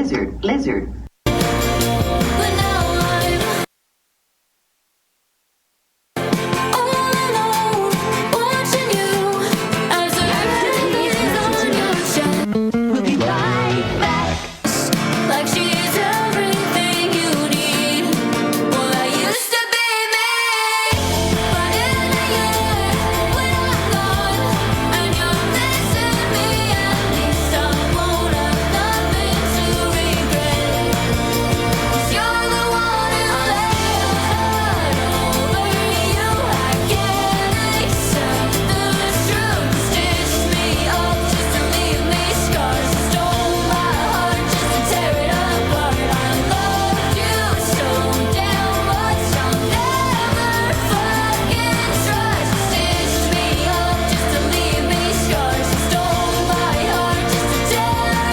lizard. We'll be right back. Like she is everything you need. Well, I used to be me, but in a year when I'm gone and you're missing me, at least I won't have nothing to regret. 'Cause you're the one who lay your heart over you. I can't accept the truth. Stitch me up just to leave me scars. Stole my heart just to tear it apart. I loved you so damn much. I'll never fucking trust. Stitch me up just to leave me scars. Stole my heart just to tear it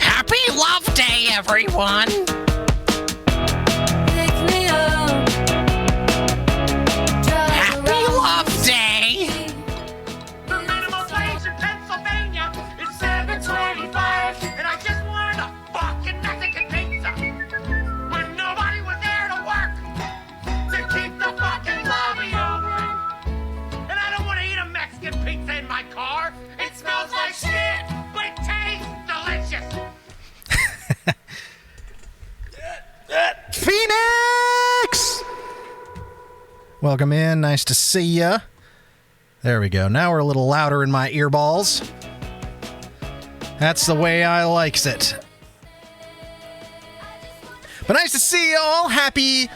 Happy Love Day, everyone! pick me up. Drive Happy around Love Day! The minimum wage in Pennsylvania is $7.25, and I just wanted a fucking Mexican pizza. When nobody was there to work to keep the fucking lobby open. And I don't want to eat a Mexican pizza in my car. It smells like shit, but it tastes delicious. Phoenix! Welcome in. Nice to see ya. There we go. Now we're a little louder in my earballs. That's the way I likes it. But nice to see y'all. Happy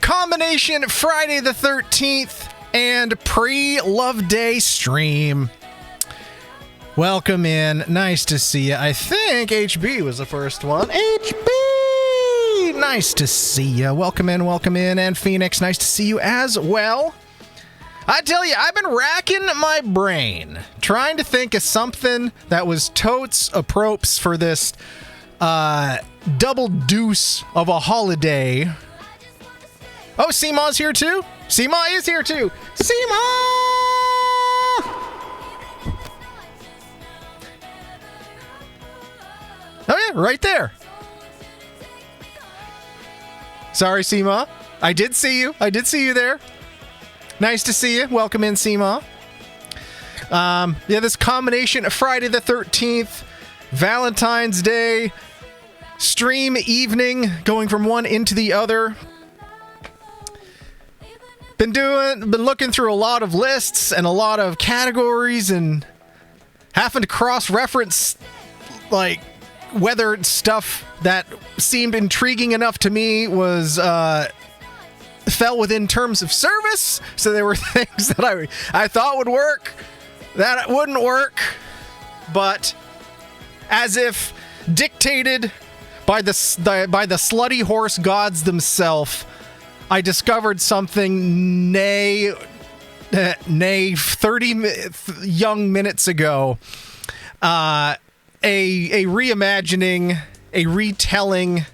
combination Friday the 13th and pre-Love Day stream. Welcome in. Nice to see ya. I think HB was the first one. HB! Nice to see ya. Welcome in. And Phoenix, nice to see you as well. I tell you, I've been racking my brain trying to think of something that was totes apropes for this double deuce of a holiday. Oh, Seema's here too? Seema is here too. Seema! Oh yeah, right there. Sorry, Seema. I did see you there. Nice to see you. Welcome in, Seema. This combination of Friday the 13th, Valentine's Day, stream evening, going from one into the other. Been looking through a lot of lists and a lot of categories and having to cross-reference, like, whether stuff that seemed intriguing enough to me was fell within terms of service. So there were things that I thought would work that wouldn't work, but as if dictated by the slutty horse gods themselves, I discovered something nay 30 young minutes ago. A reimagining, a retelling,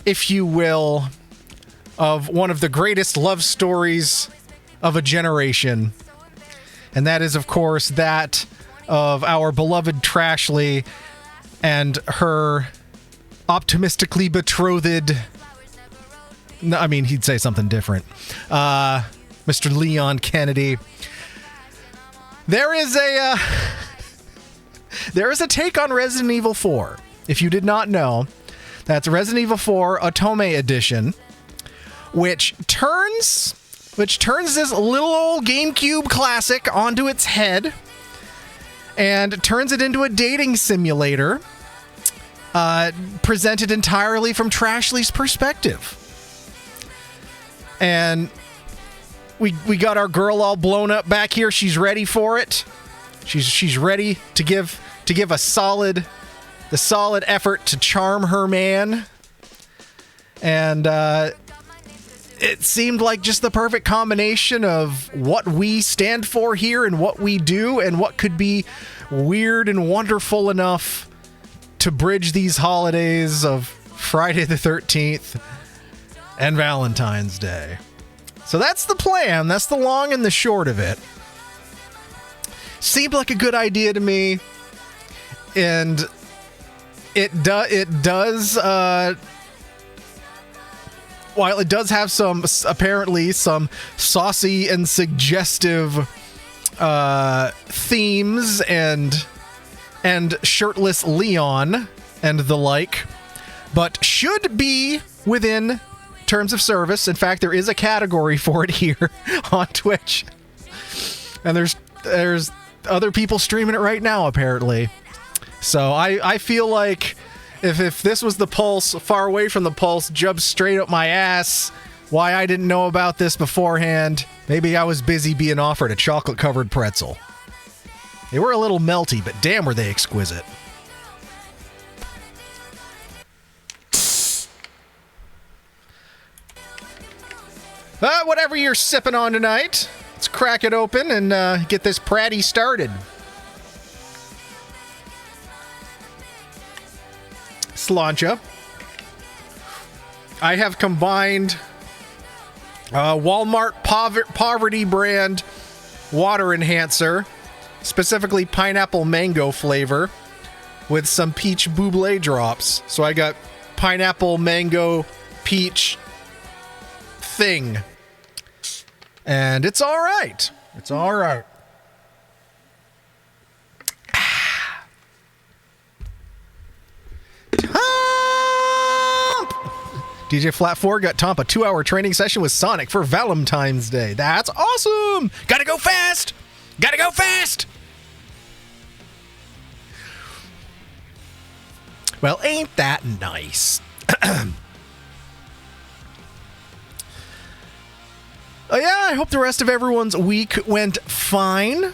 if you will, of one of the greatest love stories of a generation. And that is, of course, that of our beloved Trashly and her optimistically betrothed... No, I mean, he'd say something different. Mr. Leon Kennedy. There is a take on Resident Evil 4. If you did not know, that's Resident Evil 4 Otome Edition, which turns this little old GameCube classic onto its head and turns it into a dating simulator, presented entirely from Trashly's perspective. And we got our girl all blown up back here. She's ready for it. She's ready to give a solid the solid effort to charm her man. And it seemed like just the perfect combination of what we stand for here and what we do and what could be weird and wonderful enough to bridge these holidays of Friday the 13th and Valentine's Day. So that's the plan. That's the long and the short of it. Seemed like a good idea to me. And it does while it does have apparently some saucy and suggestive themes and shirtless Leon and the like, but should be within terms of service. In fact, there is a category for it here on Twitch, and there's other people streaming it right now apparently. So I feel like if this was the Pulse, far away from the Pulse, jumped straight up my ass, why I didn't know about this beforehand, maybe I was busy being offered a chocolate-covered pretzel. They were a little melty, but damn were they exquisite. Whatever you're sipping on tonight, let's crack it open and get this pratty started. Sláinte. I have combined Walmart poverty brand water enhancer, specifically pineapple mango flavor, with some peach buble drops. So I got pineapple mango peach thing, and it's all right. It's all right. DJ Flat 4 got Tomp a 2-hour training session with Sonic for Valentine's Day. That's awesome! Gotta go fast! Gotta go fast! Well, ain't that nice? Oh yeah, I hope the rest of everyone's week went fine.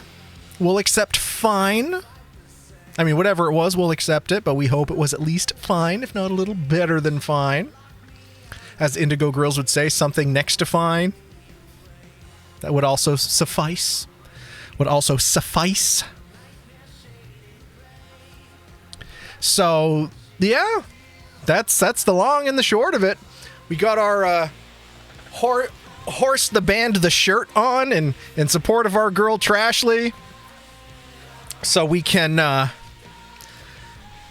We'll accept fine. I mean, whatever it was, we'll accept it, but we hope it was at least fine, if not a little better than fine. As Indigo Girls would say, something next to fine. That would also suffice. Would also suffice. So, yeah, that's the long and the short of it. We got our Horse the Band the shirt on in support of our girl Trashly. So we can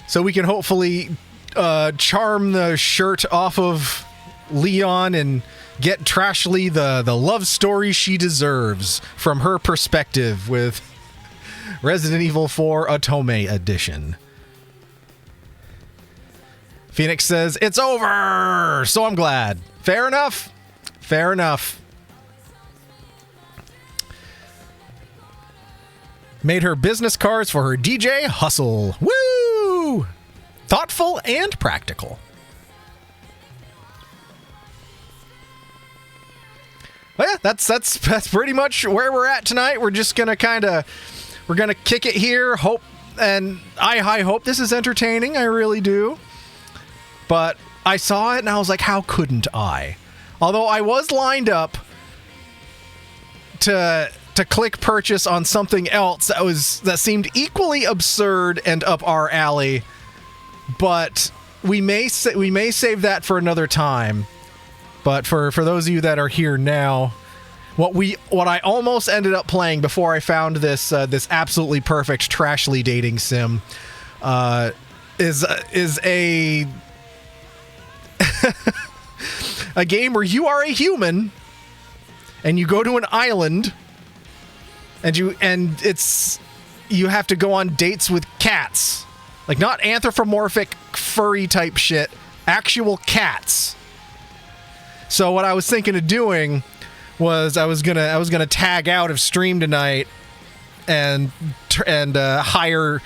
hopefully charm the shirt off of Leon and get Trashly the love story she deserves from her perspective with Resident Evil 4 Otome Edition. Phoenix says, it's over! So I'm glad. Fair enough. Fair enough. Made her business cards for her DJ hustle. Woo! Thoughtful and practical. Well, yeah, that's pretty much where we're at tonight. We're just gonna we're gonna kick it here. Hope, and I hope this is entertaining. I really do. But I saw it and I was like, how couldn't I? Although I was lined up to click purchase on something else that seemed equally absurd and up our alley, but we may save that for another time. But for those of you that are here now, what I almost ended up playing before I found this absolutely perfect Trashly dating sim is a a game where you are a human and you go to an island and you have to go on dates with cats. Like, not anthropomorphic furry type shit, actual cats. So what I was thinking of doing was I was gonna tag out of stream tonight and hire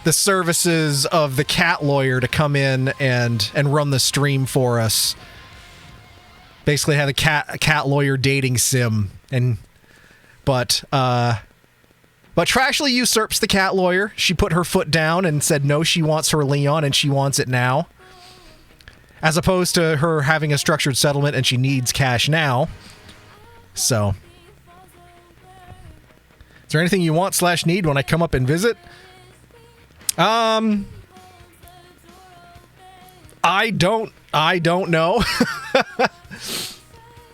the services of the cat lawyer to come in and run the stream for us. Basically, have a cat lawyer dating sim, but But Trashly usurps the cat lawyer. She put her foot down and said no, she wants her Leon and she wants it now. As opposed to her having a structured settlement and she needs cash now. So, is there anything you want / need when I come up and visit? I don't know.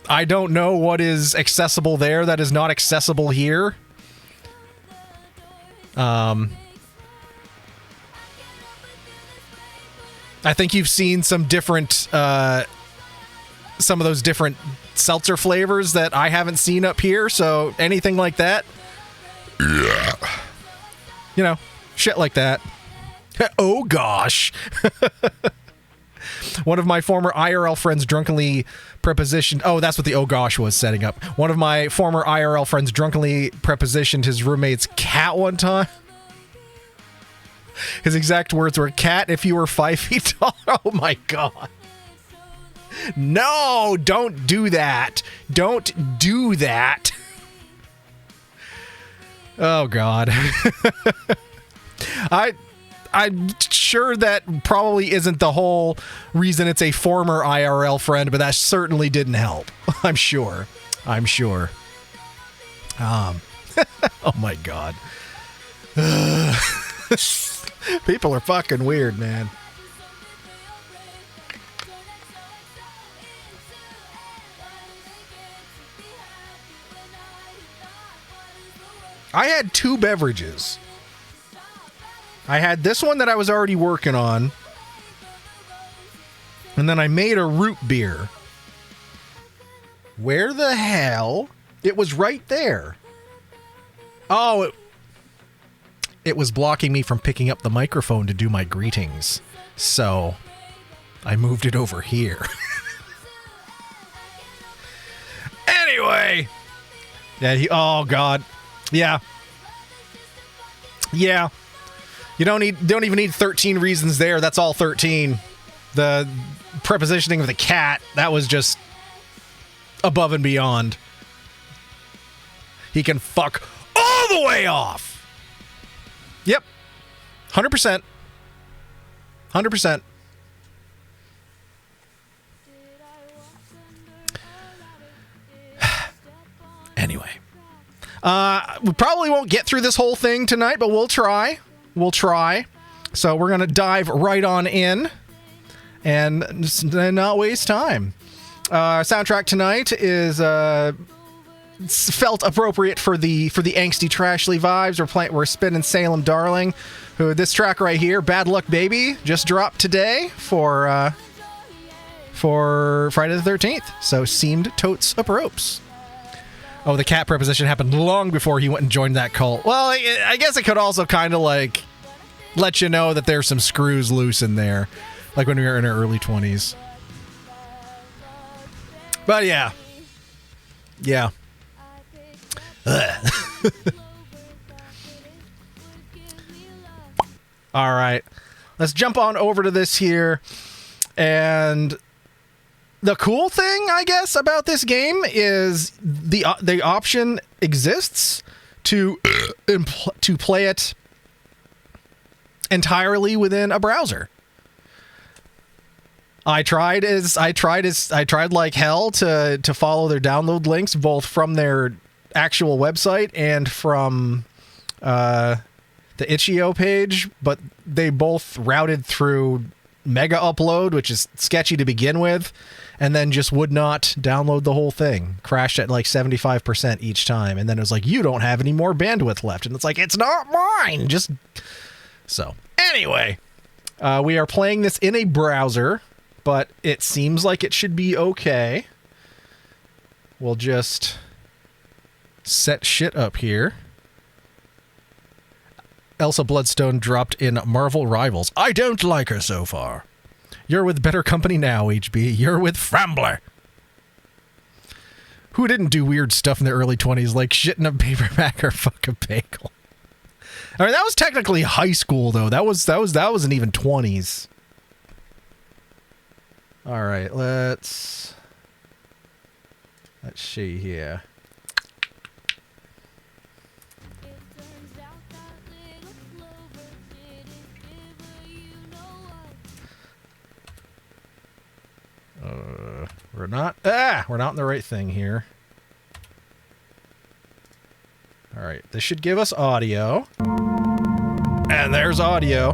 I don't know what is accessible there that is not accessible here. I think you've seen some different, some of those different seltzer flavors that I haven't seen up here. So anything like that, you know, shit like that. Oh gosh. One of my former IRL friends drunkenly prepositioned. Oh, that's what the oh gosh was setting up. One of my former IRL friends drunkenly prepositioned his roommate's cat one time. His exact words were, "Cat, if you were 5 feet tall." Oh my god. No, don't do that. Don't do that. Oh god. I'm sure that probably isn't the whole reason it's a former IRL friend, but that certainly didn't help. I'm sure. Oh my god. People are fucking weird, man. I had 2 beverages. I had this one that I was already working on. And then I made a root beer. Where the hell? It was right there. Oh, it was blocking me from picking up the microphone to do my greetings. So I moved it over here. Anyway. Yeah, oh god. Yeah. Yeah. You don't even need 13 reasons there. That's all 13. The prepositioning of the cat, that was just above and beyond. He can fuck all the way off. Yep. 100%. 100%. Anyway. We probably won't get through this whole thing tonight, but we'll try. We'll try. So we're going to dive right on in and not waste time. Our soundtrack tonight is felt appropriate for the angsty Trashly vibes. We're spinning Salem Darling, who this track right here, Bad Luck Baby, just dropped today for Friday the 13th. So seemed totes up ropes. Oh, the cat preposition happened long before he went and joined that cult. Well, I guess it could also kind of like let you know that there's some screws loose in there, like when we were in our early 20s. But yeah. Yeah. All right. Let's jump on over to this here. And the cool thing, I guess, about this game is the option exists to play it entirely within a browser. I tried like hell to follow their download links, both from their actual website and from the itch.io page, but they both routed through Mega Upload, which is sketchy to begin with, and then just would not download the whole thing. Crashed at like 75% each time, and then it was like, you don't have any more bandwidth left, and it's like, it's not mine. Just so anyway, we are playing this in a browser, but it seems like it should be okay. We'll just set shit up here. Elsa Bloodstone dropped in Marvel Rivals. I don't like her so far. You're with better company now, HB. You're with Frambler. Who didn't do weird stuff in their early 20s, like shitting a paperback or fuck a bagel? I mean, that was technically high school, though. That wasn't even 20s. All right, let's see here. We're not in the right thing here. All right, this should give us audio. And there's audio.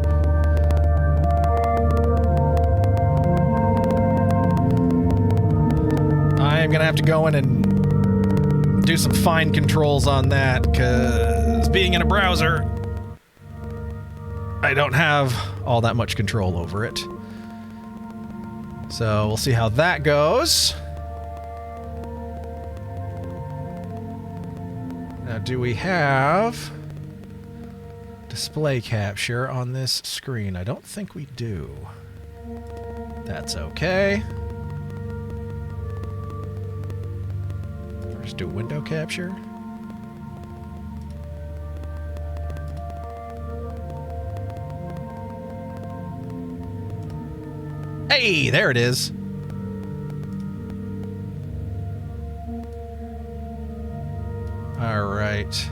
I'm gonna have to go in and do some fine controls on that, because being in a browser, I don't have all that much control over it. So we'll see how that goes. Now, do we have display capture on this screen? I don't think we do. That's okay. Just do window capture. Hey, there it is. All right.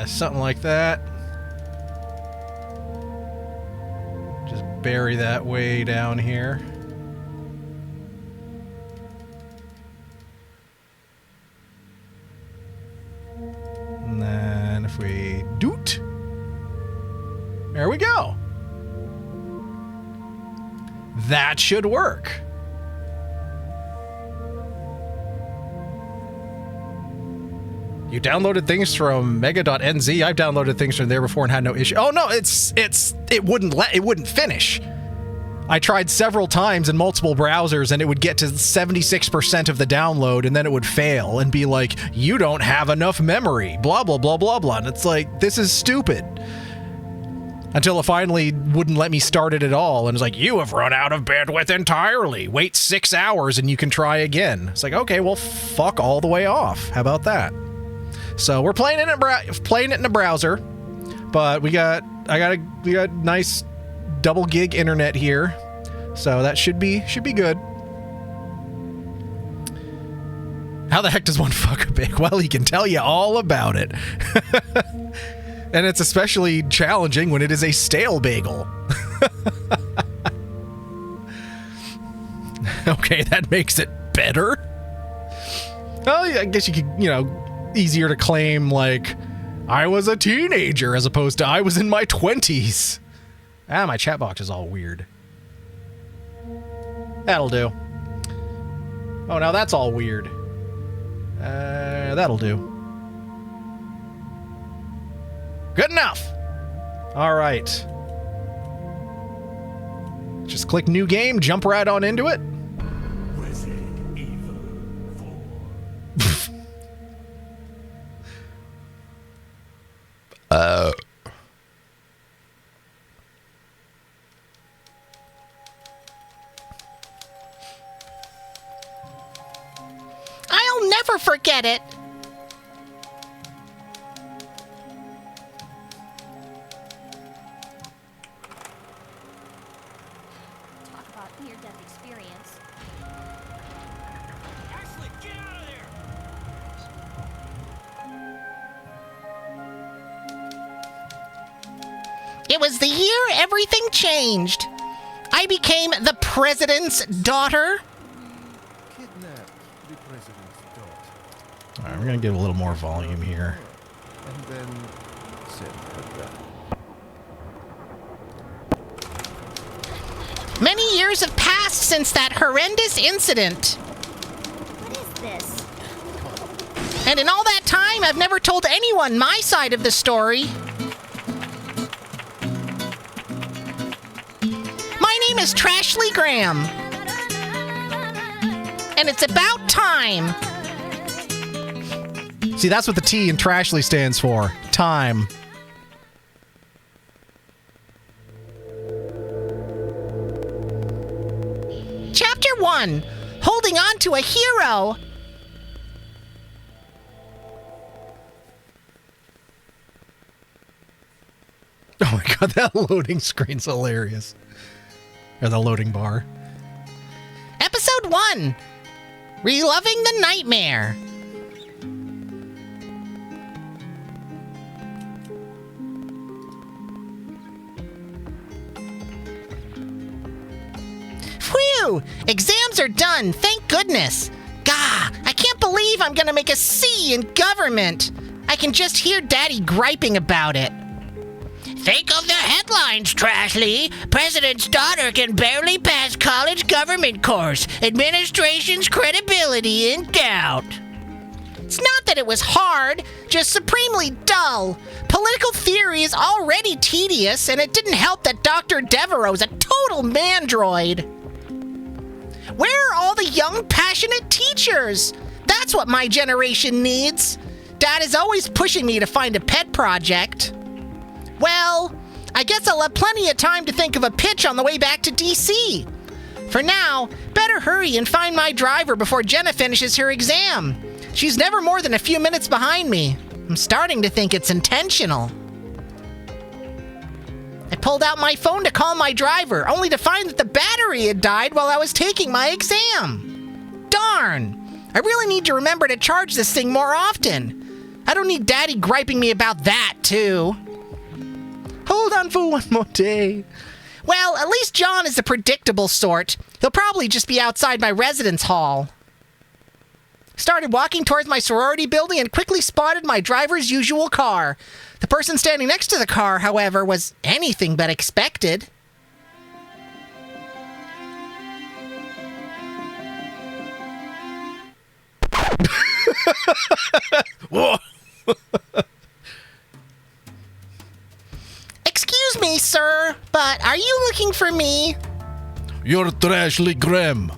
Something like that. Just bury that way down here. And then if we doot, there we go. That should work. You downloaded things from mega.nz. I've downloaded things from there before and had no issue. Oh no, it wouldn't finish. I tried several times in multiple browsers and it would get to 76% of the download and then it would fail and be like, you don't have enough memory, blah, blah, blah, blah, blah. And it's like, this is stupid. Until it finally wouldn't let me start it at all. And it's like, you have run out of bandwidth entirely. Wait 6 hours and you can try again. It's like, okay, well, fuck all the way off. How about that? So we're playing it in a browser, but we got nice double gig internet here, so that should be good. How the heck does one fuck a pig? Well, he can tell you all about it. And it's especially challenging when it is a stale bagel. Okay, that makes it better. Well, I guess you could, easier to claim, like, I was a teenager as opposed to I was in my 20s. My chat box is all weird. That'll do. Oh, now that's all weird. That'll do. Good enough. All right. Just click new game, jump right on into it. Resident Evil 4. I'll never forget it. Talk about near-death experience. Ashley, get out of there! It was the year everything changed. I became the president's daughter. Kidnapped the president's daughter All right, we're going to give a little more volume here. and then sent her back. Many years have passed since that horrendous incident. What is this? And in all that time, I've never told anyone my side of the story. My name is Trashley Graham. And it's about time. See, that's what the T in Trashley stands for. Time. Chapter 1. Holding on to a hero. Oh my god, that loading screen's hilarious. Or the loading bar. Episode 1. Reloving the Nightmare. Phew! Exams are done, thank goodness. Gah, I can't believe I'm gonna make a C in government. I can just hear Daddy griping about it. Think of the headlines, Trashley. President's daughter can barely pass college government course. Administration's credibility in doubt. It's not that it was hard, just supremely dull. Political theory is already tedious, and it didn't help that Dr. Devereaux's a total mandroid. Where are all the young, passionate teachers? That's what my generation needs. Dad is always pushing me to find a pet project. Well, I guess I'll have plenty of time to think of a pitch on the way back to DC. For now, better hurry and find my driver before Jenna finishes her exam. She's never more than a few minutes behind me. I'm starting to think it's intentional. I pulled out my phone to call my driver, only to find that the battery had died while I was taking my exam. Darn! I really need to remember to charge this thing more often. I don't need Daddy griping me about that, too. Hold on for one more day. Well, at least John is the predictable sort. He'll probably just be outside my residence hall. Started walking towards my sorority building and quickly spotted my driver's usual car. The person standing next to the car, however, was anything but expected. Whoa. Excuse me, sir, but are you looking for me? You're Trashley Graham.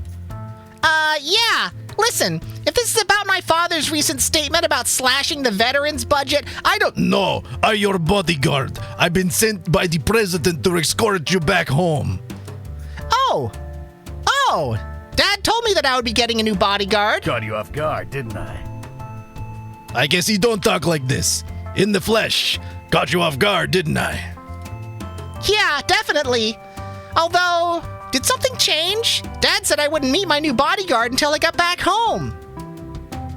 Yeah. Listen, if this is about my father's recent statement about slashing the veterans budget, I don't... No, I'm your bodyguard. I've been sent by the president to escort you back home. Oh! Dad told me that I would be getting a new bodyguard. Caught you off guard, didn't I? I guess you don't talk like this. In the flesh. Caught you off guard, didn't I? Yeah, definitely. Although, did something change? Dad said I wouldn't meet my new bodyguard until I got back home.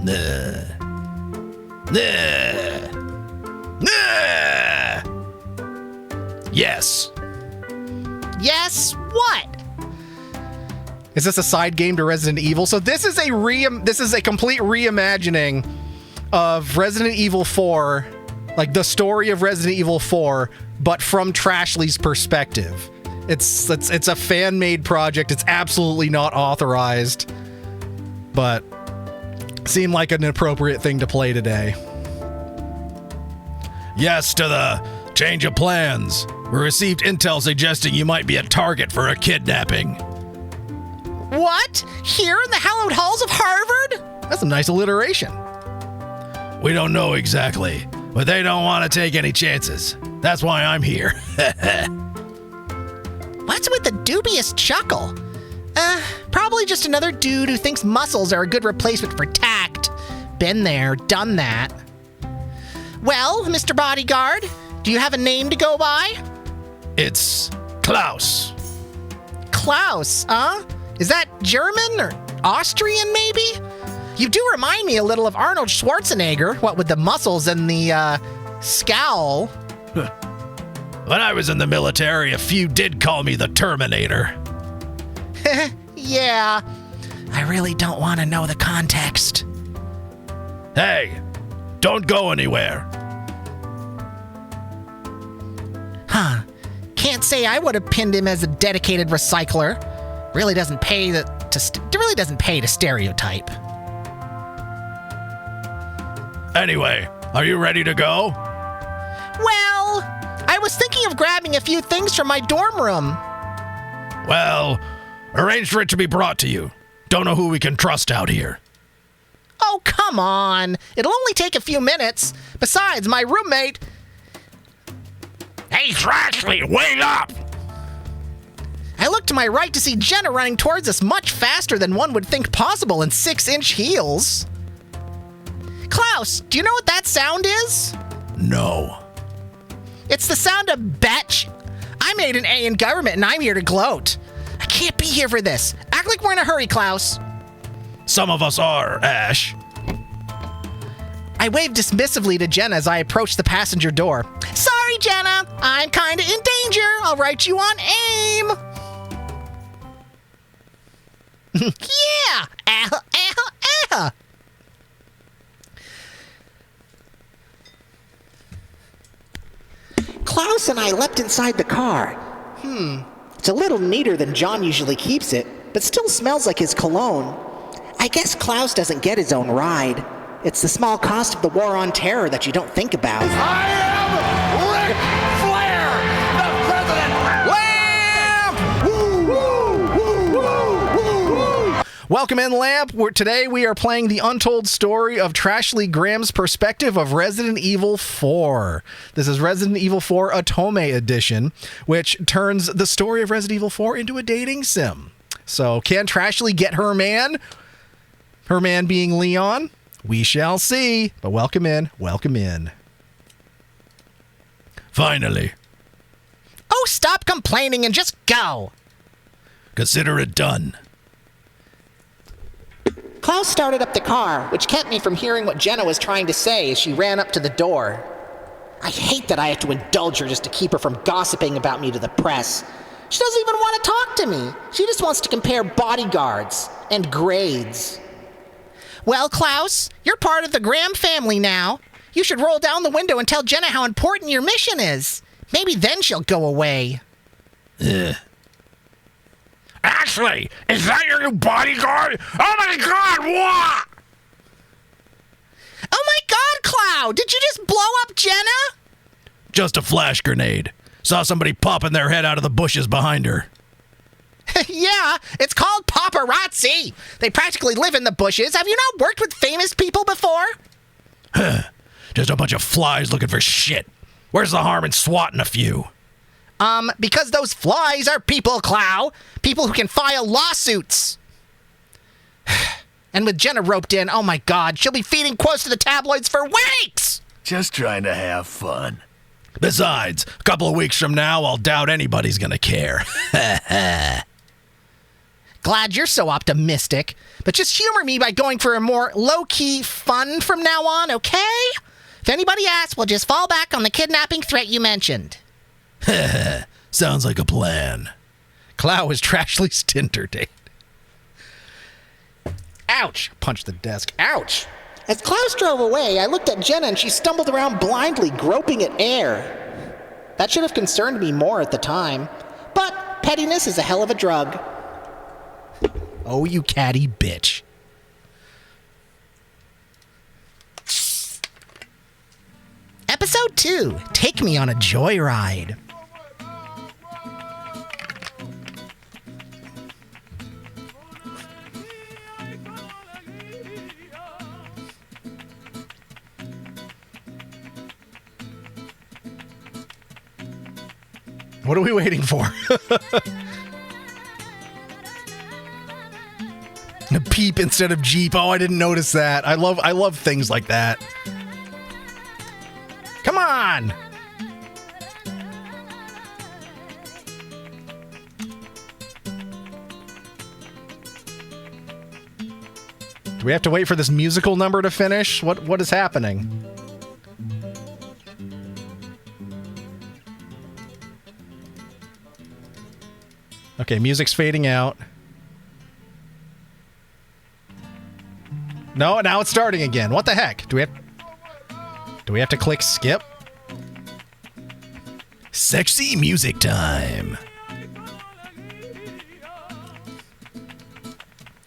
Nah. Yes. Yes, what? Is this a side game to Resident Evil? So this is a complete reimagining of Resident Evil 4, like the story of Resident Evil 4, but from Trashley's perspective. It's a fan-made project. It's absolutely not authorized, but seemed like an appropriate thing to play today. Yes to the change of plans. We received intel suggesting you might be a target for a kidnapping. What? Here in the hallowed halls of Harvard? That's a nice alliteration. We don't know exactly, but they don't want to take any chances. That's why I'm here. What's with the dubious chuckle? Probably just another dude who thinks muscles are a good replacement for tact. Been there, done that. Well, Mr. Bodyguard, do you have a name to go by? It's Klaus. Klaus, huh? Is that German or Austrian, maybe? You do remind me a little of Arnold Schwarzenegger, what with the muscles and the, scowl. When I was in the military, a few did call me the Terminator. Yeah, I really don't want to know the context. Hey, don't go anywhere. Huh. Can't say I would have pinned him as a dedicated recycler. Really doesn't pay to stereotype. Anyway, are you ready to go? Well, I was thinking of grabbing a few things from my dorm room. Well, arrange for it to be brought to you. Don't know who we can trust out here. Oh, come on. It'll only take a few minutes. Besides, my roommate... Hey, Trashley, wait up! I looked to my right to see Jenna running towards us much faster than one would think possible in 6-inch heels. Klaus, do you know what that sound is? No. It's the sound of betch. I made an A in government and I'm here to gloat. I can't be here for this. Act like we're in a hurry, Klaus. Some of us are, Ash. I waved dismissively to Jenna as I approached the passenger door. Sorry, Jenna. I'm kinda in danger. I'll write you on AIM. Yeah! Klaus and I leapt inside the car. It's a little neater than John usually keeps it, but still smells like his cologne. I guess Klaus doesn't get his own ride. It's the small cost of the war on terror that you don't think about. I am Ric Flair, the president. Welcome in, Lamp. Today we are playing the untold story of Trashly Graham's perspective of Resident Evil 4. This is Resident Evil 4 Otome Edition, which turns the story of Resident Evil 4 into a dating sim. So can Trashly get her man? Her man being Leon? We shall see. But welcome in. Welcome in. Finally. Oh, stop complaining and just go. Consider it done. Klaus started up the car, which kept me from hearing what Jenna was trying to say as she ran up to the door. I hate that I have to indulge her just to keep her from gossiping about me to the press. She doesn't even want to talk to me. She just wants to compare bodyguards and grades. Well, Klaus, you're part of the Graham family now. You should roll down the window and tell Jenna how important your mission is. Maybe then she'll go away. Ashley, is that your new bodyguard? Oh my god, what? Oh my God, Cloud! Did you just blow up Jenna? Just a flash grenade. Saw somebody popping their head out of the bushes behind her. Yeah, it's called paparazzi. They practically live in the bushes. Have you not worked with famous people before? Just a bunch of flies looking for shit. Where's the harm in swatting a few? Because those flies are people, Clow. People who can file lawsuits. And with Jenna roped in, oh my God, she'll be feeding quotes to the tabloids for weeks! Just trying to have fun. Besides, a couple of weeks from now, I'll doubt anybody's gonna care. Glad you're so optimistic. But just humor me by going for a more low-key fun from now on, okay? If anybody asks, we'll just fall back on the kidnapping threat you mentioned. Sounds like a plan. Clow is Trashly's Tinder date. Ouch! Punch the desk. Ouch! As Klaus drove away, I looked at Jenna and she stumbled around blindly, groping at air. That should have concerned me more at the time. But pettiness is a hell of a drug. Oh, you catty bitch. Episode 2, Take Me on a Joyride. What are we waiting for? A peep instead of Jeep. Oh, I didn't notice that. I love things like that. Come on! Do we have to wait for this musical number to finish? What is happening? Okay, music's fading out. No, now it's starting again. What the heck? Do we have to click skip? Sexy music time.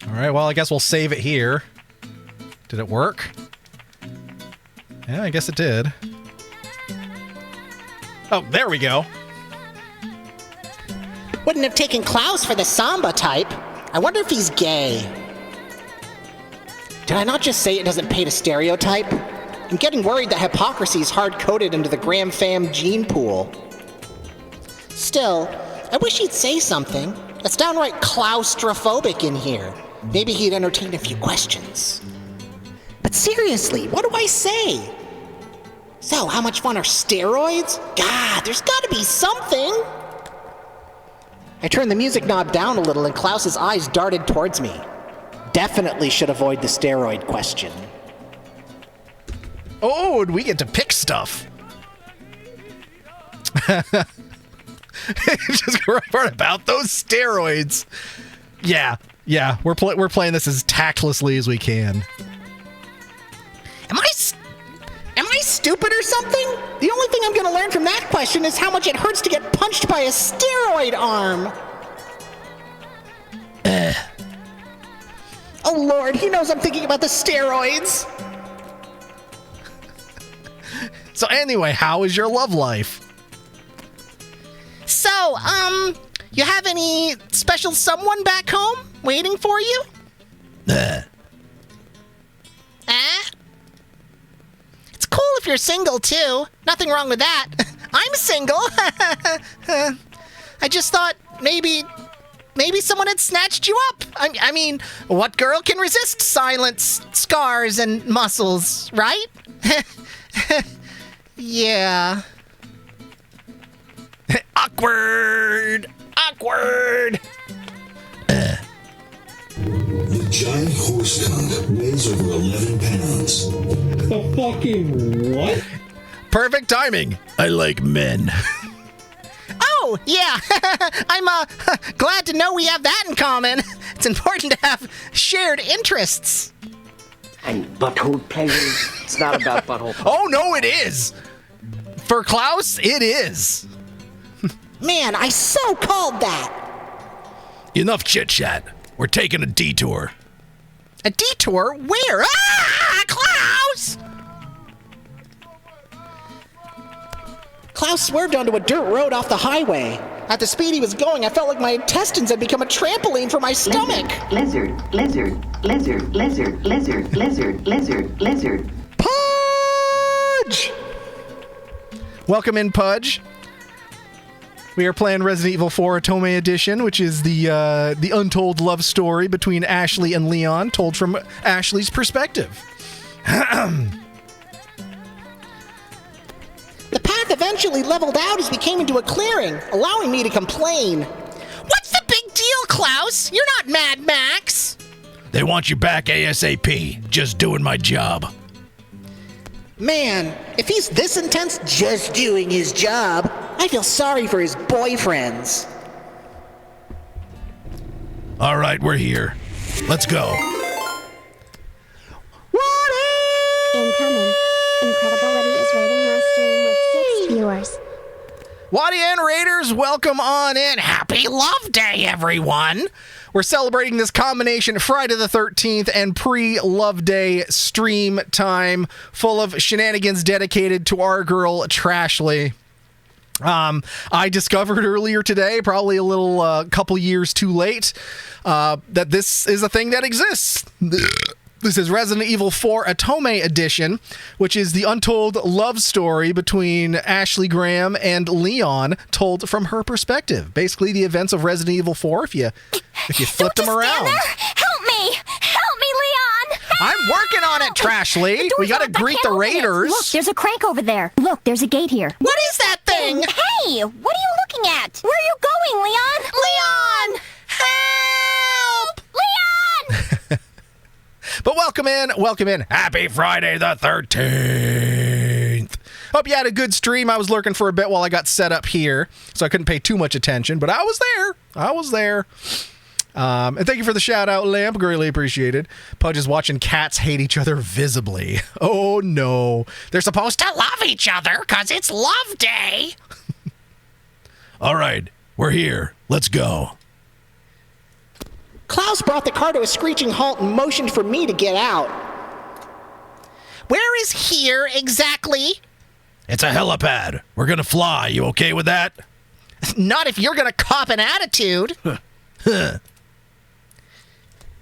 All right, well, I guess we'll save it here. Did it work? Yeah, I guess it did. Oh, there we go. Wouldn't have taken Klaus for the samba type. I wonder if he's gay. Did I not just say it doesn't pay to stereotype? I'm getting worried that hypocrisy is hard-coded into the Graham fam gene pool. Still, I wish he'd say something. It's downright claustrophobic in here. Maybe he'd entertain a few questions. But seriously, what do I say? So, how much fun are steroids? God, there's gotta be something! I turned the music knob down a little and Klaus's eyes darted towards me. Definitely should avoid the steroid question. Oh, and we get to pick stuff. Just right about those steroids. Yeah, Yeah, we're playing this as tactlessly as we can. Am I stupid or something? The only thing I'm gonna learn from that question is how much it hurts to get punched by a steroid arm. Oh Lord, he knows I'm thinking about the steroids. So anyway, how is your love life? So, you have any special someone back home waiting for you? It's cool if you're single, too. Nothing wrong with that. I'm single. I just thought maybe someone had snatched you up. I mean, what girl can resist silence, scars, and muscles, right? Yeah. Awkward! The giant horse cunt weighs over 11 pounds. The fucking what? Perfect timing. I like men. Oh, yeah. I'm glad to know we have that in common. It's important to have shared interests. And butthole pleasures. It's not about butthole. Oh, no, it is. For Klaus, it is. Man, I so called that. Enough chit-chat. We're taking a detour. A detour? Where? Ah, Klaus! Klaus swerved onto a dirt road off the highway. At the speed he was going, I felt like my intestines had become a trampoline for my stomach. Lizard, lizard, lizard, lizard, lizard, lizard, lizard, lizard. Pudge! Welcome in, Pudge. We are playing Resident Evil 4 Otome Edition, which is the untold love story between Ashley and Leon, told from Ashley's perspective. The path eventually leveled out as we came into a clearing, allowing me to complain. What's the big deal, Klaus? You're not Mad Max. They want you back ASAP. Just doing my job. Man, if he's this intense just doing his job, I feel sorry for his boyfriends. All right, we're here. Let's go. Incoming. Incredibility is rating my stream with 6 viewers. Wadian Raiders, welcome on in. Happy Love Day, everyone. We're celebrating this combination Friday the 13th and pre-Love Day stream time full of shenanigans dedicated to our girl, Trashly. I discovered earlier today, probably a little couple years too late, that this is a thing that exists. This is Resident Evil 4 Otome Edition, which is the untold love story between Ashley Graham and Leon, told from her perspective. Basically, the events of Resident Evil 4, if you flip them around. Help me! Help me, Leon! I'm working on it, Trashly. We gotta greet the raiders. Look, there's a crank over there. Look, there's a gate here. What is that thing? Hey, what are you looking at? Where are you going, Leon? Leon! Help! Leon! But welcome in. Happy Friday the 13th. Hope you had a good stream. I was lurking for a bit while I got set up here, so I couldn't pay too much attention, but I was there. And thank you for the shout out, Lamp. Greatly appreciated. Pudge is watching cats hate each other visibly. Oh no. They're supposed to love each other because it's Love Day. All right, we're here. Let's go. Klaus brought the car to a screeching halt and motioned for me to get out. Where is here exactly? It's a helipad. We're gonna fly. You okay with that? Not if you're gonna cop an attitude.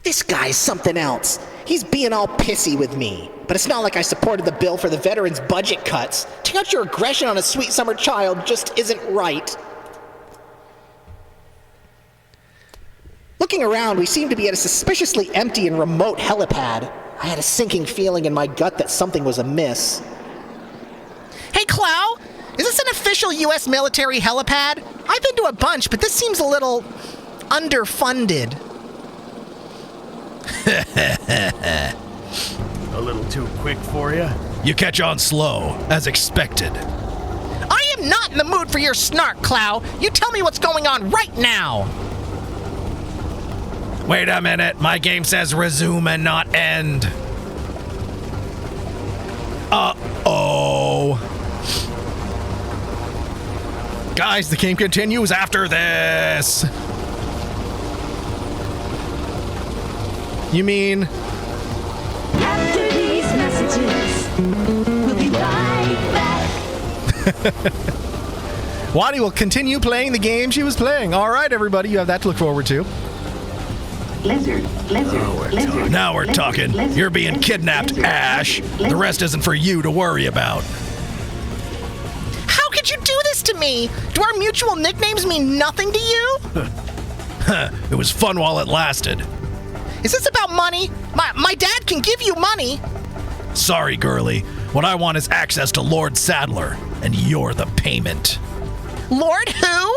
This guy's something else. He's being all pissy with me. But it's not like I supported the bill for the veterans' budget cuts. Taking out your aggression on a sweet summer child just isn't right. Looking around, we seemed to be at a suspiciously empty and remote helipad. I had a sinking feeling in my gut that something was amiss. Hey, Clow, is this an official U.S. military helipad? I've been to a bunch, but this seems a little underfunded. A little too quick for you? You catch on slow, as expected. I am not in the mood for your snark, Clow. You tell me what's going on right now. Wait a minute. My game says resume and not end. Uh-oh. Guys, the game continues after this. You mean... After these messages, we'll be right back. Wadi will continue playing the game she was playing. All right, everybody, you have that to look forward to. Lizard, lizard, Now we're talking. You're being kidnapped, Ash. The rest isn't for you to worry about. How could you do this to me? Do our mutual nicknames mean nothing to you? It was fun while it lasted. Is this about money? My dad can give you money. Sorry, girlie. What I want is access to Lord Sadler, and you're the payment. Lord who?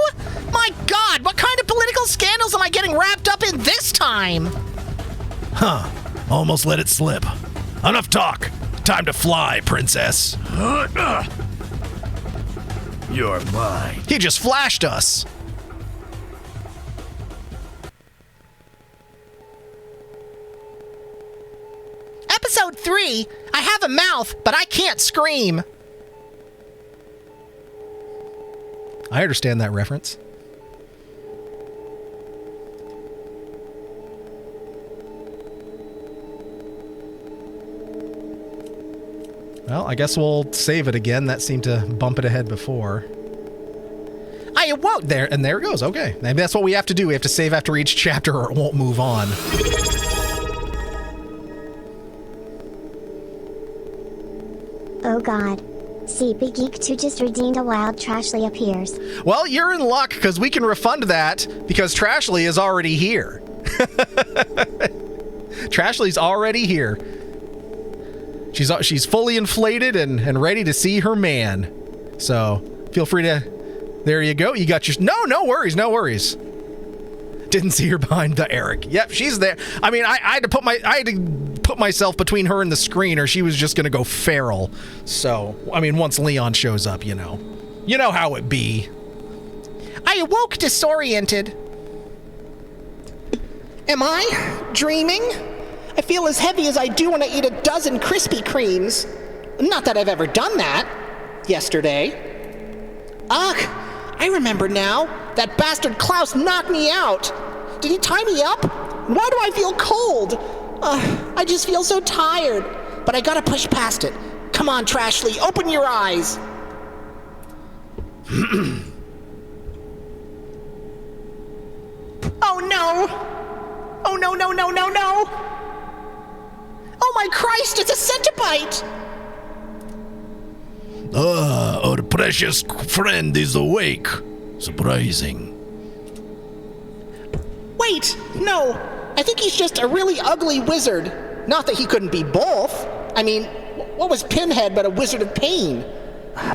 My God, what kind of political scandals am I getting wrapped up in this time? Huh. Almost let it slip. Enough talk. Time to fly, princess. You're mine. He just flashed us. Episode 3, I have a mouth, but I can't scream. I understand that reference. Well, I guess we'll save it again. That seemed to bump it ahead before. I awoke there, and there it goes. Okay, maybe that's what we have to do. We have to save after each chapter or it won't move on. Oh god. CP Geek 2 just redeemed a wild Trashly appears. Well, you're in luck because we can refund that because Trashly is already here. Trashly's already here. She's fully inflated and ready to see her man. So feel free to. There you go. You got your. No worries. No worries. Didn't see her behind the Eric. Yep, she's there. I mean, I had to put myself between her and the screen, or she was just gonna go feral. So, I mean, once Leon shows up, you know how it be. I awoke disoriented. Am I dreaming? I feel as heavy as I do when I eat a dozen Krispy Kremes. Not that I've ever done that. Yesterday. Ugh, I remember now. That bastard Klaus knocked me out. Did he tie me up? Why do I feel cold? I just feel so tired. But I gotta push past it. Come on, Trashly, open your eyes. Oh no! Oh no, no, no, no, no! Oh my Christ, it's a centipede! Our precious friend is awake. Surprising. Wait, no. I think he's just a really ugly wizard. Not that he couldn't be both. I mean, what was Pinhead but a wizard of pain?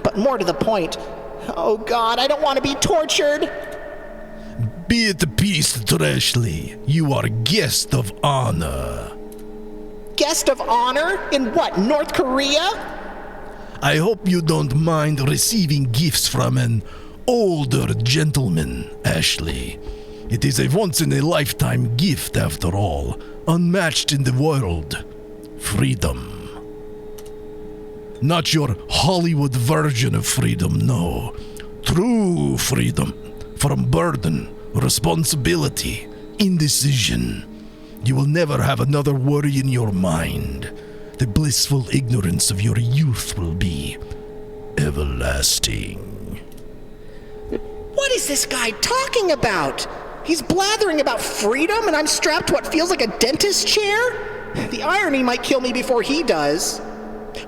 But more to the point, oh God, I don't want to be tortured. Be at peace, Trashly. You are guest of honor. Guest of honor? In what, North Korea? I hope you don't mind receiving gifts from an older gentleman, Ashley. It is a once-in-a-lifetime gift, after all, unmatched in the world. Freedom. Not your Hollywood version of freedom, no. True freedom from burden, responsibility, indecision. You will never have another worry in your mind. The blissful ignorance of your youth will be everlasting. What is this guy talking about? He's blathering about freedom and I'm strapped to what feels like a dentist chair? The irony might kill me before he does.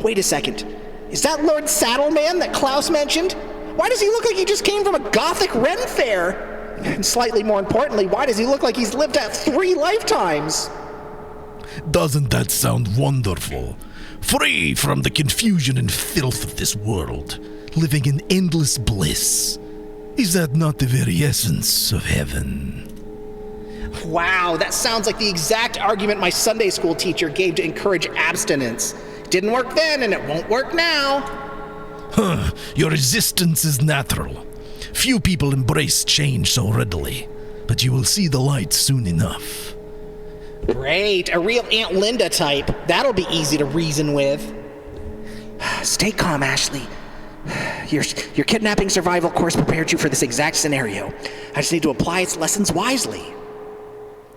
Wait a second. Is that Lord Saddleman that Klaus mentioned? Why does he look like he just came from a gothic Ren fair? And slightly more importantly, why does he look like he's lived out 3 lifetimes? Doesn't that sound wonderful? Free from the confusion and filth of this world, living in endless bliss. Is that not the very essence of heaven? Wow, that sounds like the exact argument my Sunday school teacher gave to encourage abstinence. It didn't work then, and it won't work now. Huh, your resistance is natural. Few people embrace change so readily, but you will see the light soon enough. Great, a real Aunt Linda type. That'll be easy to reason with. Stay calm, Ashley. Your kidnapping survival course prepared you for this exact scenario. I just need to apply its lessons wisely.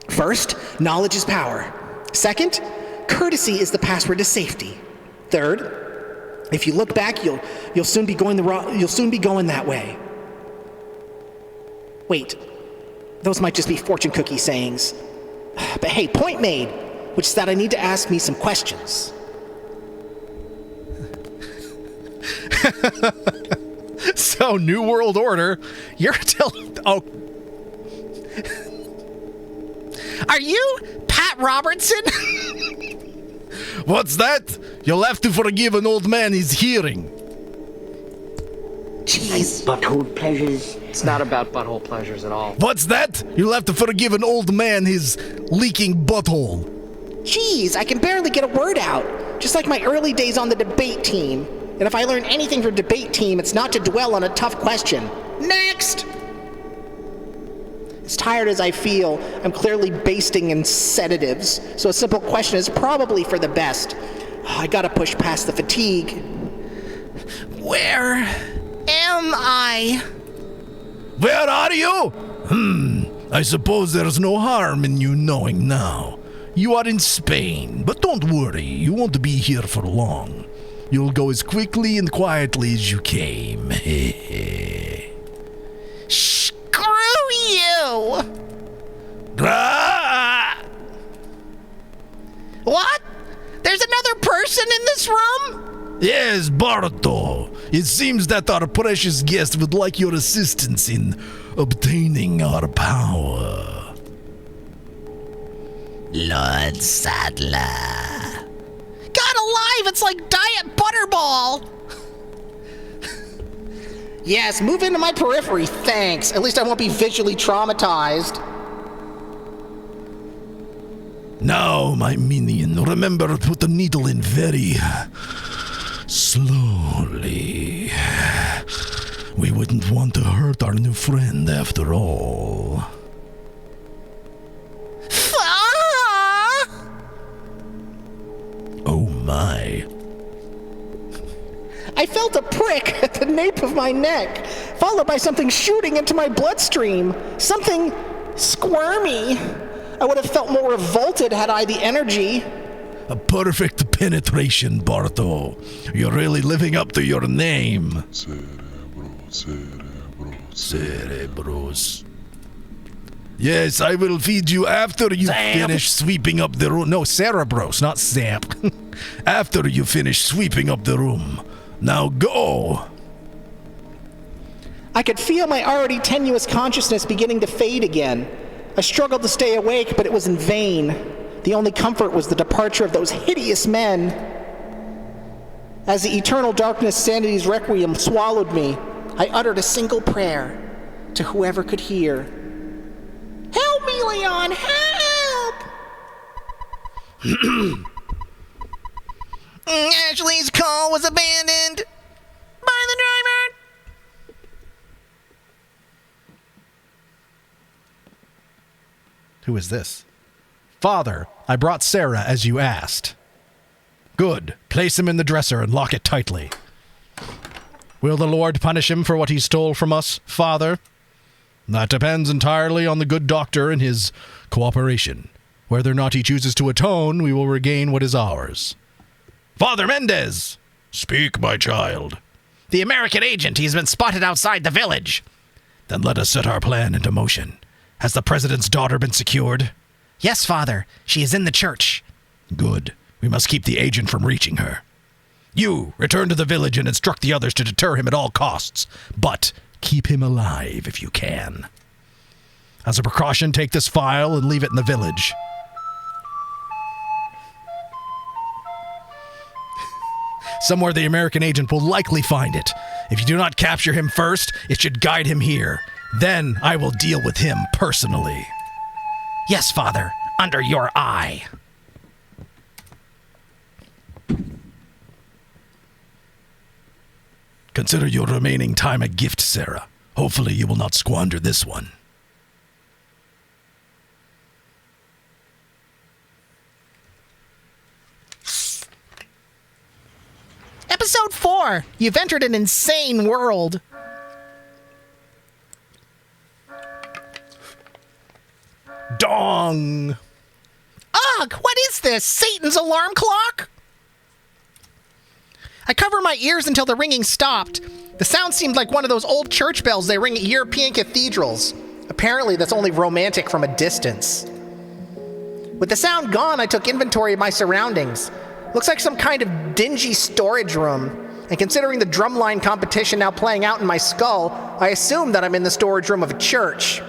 First, knowledge is power. Second, courtesy is the password to safety. Third, if you look back, you'll soon be going that way. Wait, those might just be fortune cookie sayings. But hey, point made, which is that I need to ask me some questions. So, New World Order, you're telling... Oh. Are you Pat Robertson? What's that? You'll have to forgive an old man his hearing. Jeez. Butthole pleasures. It's not about butthole pleasures at all. What's that? You'll have to forgive an old man his leaking butthole. Jeez, I can barely get a word out. Just like my early days on the debate team. And if I learn anything from debate team, it's not to dwell on a tough question. Next! As tired as I feel, I'm clearly basting in sedatives, so a simple question is probably for the best. I gotta push past the fatigue. Where am I? Where are you? I suppose there's no harm in you knowing now. You are in Spain, but don't worry, you won't be here for long. You'll go as quickly and quietly as you came. Screw you! What? There's another person in this room? Yes, Barto. It seems that our precious guest would like your assistance in obtaining our power. Lord Sadler. God alive, it's like Diet Butterball! Yes, move into my periphery, thanks. At least I won't be visually traumatized. Now, my minion, remember to put the needle in very slowly. We wouldn't want to hurt our new friend after all. Oh my. I felt a prick at the nape of my neck, followed by something shooting into my bloodstream. Something squirmy. I would have felt more revolted had I the energy. A perfect penetration, Barto. You're really living up to your name. Cerebros. Yes, I will feed you after you finish sweeping up the room. No, Cerebros, not Zamp. After you finish sweeping up the room. Now go! I could feel my already tenuous consciousness beginning to fade again. I struggled to stay awake, but it was in vain. The only comfort was the departure of those hideous men. As the eternal darkness Sanity's Requiem swallowed me, I uttered a single prayer to whoever could hear. Help me, Leon! Help! Ashley's call was abandoned by the driver. Who is this? Father, I brought Sarah as you asked. Good. Place him in the dresser and lock it tightly. Will the Lord punish him for what he stole from us, Father? That depends entirely on the good doctor and his cooperation. Whether or not he chooses to atone, we will regain what is ours. Father Mendez! Speak, my child. The American agent, he has been spotted outside the village. Then let us set our plan into motion. Has the president's daughter been secured? Yes, Father. She is in the church. Good. We must keep the agent from reaching her. You, return to the village and instruct the others to deter him at all costs. But keep him alive if you can. As a precaution, take this file and leave it in the village. Somewhere the American agent will likely find it. If you do not capture him first, it should guide him here. Then I will deal with him personally. Yes, Father, under your eye. Consider your remaining time a gift, Sarah. Hopefully you will not squander this one. are. You've entered an insane world. Dong! Ugh, what is this? Satan's alarm clock? I cover my ears until the ringing stopped. The sound seemed like one of those old church bells they ring at European cathedrals. Apparently, that's only romantic from a distance. With the sound gone, I took inventory of my surroundings. Looks like some kind of dingy storage room. And considering the drumline competition now playing out in my skull, I assume that I'm in the storage room of a church.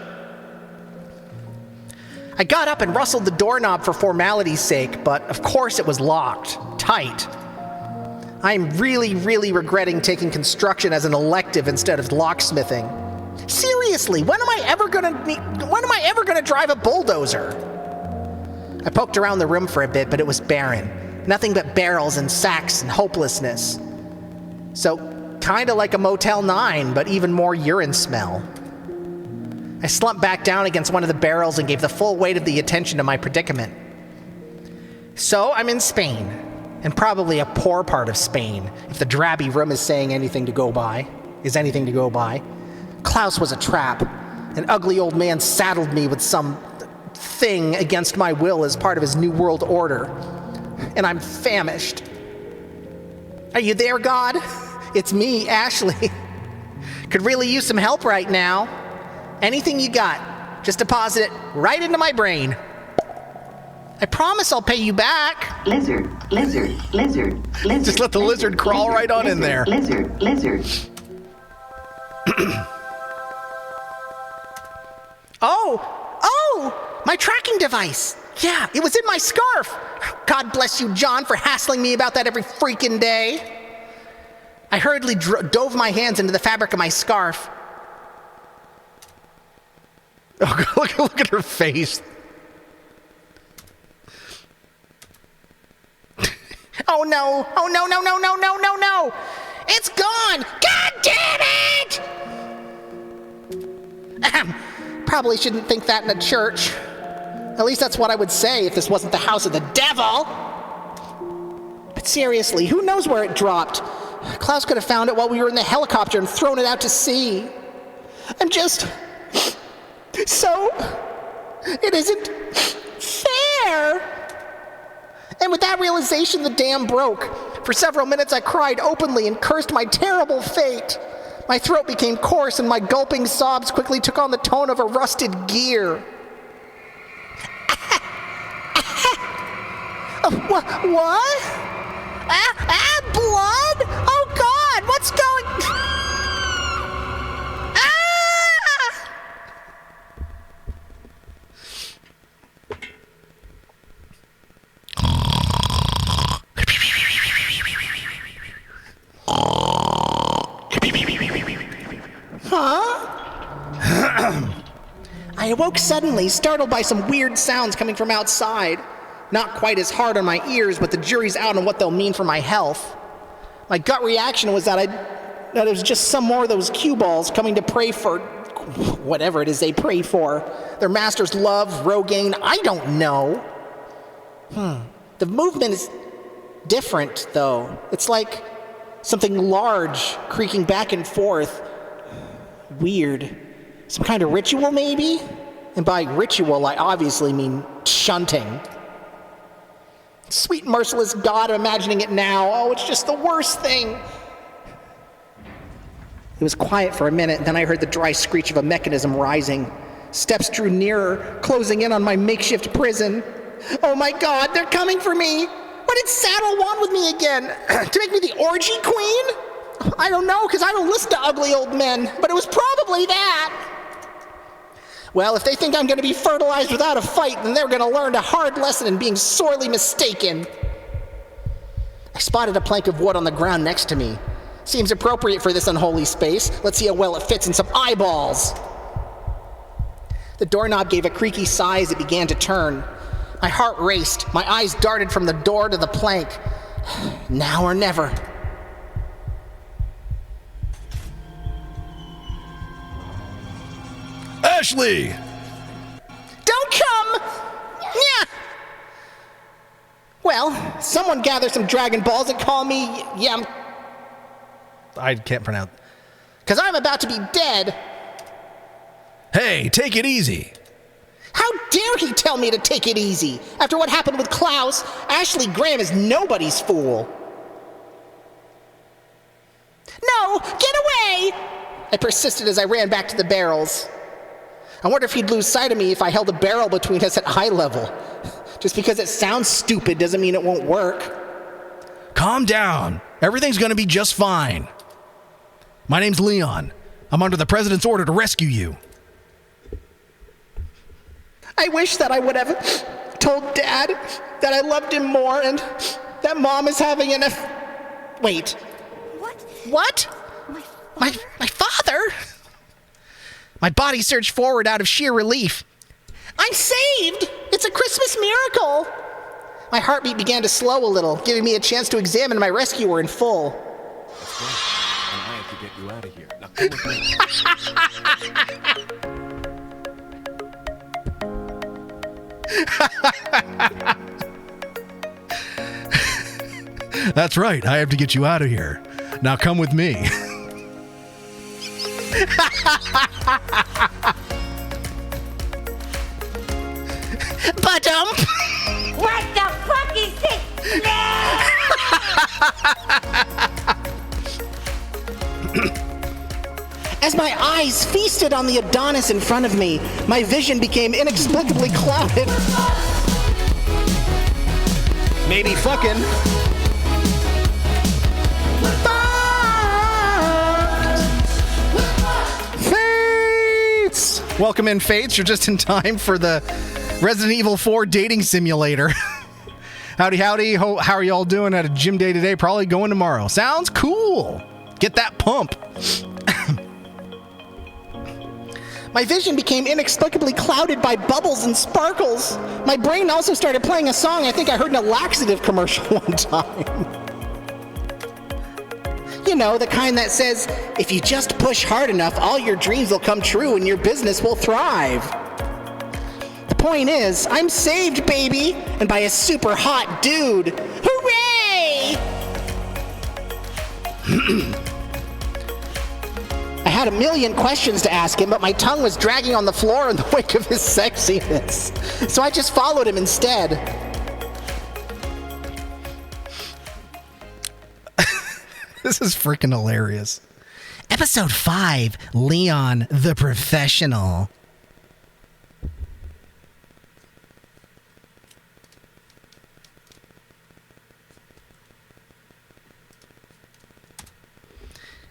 I got up and rustled the doorknob for formality's sake, but of course it was locked, tight. I'm really, really regretting taking construction as an elective instead of locksmithing. Seriously, when am I ever gonna drive a bulldozer? I poked around the room for a bit, but it was barren. Nothing but barrels and sacks and hopelessness. So, kinda like a Motel 9, but even more urine smell. I slumped back down against one of the barrels and gave the full weight of the attention to my predicament. So, I'm in Spain, and probably a poor part of Spain, if the drabby room is anything to go by. Klaus was a trap. An ugly old man saddled me with some thing against my will as part of his New World Order. And I'm famished. Are you there, God? It's me, Ashley. Could really use some help right now. Anything you got, just deposit it right into my brain. I promise I'll pay you back. Lizard, lizard, lizard, lizard. Just let the lizard crawl right on in there. Lizard, lizard. Oh, my tracking device. Yeah, it was in my scarf. God bless you, John, for hassling me about that every freaking day. I hurriedly dove my hands into the fabric of my scarf. Oh, look at her face. Oh no, oh no, no, no, no, no, no, no. It's gone. God damn it! Probably shouldn't think that in a church. At least that's what I would say if this wasn't the house of the devil. But seriously, who knows where it dropped? Klaus could have found it while we were in the helicopter and thrown it out to sea. I'm just... So... It isn't... fair! And with that realization, the dam broke. For several minutes, I cried openly and cursed my terrible fate. My throat became coarse, and my gulping sobs quickly took on the tone of a rusted gear. What? Blood? Oh God, what's going... I awoke suddenly, startled by some weird sounds coming from outside. Not quite as hard on my ears, but the jury's out on what they'll mean for my health. My gut reaction was that it was just some more of those cue balls coming to pray for whatever it is they pray for. Their master's love, Rogaine, I don't know. The movement is different, though. It's like something large creaking back and forth. Weird. Some kind of ritual, maybe? And by ritual, I obviously mean shunting. Sweet merciless God, I'm imagining it now. Oh, it's just the worst thing. It was quiet for a minute, and then I heard the dry screech of a mechanism rising. Steps drew nearer, closing in on my makeshift prison. Oh my God, they're coming for me! What did Saddle want with me again? To make me the orgy queen? I don't know, because I don't listen to ugly old men, but it was probably that. Well, if they think I'm going to be fertilized without a fight, then they're going to learn a hard lesson in being sorely mistaken. I spotted a plank of wood on the ground next to me. Seems appropriate for this unholy space. Let's see how well it fits in some eyeballs. The doorknob gave a creaky sigh as it began to turn. My heart raced. My eyes darted from the door to the plank. Now or never. Ashley! Don't come! Yeah. Well, someone gather some Dragon Balls and call me, I can't pronounce. Because I'm about to be dead. Hey, take it easy. How dare he tell me to take it easy? After what happened with Klaus, Ashley Graham is nobody's fool. No, get away! I persisted as I ran back to the barrels. I wonder if he'd lose sight of me if I held a barrel between us at eye level. Just because it sounds stupid doesn't mean it won't work. Calm down. Everything's gonna be just fine. My name's Leon. I'm under the president's order to rescue you. I wish that I would have told Dad that I loved him more and that Mom is having an Wait. What? My father? My body surged forward out of sheer relief. I'm saved! It's a Christmas miracle! My heartbeat began to slow a little, giving me a chance to examine my rescuer in full. That's right. And I have to get you out of here. Now come with me. That's right. I have to get you out of here. Now come with me. Ba-dump! What the fuck is this? As my eyes feasted on the Adonis in front of me, my vision became inexplicably clouded. Maybe fucking. Fates! Welcome in, Fates. You're just in time for the Resident Evil 4 dating simulator. Howdy, howdy. How are y'all doing at a gym day today? Probably going tomorrow. Sounds cool. Get that pump. My vision became inexplicably clouded by bubbles and sparkles. My brain also started playing a song I think I heard in a laxative commercial one time. You know, the kind that says, if you just push hard enough, all your dreams will come true and your business will thrive. The point is, I'm saved, baby, and by a super hot dude. Hooray! I had a million questions to ask him, but my tongue was dragging on the floor in the wake of his sexiness. So I just followed him instead. This is freaking hilarious. Episode 5, Leon the Professional.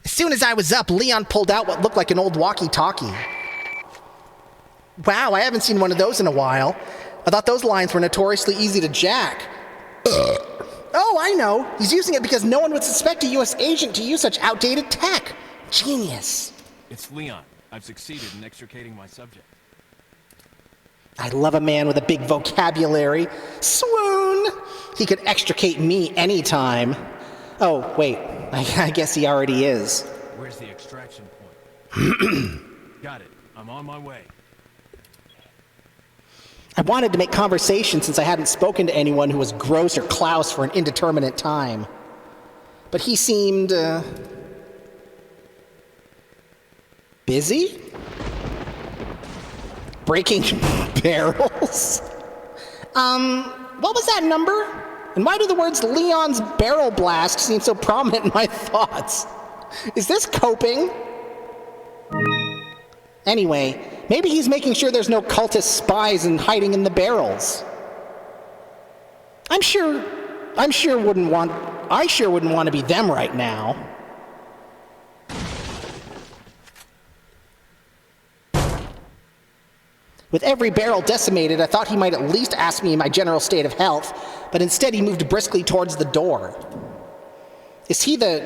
As soon as I was up, Leon pulled out what looked like an old walkie-talkie. Wow, I haven't seen one of those in a while. I thought those lines were notoriously easy to jack. Oh, I know. He's using it because no one would suspect a U.S. agent to use such outdated tech. Genius. It's Leon. I've succeeded in extricating my subject. I love a man with a big vocabulary. Swoon! He could extricate me anytime. Oh, wait. I guess he already is. Where's the extraction point? Got it. I'm on my way. I wanted to make conversation since I hadn't spoken to anyone who was Gross or Klaus for an indeterminate time. But he seemed, busy? Breaking barrels? What was that number? And why do the words Leon's Barrel Blast seem so prominent in my thoughts? Is this coping? Anyway, maybe he's making sure there's no cultist spies and hiding in the barrels. I sure wouldn't want to be them right now. With every barrel decimated, I thought he might at least ask me my general state of health, but instead he moved briskly towards the door. Is he the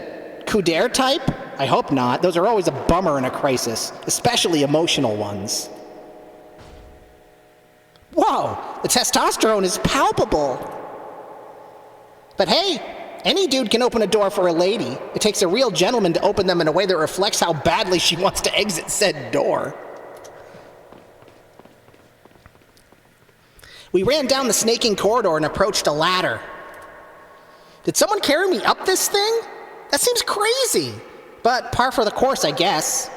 Kuder type? I hope not. Those are always a bummer in a crisis, especially emotional ones. Whoa, the testosterone is palpable. But hey, any dude can open a door for a lady. It takes a real gentleman to open them in a way that reflects how badly she wants to exit said door. We ran down the snaking corridor and approached a ladder. Did someone carry me up this thing? That seems crazy. But par for the course, I guess.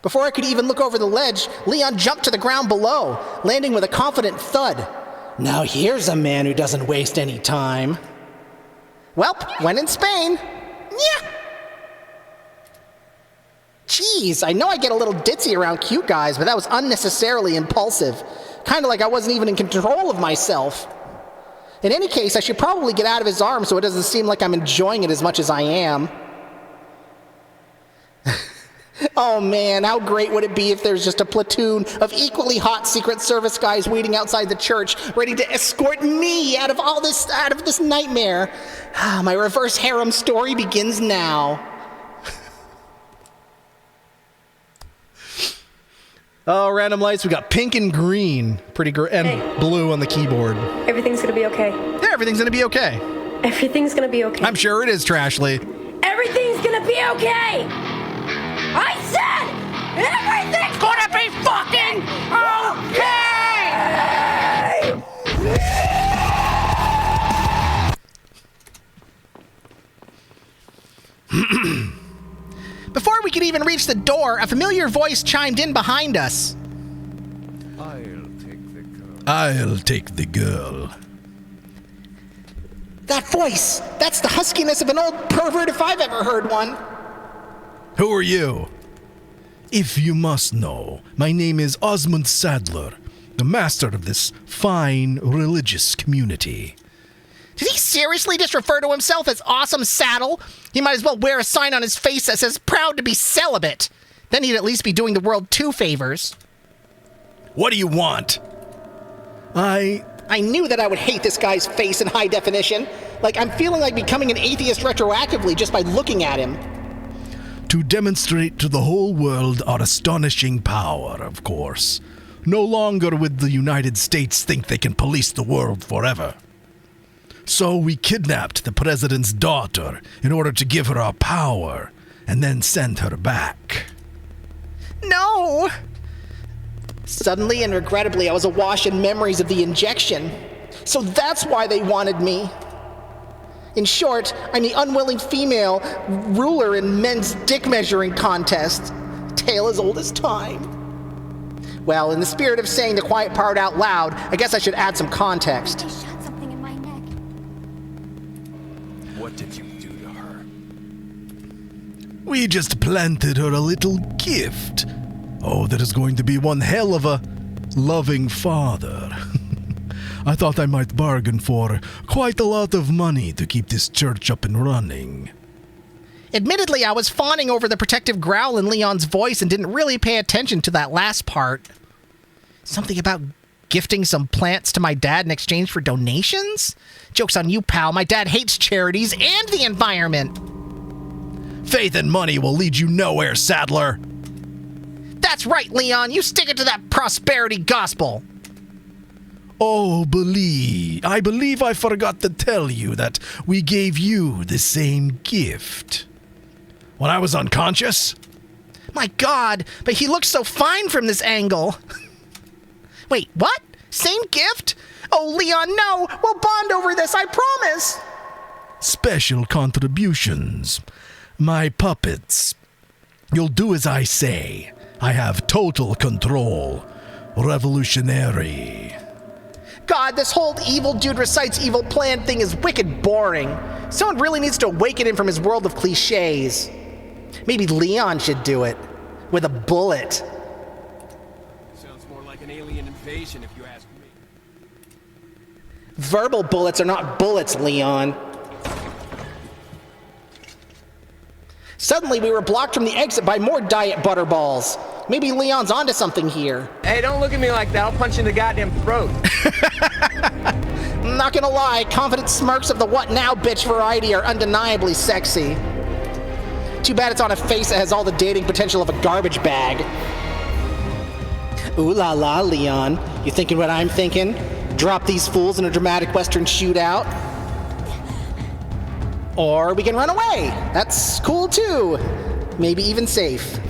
Before I could even look over the ledge, Leon jumped to the ground below, landing with a confident thud. Now here's a man who doesn't waste any time. Welp, when in Spain. Yeah. Jeez, I know I get a little ditzy around cute guys, but that was unnecessarily impulsive. Kind of like I wasn't even in control of myself. In any case, I should probably get out of his arms so it doesn't seem like I'm enjoying it as much as I am. Oh man, how great would it be if there's just a platoon of equally hot Secret Service guys waiting outside the church, ready to escort me out of this nightmare. My reverse harem story begins now. Oh, random lights. We got pink and green, and blue on the keyboard. Everything's gonna be okay. Yeah, everything's gonna be okay. Everything's gonna be okay. I'm sure it is, Trashly. Everything's gonna be okay! I said everything's gonna be fucking okay! Before we could even reach the door, a familiar voice chimed in behind us. I'll take the girl. That voice! That's the huskiness of an old pervert if I've ever heard one. Who are you? If you must know, my name is Osmond Sadler, the master of this fine religious community. Did he seriously just refer to himself as Awesome Saddle? He might as well wear a sign on his face that says proud to be celibate. Then he'd at least be doing the world 2 favors. What do you want? I knew that I would hate this guy's face in high definition. Like, I'm feeling like becoming an atheist retroactively just by looking at him. To demonstrate to the whole world our astonishing power, of course. No longer would the United States think they can police the world forever. So we kidnapped the president's daughter in order to give her our power, and then send her back. No! Suddenly and regrettably, I was awash in memories of the injection. So that's why they wanted me. In short, I'm the unwilling female ruler in men's dick measuring contest. Tale as old as time. Well, in the spirit of saying the quiet part out loud, I guess I should add some context. I shot something in my neck. What did you do to her? We just planted her a little gift. Oh, that is going to be one hell of a loving father. I thought I might bargain for quite a lot of money to keep this church up and running. Admittedly, I was fawning over the protective growl in Leon's voice and didn't really pay attention to that last part. Something about gifting some plants to my dad in exchange for donations? Joke's on you, pal. My dad hates charities and the environment. Faith and money will lead you nowhere, Sadler. That's right, Leon. You stick it to that prosperity gospel. Oh, I believe I forgot to tell you that we gave you the same gift. When I was unconscious? My God, but he looks so fine from this angle. Wait, what? Same gift? Oh, Leon, no. We'll bond over this, I promise. Special contributions. My puppets. You'll do as I say. I have total control. Revolutionary. God, this whole evil dude recites evil plan thing is wicked boring. Someone really needs to awaken him from his world of cliches. Maybe Leon should do it. With a bullet. Sounds more like an alien invasion if you ask me. Verbal bullets are not bullets, Leon. Suddenly, we were blocked from the exit by more diet butterballs. Maybe Leon's onto something here. Hey, don't look at me like that. I'll punch you in the goddamn throat. I'm not gonna lie, confident smirks of the what now bitch variety are undeniably sexy. Too bad it's on a face that has all the dating potential of a garbage bag. Ooh la la, Leon. You thinking what I'm thinking? Drop these fools in a dramatic Western shootout? Or we can run away. That's cool too. Maybe even safe.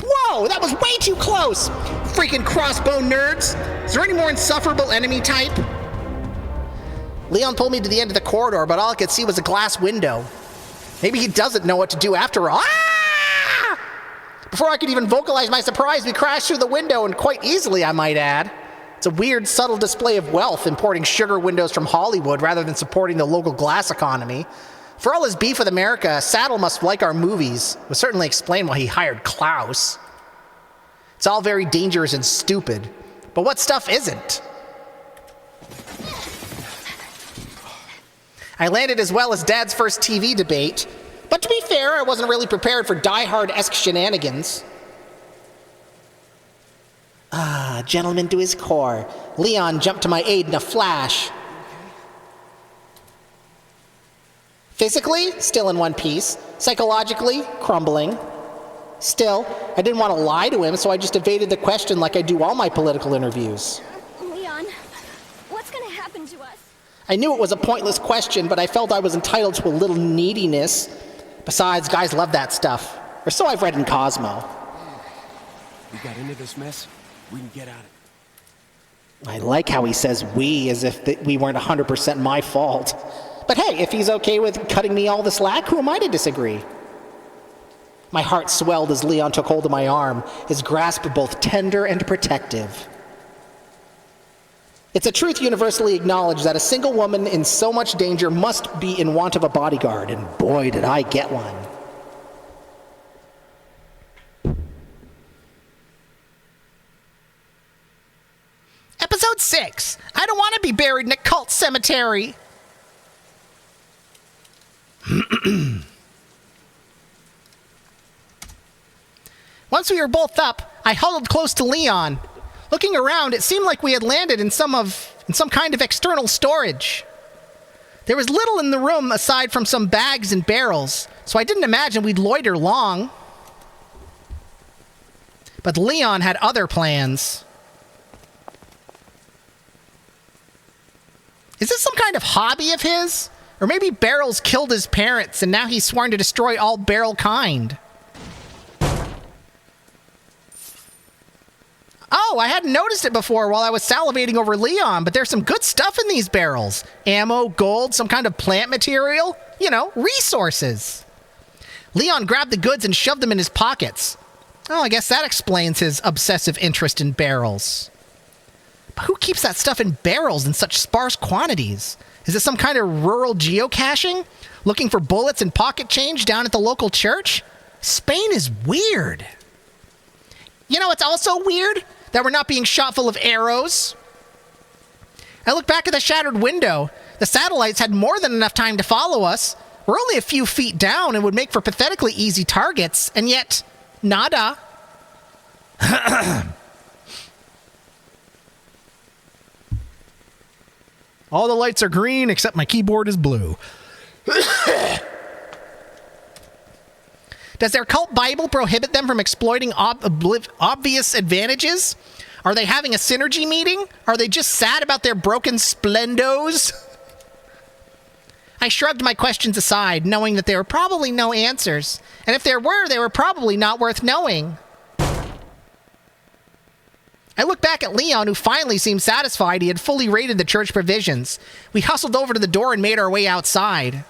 Whoa, that was way too close! Freaking crossbow nerds! Is there any more insufferable enemy type? Leon pulled me to the end of the corridor, but all I could see was a glass window. Maybe he doesn't know what to do after all. Ah! Before I could even vocalize my surprise, we crashed through the window, and quite easily, I might add. It's a weird, subtle display of wealth, importing sugar windows from Hollywood rather than supporting the local glass economy. For all his beef with America, Saddle must like our movies. It would certainly explain why he hired Klaus. It's all very dangerous and stupid. But what stuff isn't? I landed as well as Dad's first TV debate, but to be fair, I wasn't really prepared for Die Hard-esque shenanigans. Ah, gentleman to his core. Leon jumped to my aid in a flash. Physically, still in one piece. Psychologically, crumbling. Still, I didn't want to lie to him, so I just evaded the question like I do all my political interviews. Leon, what's gonna happen to us? I knew it was a pointless question, but I felt I was entitled to a little neediness. Besides, guys love that stuff. Or so I've read in Cosmo. We got into this mess. We can get out of it. I like how he says we, as if we weren't 100% my fault. But hey, if he's okay with cutting me all the slack, who am I to disagree? My heart swelled as Leon took hold of my arm, his grasp both tender and protective. It's a truth universally acknowledged that a single woman in so much danger must be in want of a bodyguard, and boy, did I get one. Episode 6. I don't want to be buried in a cult cemetery. Once we were both up, I huddled close to Leon. Looking around, it seemed like we had landed in some kind of external storage. There was little in the room aside from some bags and barrels, so I didn't imagine we'd loiter long. But Leon had other plans. Is this some kind of hobby of his? Or maybe Barrels killed his parents and now he's sworn to destroy all Barrel kind. Oh, I hadn't noticed it before while I was salivating over Leon, but there's some good stuff in these barrels. Ammo, gold, some kind of plant material. You know, resources. Leon grabbed the goods and shoved them in his pockets. Oh, I guess that explains his obsessive interest in barrels. But who keeps that stuff in barrels in such sparse quantities? Is it some kind of rural geocaching? Looking for bullets and pocket change down at the local church? Spain is weird. You know what's also weird? That we're not being shot full of arrows. I look back at the shattered window. The satellites had more than enough time to follow us. We're only a few feet down and would make for pathetically easy targets, and yet, nada. All the lights are green except my keyboard is blue. Does their cult Bible prohibit them from exploiting obvious advantages? Are they having a synergy meeting? Are they just sad about their broken splendos? I shrugged my questions aside, knowing that there were probably no answers. And if there were, they were probably not worth knowing. I looked back at Leon, who finally seemed satisfied he had fully raided the church provisions. We hustled over to the door and made our way outside.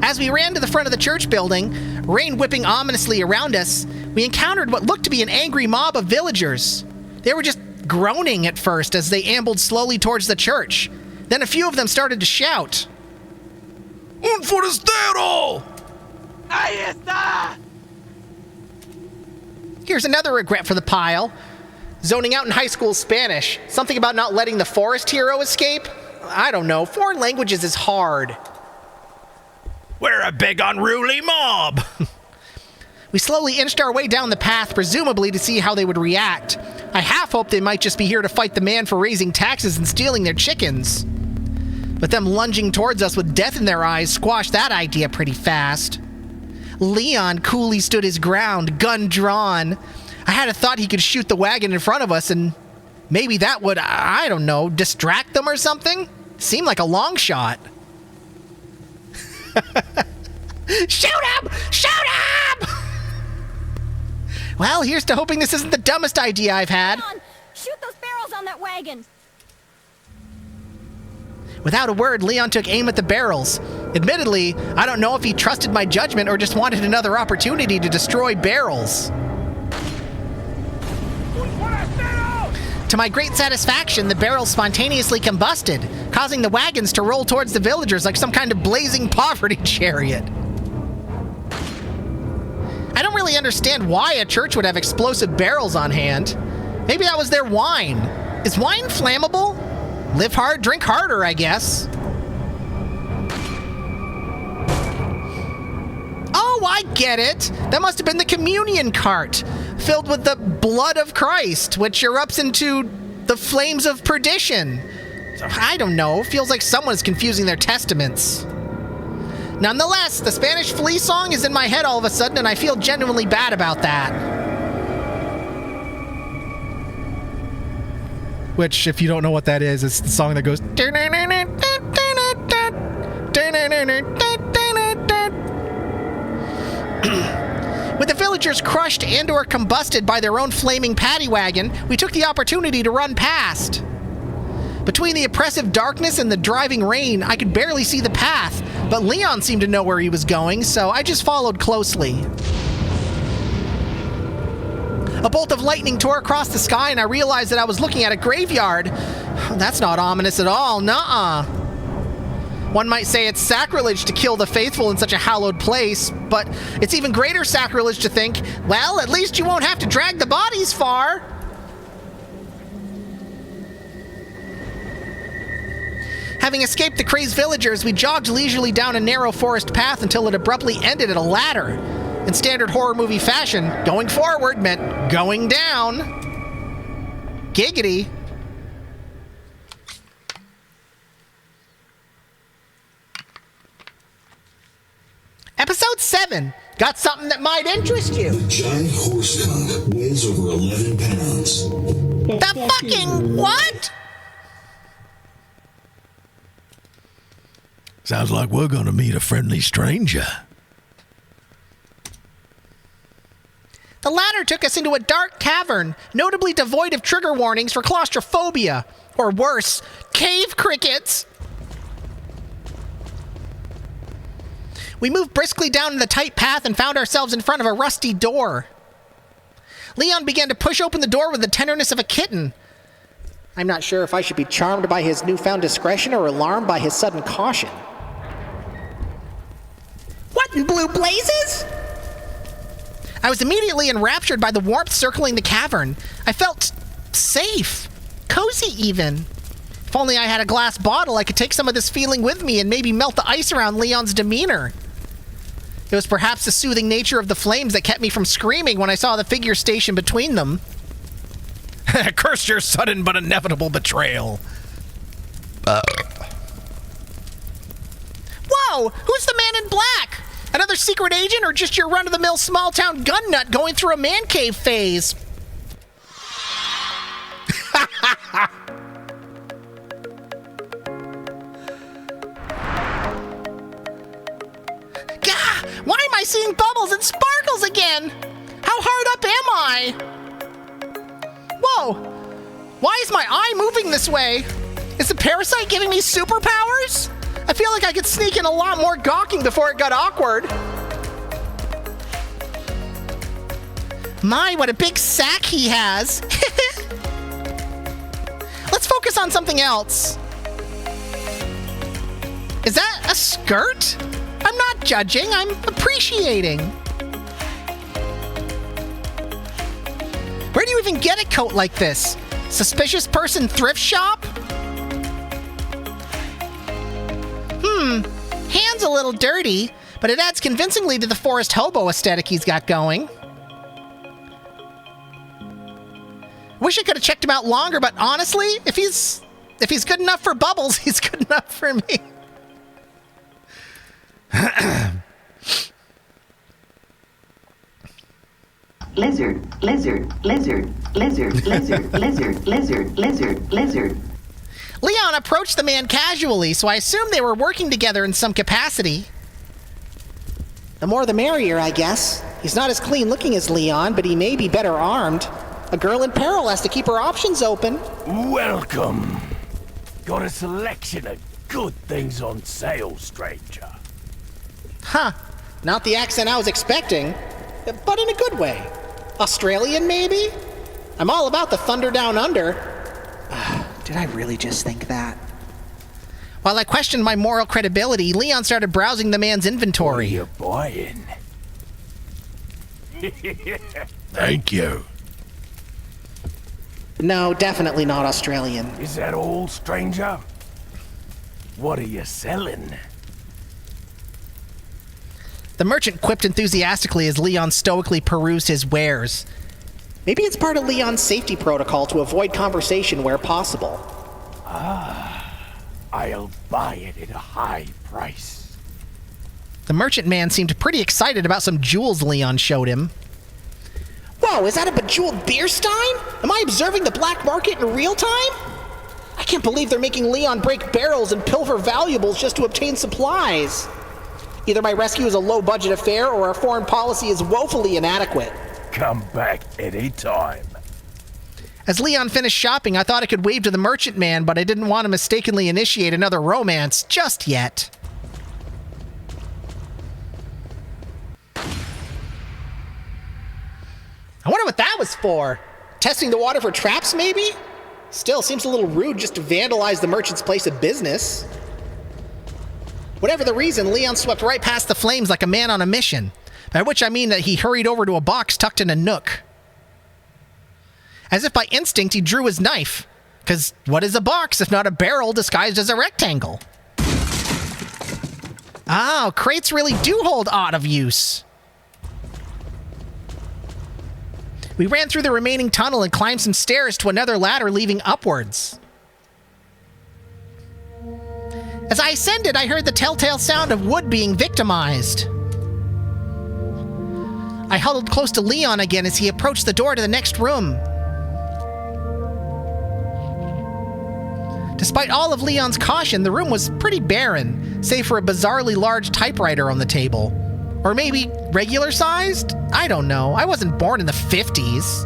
As we ran to the front of the church building, rain whipping ominously around us, we encountered what looked to be an angry mob of villagers. They were just groaning at first as they ambled slowly towards the church. Then a few of them started to shout. Un forastero! Ahí está! Here's another regret for the pile. Zoning out in high school Spanish. Something about not letting the forest hero escape? I don't know. Foreign languages is hard. We're a big unruly mob. We slowly inched our way down the path, presumably to see how they would react. I half hoped they might just be here to fight the man for raising taxes and stealing their chickens. But them lunging towards us with death in their eyes squashed that idea pretty fast. Leon coolly stood his ground, gun drawn. I had a thought he could shoot the wagon in front of us and maybe that would, I don't know, distract them or something? Seemed like a long shot. Shoot him! Shoot him! Well, here's to hoping this isn't the dumbest idea I've had. Leon, shoot those barrels on that wagon. Without a word, Leon took aim at the barrels. Admittedly, I don't know if he trusted my judgment or just wanted another opportunity to destroy barrels. To my great satisfaction, the barrels spontaneously combusted, causing the wagons to roll towards the villagers like some kind of blazing poverty chariot. I don't really understand why a church would have explosive barrels on hand. Maybe that was their wine. Is wine flammable? Live hard, drink harder, I guess. Oh, I get it. That must have been the communion cart, filled with the blood of Christ, which erupts into the flames of perdition. I don't know. Feels like someone is confusing their testaments. Nonetheless, the Spanish flea song is in my head all of a sudden, and I feel genuinely bad about that. Which, if you don't know what that is, it's the song that goes... With the villagers crushed and or combusted by their own flaming paddy wagon, we took the opportunity to run past. Between the oppressive darkness and the driving rain, I could barely see the path, but Leon seemed to know where he was going, so I just followed closely. A bolt of lightning tore across the sky, and I realized that I was looking at a graveyard. That's not ominous at all, nuh-uh. One might say it's sacrilege to kill the faithful in such a hallowed place, but it's even greater sacrilege to think, well, at least you won't have to drag the bodies far. Having escaped the crazed villagers, we jogged leisurely down a narrow forest path until it abruptly ended at a ladder. In standard horror movie fashion, going forward meant going down. Giggity. Episode 7. Got something that might interest you. The giant horse cunt weighs over 11 pounds. The fucking what? Sounds like we're gonna meet a friendly stranger. The ladder took us into a dark cavern, notably devoid of trigger warnings for claustrophobia. Or worse, cave crickets. We moved briskly down the tight path and found ourselves in front of a rusty door. Leon began to push open the door with the tenderness of a kitten. I'm not sure if I should be charmed by his newfound discretion or alarmed by his sudden caution. What in blue blazes? I was immediately enraptured by the warmth circling the cavern. I felt safe, cozy even. If only I had a glass bottle, I could take some of this feeling with me and maybe melt the ice around Leon's demeanor. It was perhaps the soothing nature of the flames that kept me from screaming when I saw the figure stationed between them. Curse your sudden but inevitable betrayal. Whoa! Who's the man in black? Another secret agent or just your run-of-the-mill small-town gun nut going through a man cave phase? Gah! Why am I seeing bubbles and sparkles again? How hard up am I? Whoa! Why is my eye moving this way? Is the parasite giving me superpowers? I feel like I could sneak in a lot more gawking before it got awkward. My, what a big sack he has. Let's focus on something else. Is that a skirt? I'm not judging, I'm appreciating. Where do you even get a coat like this? Suspicious person thrift shop? Hand's a little dirty, but it adds convincingly to the forest hobo aesthetic he's got going. Wish I could have checked him out longer, but honestly, if he's good enough for Bubbles, he's good enough for me. Lizard, lizard, lizard, lizard, lizard, lizard, lizard, lizard, lizard. Leon approached the man casually, so I assumed they were working together in some capacity. The more the merrier, I guess. He's not as clean looking as Leon, but he may be better armed. A girl in peril has to keep her options open. Welcome. Got a selection of good things on sale, stranger. Huh. Not the accent I was expecting, but in a good way. Australian, maybe? I'm all about the thunder down under. Did I really just think that? While I questioned my moral credibility, Leon started browsing the man's inventory. You're buying. Thank you. No, definitely not Australian. Is that all, stranger? What are you selling? The merchant quipped enthusiastically as Leon stoically perused his wares. Maybe it's part of Leon's safety protocol to avoid conversation where possible. I'll buy it at a high price. The merchant man seemed pretty excited about some jewels Leon showed him. Whoa, is that a bejeweled beer stein? Am I observing the black market in real time? I can't believe they're making Leon break barrels and pilfer valuables just to obtain supplies. Either my rescue is a low-budget affair or our foreign policy is woefully inadequate. Come back any time. As Leon finished shopping, I thought I could wave to the merchant man, but I didn't want to mistakenly initiate another romance just yet. I wonder what that was for. Testing the water for traps, maybe? Still, seems a little rude just to vandalize the merchant's place of business. Whatever the reason, Leon swept right past the flames like a man on a mission, by which I mean that he hurried over to a box tucked in a nook. As if by instinct, he drew his knife. Because what is a box if not a barrel disguised as a rectangle? Oh, crates really do hold odd of use. We ran through the remaining tunnel and climbed some stairs to another ladder leading upwards. As I ascended, I heard the telltale sound of wood being victimized. I huddled close to Leon again as he approached the door to the next room. Despite all of Leon's caution, the room was pretty barren, save for a bizarrely large typewriter on the table. Or maybe regular-sized? I don't know. I wasn't born in the 50s.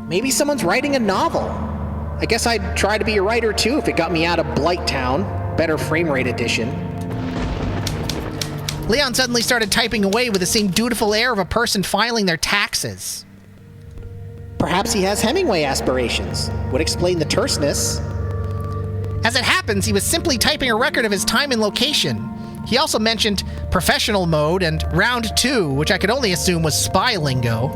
Maybe someone's writing a novel. I guess I'd try to be a writer too if it got me out of Blighttown. Better frame rate edition. Leon suddenly started typing away with the same dutiful air of a person filing their taxes. Perhaps he has Hemingway aspirations. Would explain the terseness. As it happens, he was simply typing a record of his time and location. He also mentioned professional mode and round 2, which I could only assume was spy lingo.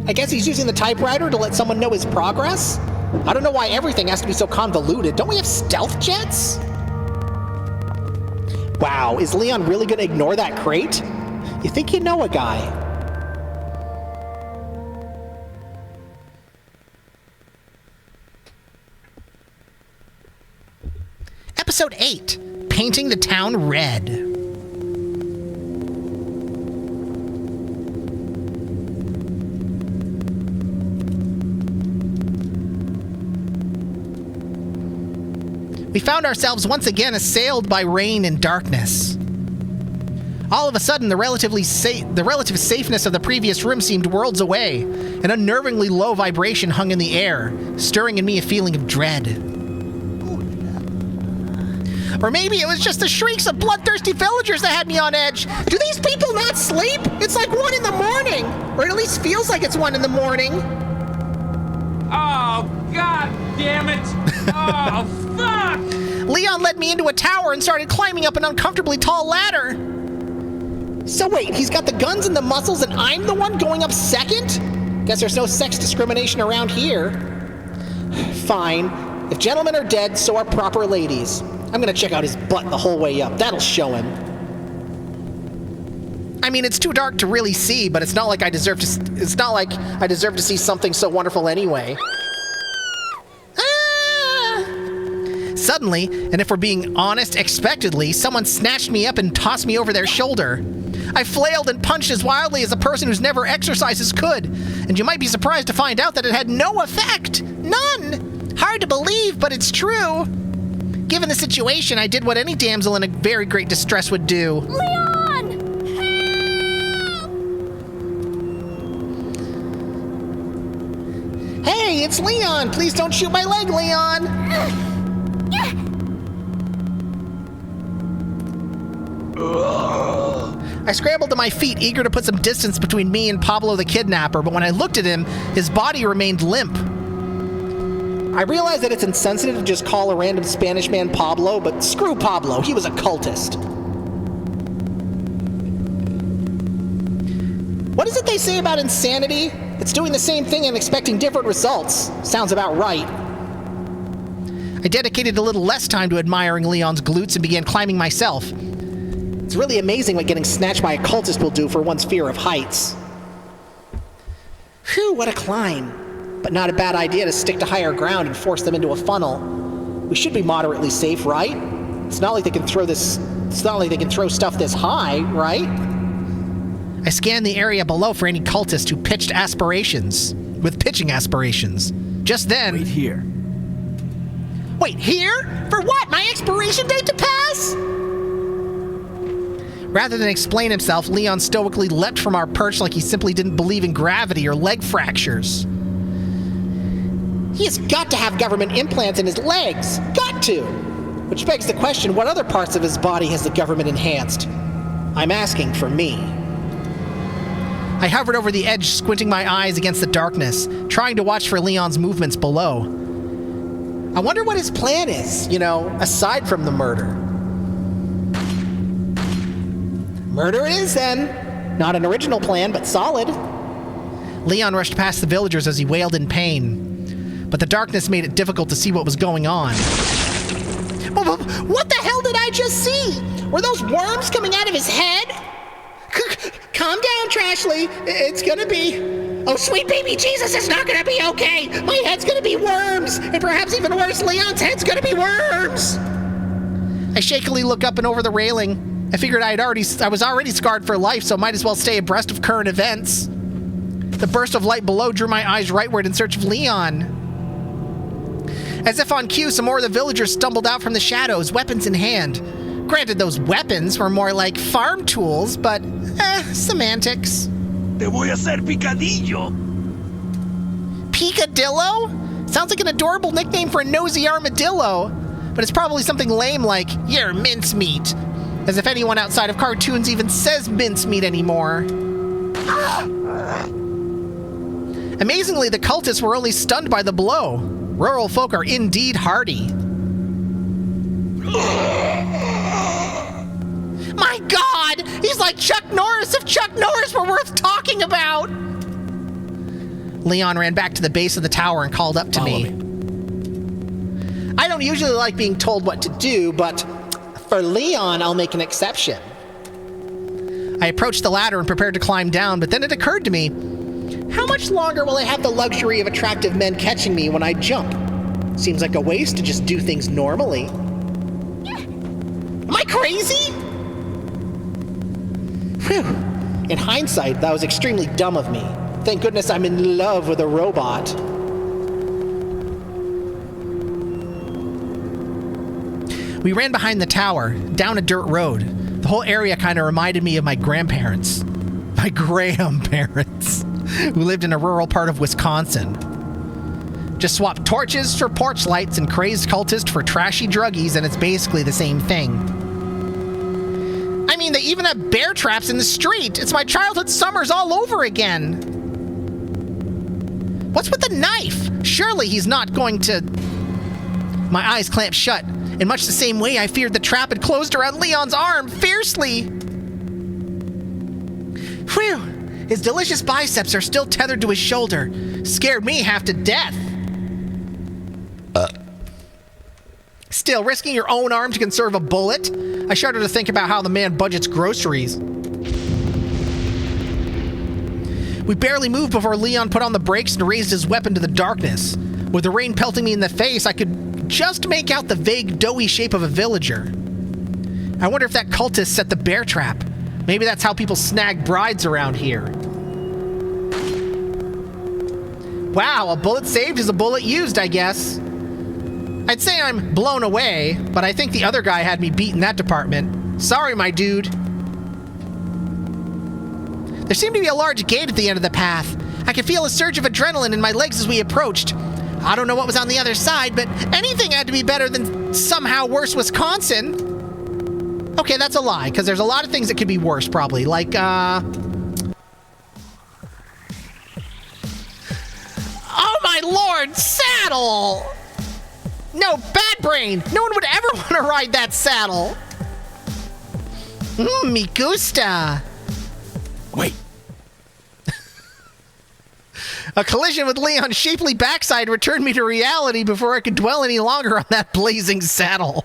I guess he's using the typewriter to let someone know his progress? I don't know why everything has to be so convoluted. Don't we have stealth jets? Wow, is Leon really gonna ignore that crate? You think you know a guy. Episode 8, Painting the Town Red. We found ourselves once again assailed by rain and darkness. All of a sudden, the relative safeness of the previous room seemed worlds away. An unnervingly low vibration hung in the air, stirring in me a feeling of dread. Or maybe it was just the shrieks of bloodthirsty villagers that had me on edge. Do these people not sleep? It's like 1 in the morning. Or it at least feels like it's 1 in the morning. Oh, god damn it! Oh, fuck! Leon led me into a tower and started climbing up an uncomfortably tall ladder. So wait, he's got the guns and the muscles and I'm the one going up second? Guess there's no sex discrimination around here. Fine. If gentlemen are dead, so are proper ladies. I'm gonna check out his butt the whole way up. That'll show him. I mean, it's too dark to really see, but it's not like I deserve to see something so wonderful anyway. Ah! Suddenly, and if we're being honest, expectedly, someone snatched me up and tossed me over their shoulder. I flailed and punched as wildly as a person who's never exercises could, and you might be surprised to find out that it had no effect. None! Hard to believe, but it's true. given the situation, I did what any damsel in a very great distress would do. Leon! Hey, it's Leon! Please don't shoot my leg, Leon! I scrambled to my feet, eager to put some distance between me and Pablo the kidnapper, but when I looked at him, his body remained limp. I realize that it's insensitive to just call a random Spanish man Pablo, but screw Pablo, he was a cultist. What is it they say about insanity? It's doing the same thing and expecting different results. Sounds about right. I dedicated a little less time to admiring Leon's glutes and began climbing myself. It's really amazing what getting snatched by a cultist will do for one's fear of heights. Whew, what a climb. But not a bad idea to stick to higher ground and force them into a funnel. We should be moderately safe, right? It's not like they can throw stuff this high, right? I scanned the area below for any cultist who pitching aspirations. Just then... Wait here. Wait, here? For what? My expiration date to pass? Rather than explain himself, Leon stoically leapt from our perch like he simply didn't believe in gravity or leg fractures. He has got to have government implants in his legs. Got to! Which begs the question, what other parts of his body has the government enhanced? I'm asking for me. I hovered over the edge, squinting my eyes against the darkness, trying to watch for Leon's movements below. I wonder what his plan is, aside from the murder. Murder it is, then. Not an original plan, but solid. Leon rushed past the villagers as he wailed in pain, but the darkness made it difficult to see what was going on. What the hell did I just see? Were those worms coming out of his head? Calm down, Trashly. It's gonna be... Oh, sweet baby Jesus, it's not gonna be okay. My head's gonna be worms. And perhaps even worse, Leon's head's gonna be worms. I shakily look up and over the railing. I figured I was already scarred for life, so might as well stay abreast of current events. The burst of light below drew my eyes rightward in search of Leon. As if on cue, some more of the villagers stumbled out from the shadows, weapons in hand. Granted, those weapons were more like farm tools, but, semantics. Te voy a hacer picadillo. Picadillo? Sounds like an adorable nickname for a nosy armadillo, but it's probably something lame like, you're mincemeat. As if anyone outside of cartoons even says mincemeat anymore. Amazingly, the cultists were only stunned by the blow. Rural folk are indeed hardy. My God! He's like Chuck Norris if Chuck Norris were worth talking about! Leon ran back to the base of the tower and called up to me. I don't usually like being told what to do, but for Leon, I'll make an exception. I approached the ladder and prepared to climb down, but then it occurred to me, how much longer will I have the luxury of attractive men catching me when I jump? Seems like a waste to just do things normally. Am I crazy? Phew. In hindsight, that was extremely dumb of me. Thank goodness I'm in love with a robot. We ran behind the tower, down a dirt road. The whole area kind of reminded me of my grandparents. My grandparents, who lived in a rural part of Wisconsin. Just swap torches for porch lights and crazed cultists for trashy druggies, and it's basically the same thing. I mean, they even have bear traps in the street. It's my childhood summers all over again. What's with the knife? Surely he's not going to... My eyes clamped shut, in much the same way I feared the trap had closed around Leon's arm fiercely. Whew! His delicious biceps are still tethered to his shoulder. Scared me half to death. Still, risking your own arm to conserve a bullet? I shudder to think about how the man budgets groceries. We barely moved before Leon put on the brakes and raised his weapon to the darkness. With the rain pelting me in the face, I could just make out the vague, doughy shape of a villager. I wonder if that cultist set the bear trap. Maybe that's how people snag brides around here. Wow, a bullet saved is a bullet used, I guess. I'd say I'm blown away, but I think the other guy had me beat in that department. Sorry, my dude. There seemed to be a large gate at the end of the path. I could feel a surge of adrenaline in my legs as we approached. I don't know what was on the other side, but anything had to be better than somehow worse Wisconsin. Okay, that's a lie, because there's a lot of things that could be worse, probably. Like, oh my lord, saddle! No, bad brain! No one would ever want to ride that saddle! Me gusta! Wait. A collision with Leon's shapely backside returned me to reality before I could dwell any longer on that blazing saddle.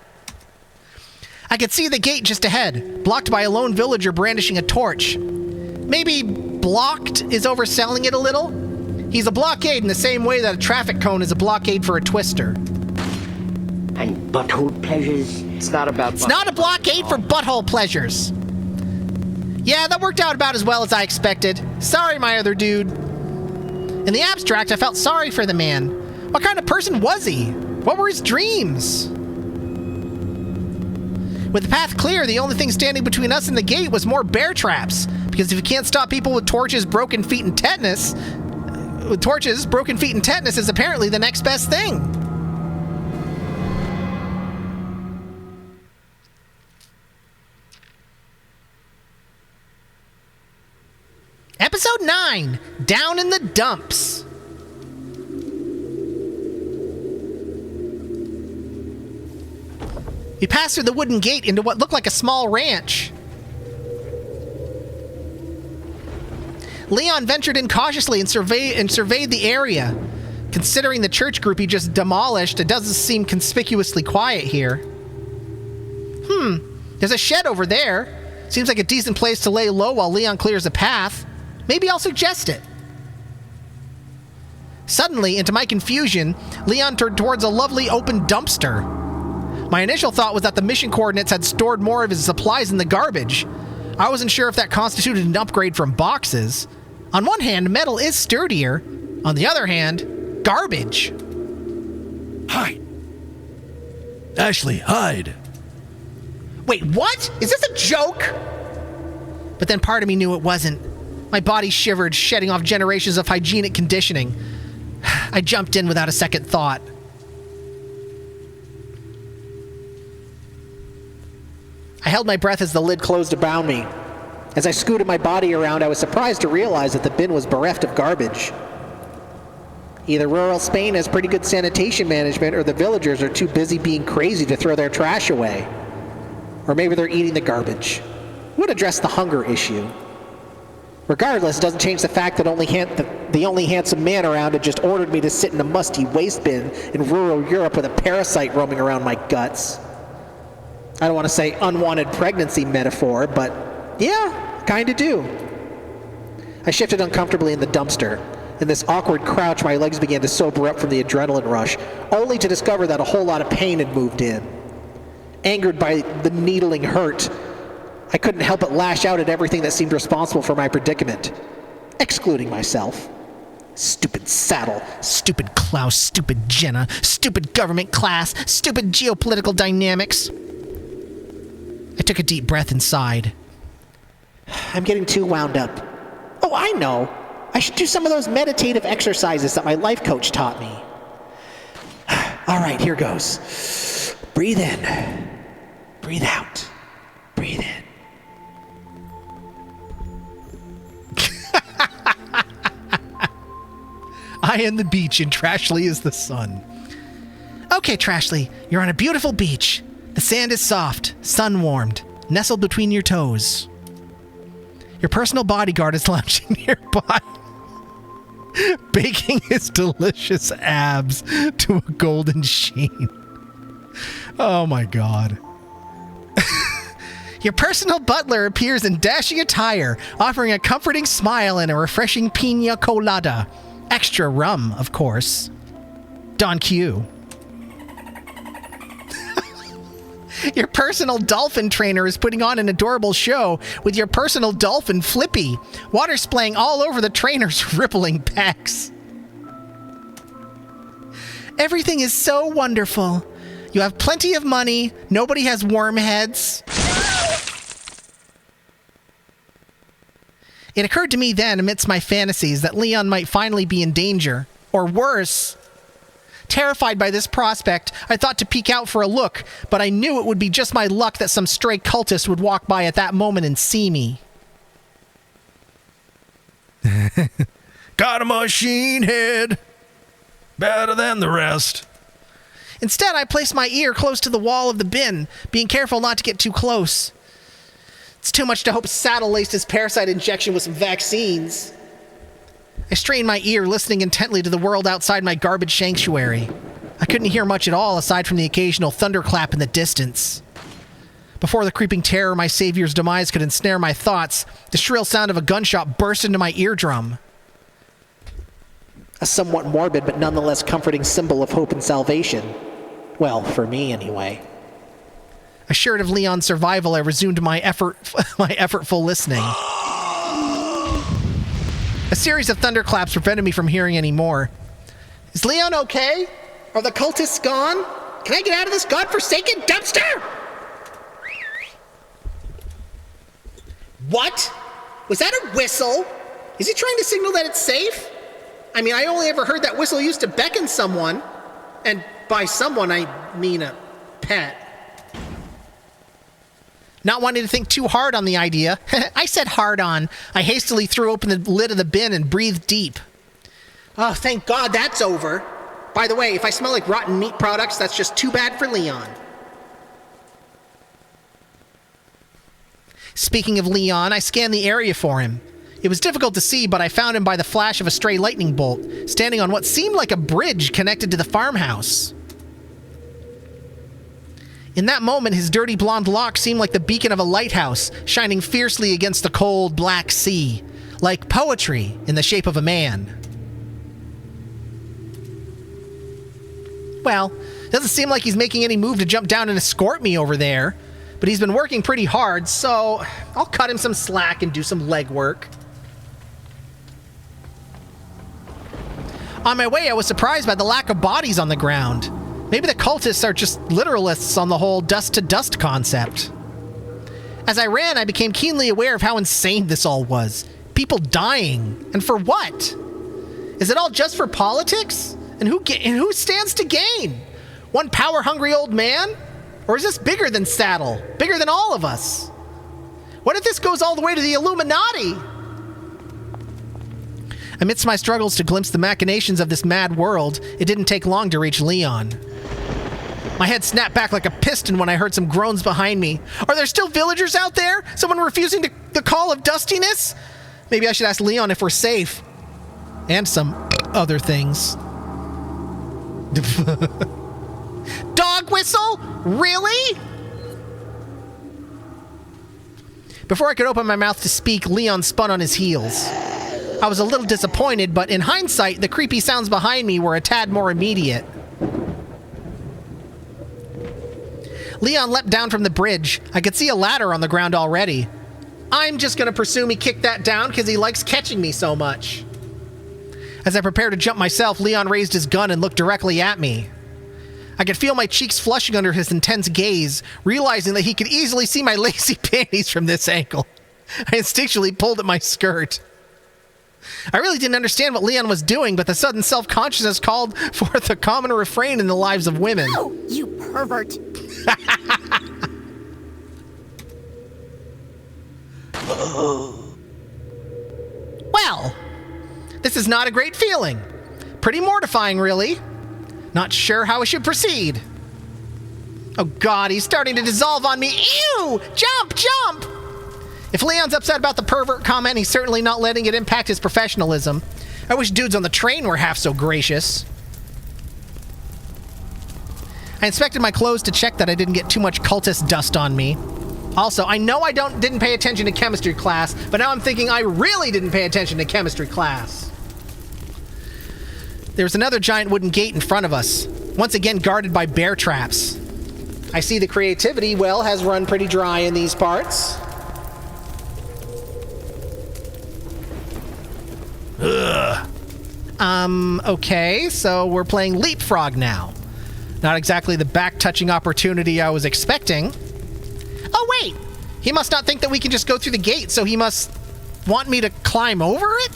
I could see the gate just ahead, blocked by a lone villager brandishing a torch. Maybe blocked is overselling it a little? He's a blockade in the same way that a traffic cone is a blockade for a twister. And butthole pleasures. It's not about. It's not a blockade for butthole pleasures. Yeah, that worked out about as well as I expected. Sorry, my other dude. In the abstract, I felt sorry for the man. What kind of person was he? What were his dreams? With the path clear, the only thing standing between us and the gate was more bear traps. Because if you can't stop people with torches, broken feet, and tetanus, broken feet and tetanus is apparently the next best thing. Episode 9, Down in the Dumps. We passed through the wooden gate into what looked like a small ranch. Leon ventured in cautiously and surveyed the area. Considering the church group he just demolished, it doesn't seem conspicuously quiet here. There's a shed over there. Seems like a decent place to lay low while Leon clears a path. Maybe I'll suggest it. Suddenly, into my confusion, Leon turned towards a lovely open dumpster. My initial thought was that the mission coordinates had stored more of his supplies in the garbage. I wasn't sure if that constituted an upgrade from boxes. On one hand, metal is sturdier. On the other hand, garbage. Hide. Ashley, hide. Wait, what? Is this a joke? But then part of me knew it wasn't. My body shivered, shedding off generations of hygienic conditioning. I jumped in without a second thought. I held my breath as the lid closed around me. As I scooted my body around, I was surprised to realize that the bin was bereft of garbage. Either rural Spain has pretty good sanitation management, or the villagers are too busy being crazy to throw their trash away. Or maybe they're eating the garbage. Would address the hunger issue. Regardless, it doesn't change the fact that the only handsome man around had just ordered me to sit in a musty waste bin in rural Europe with a parasite roaming around my guts. I don't want to say unwanted pregnancy metaphor, but yeah, kinda do. I shifted uncomfortably in the dumpster. In this awkward crouch, my legs began to sober up from the adrenaline rush, only to discover that a whole lot of pain had moved in. Angered by the needling hurt, I couldn't help but lash out at everything that seemed responsible for my predicament, excluding myself. Stupid saddle, stupid Klaus, stupid Jenna, stupid government class, stupid geopolitical dynamics. I took a deep breath and sighed. I'm getting too wound up. Oh, I know. I should do some of those meditative exercises that my life coach taught me. All right, here goes. Breathe in. Breathe out. Breathe in. I am the beach and Trashley is the sun. Okay, Trashley, you're on a beautiful beach. The sand is soft, sun-warmed, nestled between your toes. Your personal bodyguard is lounging nearby, baking his delicious abs to a golden sheen. Oh my God. Your personal butler appears in dashing attire, offering a comforting smile and a refreshing pina colada. Extra rum, of course. Don Q. Your personal dolphin trainer is putting on an adorable show with your personal dolphin Flippy, water splaying all over the trainer's rippling pecs. Everything is so wonderful. You have plenty of money. Nobody has worm heads. It occurred to me then, amidst my fantasies, that Leon might finally be in danger. Or worse. Terrified by this prospect, I thought to peek out for a look, but I knew it would be just my luck that some stray cultist would walk by at that moment and see me. Got a machine head. Better than the rest. Instead, I placed my ear close to the wall of the bin, being careful not to get too close. It's too much to hope Saddle laced his parasite injection with some vaccines. I strained my ear, listening intently to the world outside my garbage sanctuary. I couldn't hear much at all, aside from the occasional thunderclap in the distance. Before the creeping terror of my savior's demise could ensnare my thoughts, the shrill sound of a gunshot burst into my eardrum. A somewhat morbid but nonetheless comforting symbol of hope and salvation. Well, for me anyway. Assured of Leon's survival, I resumed my effortful listening. A series of thunderclaps prevented me from hearing any more. Is Leon okay? Are the cultists gone? Can I get out of this godforsaken dumpster? What? Was that a whistle? Is he trying to signal that it's safe? I mean, I only ever heard that whistle used to beckon someone. And by someone, I mean a pet. Not wanting to think too hard on the idea, I said hard on. I hastily threw open the lid of the bin and breathed deep. Oh, thank God that's over. By the way, if I smell like rotten meat products, that's just too bad for Leon. Speaking of Leon, I scanned the area for him. It was difficult to see, but I found him by the flash of a stray lightning bolt, standing on what seemed like a bridge connected to the farmhouse. In that moment, his dirty blonde locks seemed like the beacon of a lighthouse, shining fiercely against the cold, black sea, like poetry in the shape of a man. Well, doesn't seem like he's making any move to jump down and escort me over there, but he's been working pretty hard, so I'll cut him some slack and do some legwork. On my way, I was surprised by the lack of bodies on the ground. Maybe the cultists are just literalists on the whole dust-to-dust concept. As I ran, I became keenly aware of how insane this all was. People dying. And for what? Is it all just for politics? And who stands to gain? One power-hungry old man? Or is this bigger than Saddle? Bigger than all of us? What if this goes all the way to the Illuminati? Amidst my struggles to glimpse the machinations of this mad world, it didn't take long to reach Leon. My head snapped back like a piston when I heard some groans behind me. Are there still villagers out there? Someone refusing the call of dustiness? Maybe I should ask Leon if we're safe. And some other things. Dog whistle? Really? Before I could open my mouth to speak, Leon spun on his heels. I was a little disappointed, but in hindsight, the creepy sounds behind me were a tad more immediate. Leon leapt down from the bridge. I could see a ladder on the ground already. I'm just gonna presume he kicked that down because he likes catching me so much. As I prepared to jump myself, Leon raised his gun and looked directly at me. I could feel my cheeks flushing under his intense gaze, realizing that he could easily see my lacy panties from this angle. I instinctually pulled at my skirt. I really didn't understand what Leon was doing, but the sudden self-consciousness called forth a common refrain in the lives of women. Oh, you pervert. Well, this is not a great feeling. Pretty mortifying, really. Not sure how I should proceed. Oh God, he's starting to dissolve on me. Ew! Jump, jump! If Leon's upset about the pervert comment, he's certainly not letting it impact his professionalism. I wish dudes on the train were half so gracious. I inspected my clothes to check that I didn't get too much cultist dust on me. Also, I know I didn't pay attention to chemistry class, but now I'm thinking I really didn't pay attention to chemistry class. There's another giant wooden gate in front of us, once again guarded by bear traps. I see the creativity well has run pretty dry in these parts. Ugh. Okay, so we're playing Leapfrog now. Not exactly the back-touching opportunity I was expecting. Oh, wait! He must not think that we can just go through the gate, so he must want me to climb over it?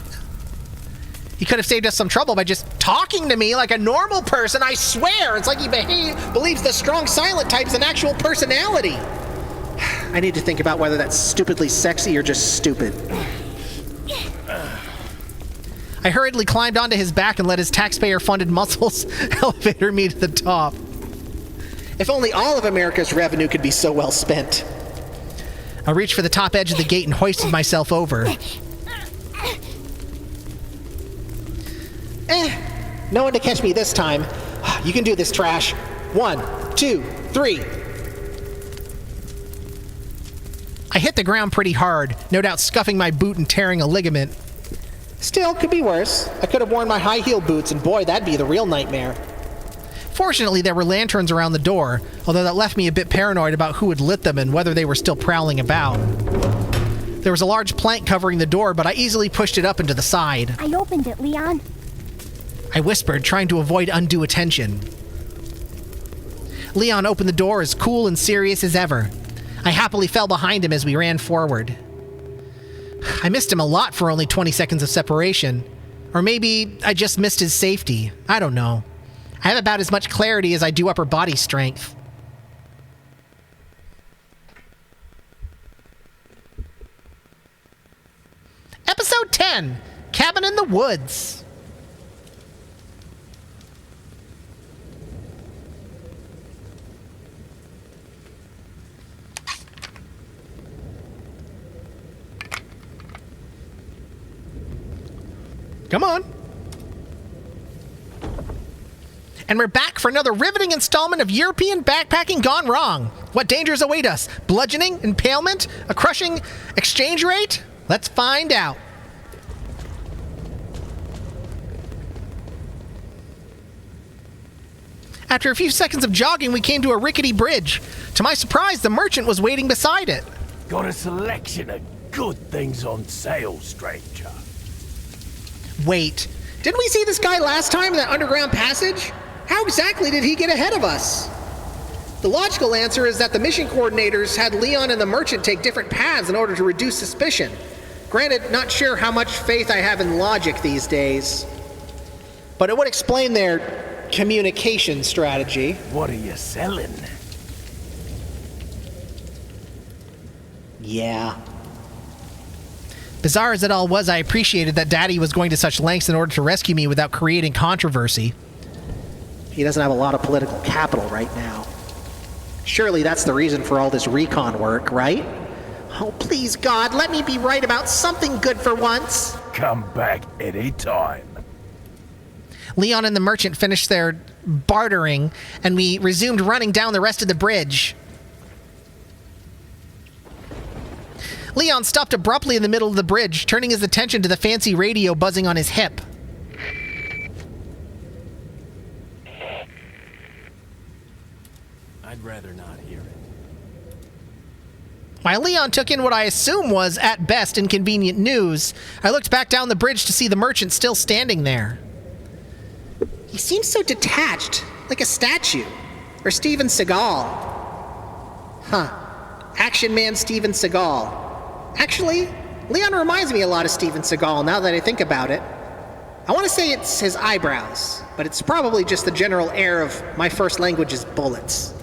He could have saved us some trouble by just talking to me like a normal person, I swear! It's like he believes the strong silent type is an actual personality. I need to think about whether that's stupidly sexy or just stupid. I hurriedly climbed onto his back and let his taxpayer-funded muscles elevator me to the top. If only all of America's revenue could be so well spent. I reached for the top edge of the gate and hoisted myself over. No one to catch me this time. You can do this, Trash. 1, 2, 3. I hit the ground pretty hard, no doubt scuffing my boot and tearing a ligament. Still, could be worse. I could have worn my high-heel boots, and boy, that'd be the real nightmare. Fortunately, there were lanterns around the door, although that left me a bit paranoid about who had lit them and whether they were still prowling about. There was a large plank covering the door, but I easily pushed it up into the side. I opened it, Leon. I whispered, trying to avoid undue attention. Leon opened the door as cool and serious as ever. I happily fell behind him as we ran forward. I missed him a lot for only 20 seconds of separation. Or maybe I just missed his safety. I don't know. I have about as much clarity as I do upper body strength. Episode 10, Cabin in the Woods. Come on. And we're back for another riveting installment of European backpacking gone wrong. What dangers await us? Bludgeoning? Impalement? A crushing exchange rate? Let's find out. After a few seconds of jogging, we came to a rickety bridge. To my surprise, the merchant was waiting beside it. Got a selection of good things on sale, stranger. Wait, didn't we see this guy last time in that underground passage? How exactly did he get ahead of us? The logical answer is that the mission coordinators had Leon and the merchant take different paths in order to reduce suspicion. Granted, not sure how much faith I have in logic these days. But it would explain their communication strategy. What are you selling? Yeah. Bizarre as it all was, I appreciated that Daddy was going to such lengths in order to rescue me without creating controversy. He doesn't have a lot of political capital right now. Surely that's the reason for all this recon work, right? Oh, please, God, let me be right about something good for once. Come back any time. Leon and the merchant finished their bartering, and we resumed running down the rest of the bridge. Leon stopped abruptly in the middle of the bridge, turning his attention to the fancy radio buzzing on his hip. I'd rather not hear it. While Leon took in what I assume was, at best, inconvenient news, I looked back down the bridge to see the merchant still standing there. He seems so detached, like a statue. Or Steven Seagal. Huh. Action Man Steven Seagal. Actually, Leon reminds me a lot of Steven Seagal now that I think about it. I want to say it's his eyebrows, but it's probably just the general air of my first language is bullets.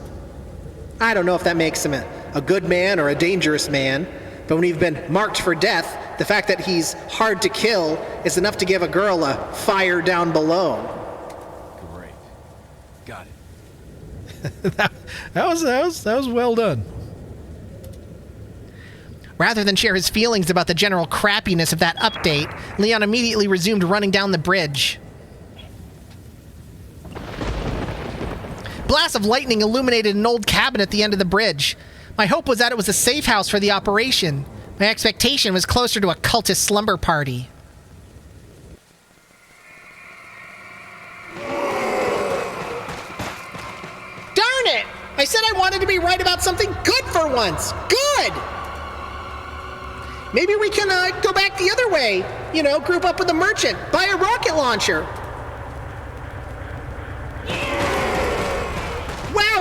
I don't know if that makes him a good man or a dangerous man, but when you've been marked for death, the fact that he's hard to kill is enough to give a girl a fire down below. Great. Got it. that was well done. Rather than share his feelings about the general crappiness of that update, Leon immediately resumed running down the bridge. Blasts of lightning illuminated an old cabin at the end of the bridge. My hope was that it was a safe house for the operation. My expectation was closer to a cultist slumber party. Darn it! I said I wanted to be right about something good for once. Good! Maybe we can go back the other way. You know, group up with the merchant, buy a rocket launcher.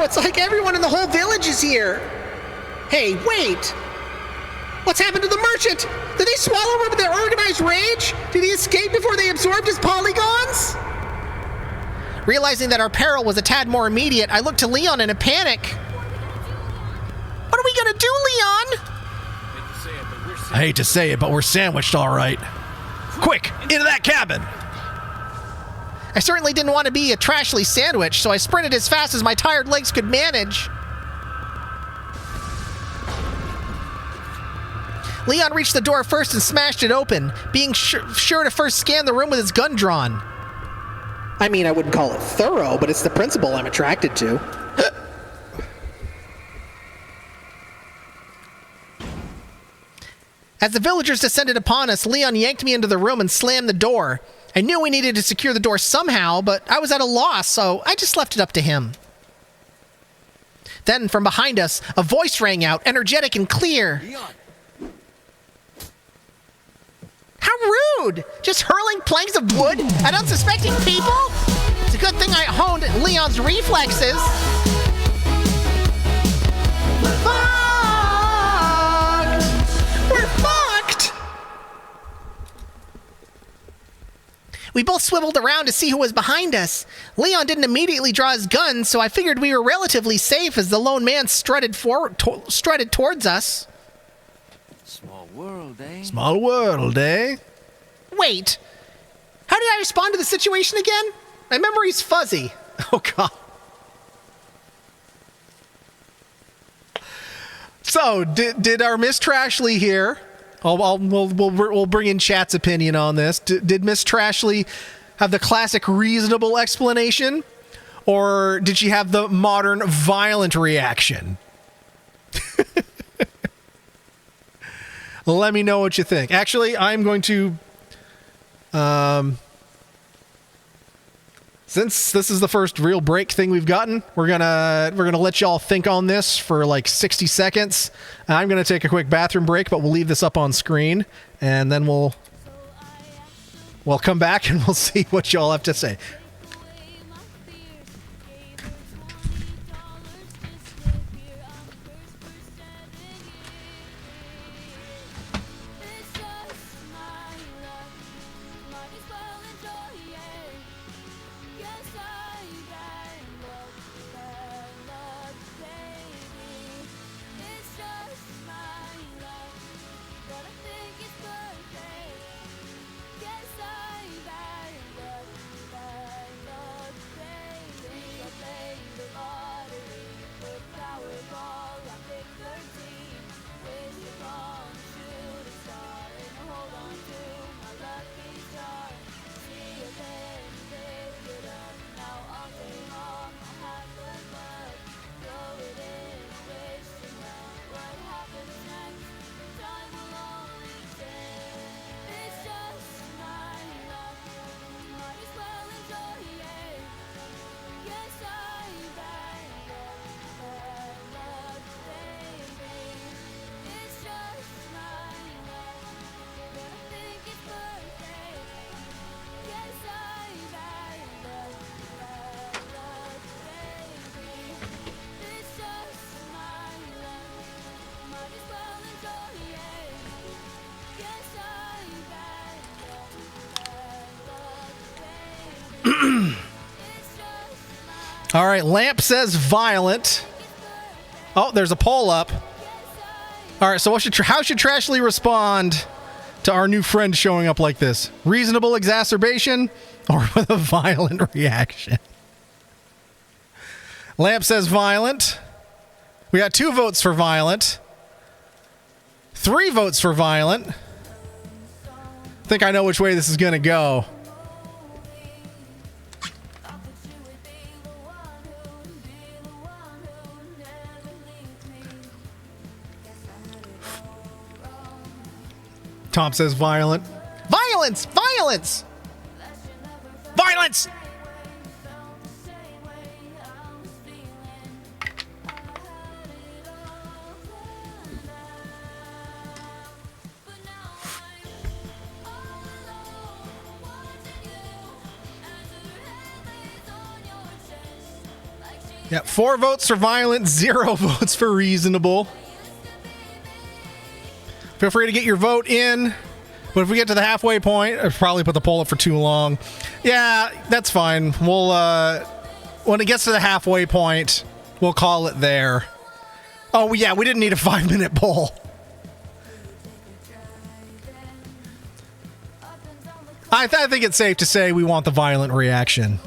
it's like everyone in the whole village is here. Hey, wait! What's happened to the merchant? Did they swallow him with their organized rage? Did he escape before they absorbed his polygons? Realizing that our peril was a tad more immediate, I looked to Leon in a panic. What are we gonna do, Leon? I hate to say it, but we're sandwiched all right. Quick, into that cabin! I certainly didn't want to be a Trashly sandwich, so I sprinted as fast as my tired legs could manage. Leon reached the door first and smashed it open, being sure to first scan the room with his gun drawn. I mean, I wouldn't call it thorough, but it's the principle I'm attracted to. As the villagers descended upon us, Leon yanked me into the room and slammed the door. I knew we needed to secure the door somehow, but I was at a loss, so I just left it up to him. Then, from behind us, a voice rang out, energetic and clear. Leon. How rude! Just hurling planks of wood at unsuspecting people? It's a good thing I honed Leon's reflexes. Fucked! We're fucked! We both swiveled around to see who was behind us. Leon didn't immediately draw his gun, so I figured we were relatively safe as the lone man strutted towards us. Small world, eh? Small world, eh? Wait, how did I respond to the situation again? My memory's fuzzy. Oh, God. So, did our Miss Trashly here... We'll bring in chat's opinion on this. Did Miss Trashly have the classic reasonable explanation? Or did she have the modern violent reaction? Let me know what you think. Actually, I'm going to... since this is the first real break thing we've gotten, we're gonna let y'all think on this for like 60 seconds. I'm gonna take a quick bathroom break, but we'll leave this up on screen, and then we'll come back and we'll see what y'all have to say. All right, Lamp says violent. Oh, there's a poll up. All right, so how should Trashly respond to our new friend showing up like this? Reasonable exacerbation or with a violent reaction? Lamp says violent. We got 2 votes for violent. 3 votes for violent. I think I know which way this is going to go. Tom says violent. Violence! Violence! Violence! Yeah, 4 votes for violent, 0 votes for reasonable. Feel free to get your vote in, but if we get to the halfway point, I'll probably put the poll up for too long. Yeah, that's fine. We'll, when it gets to the halfway point, we'll call it there. Oh, yeah, we didn't need a 5-minute poll. I think it's safe to say we want the violent reaction.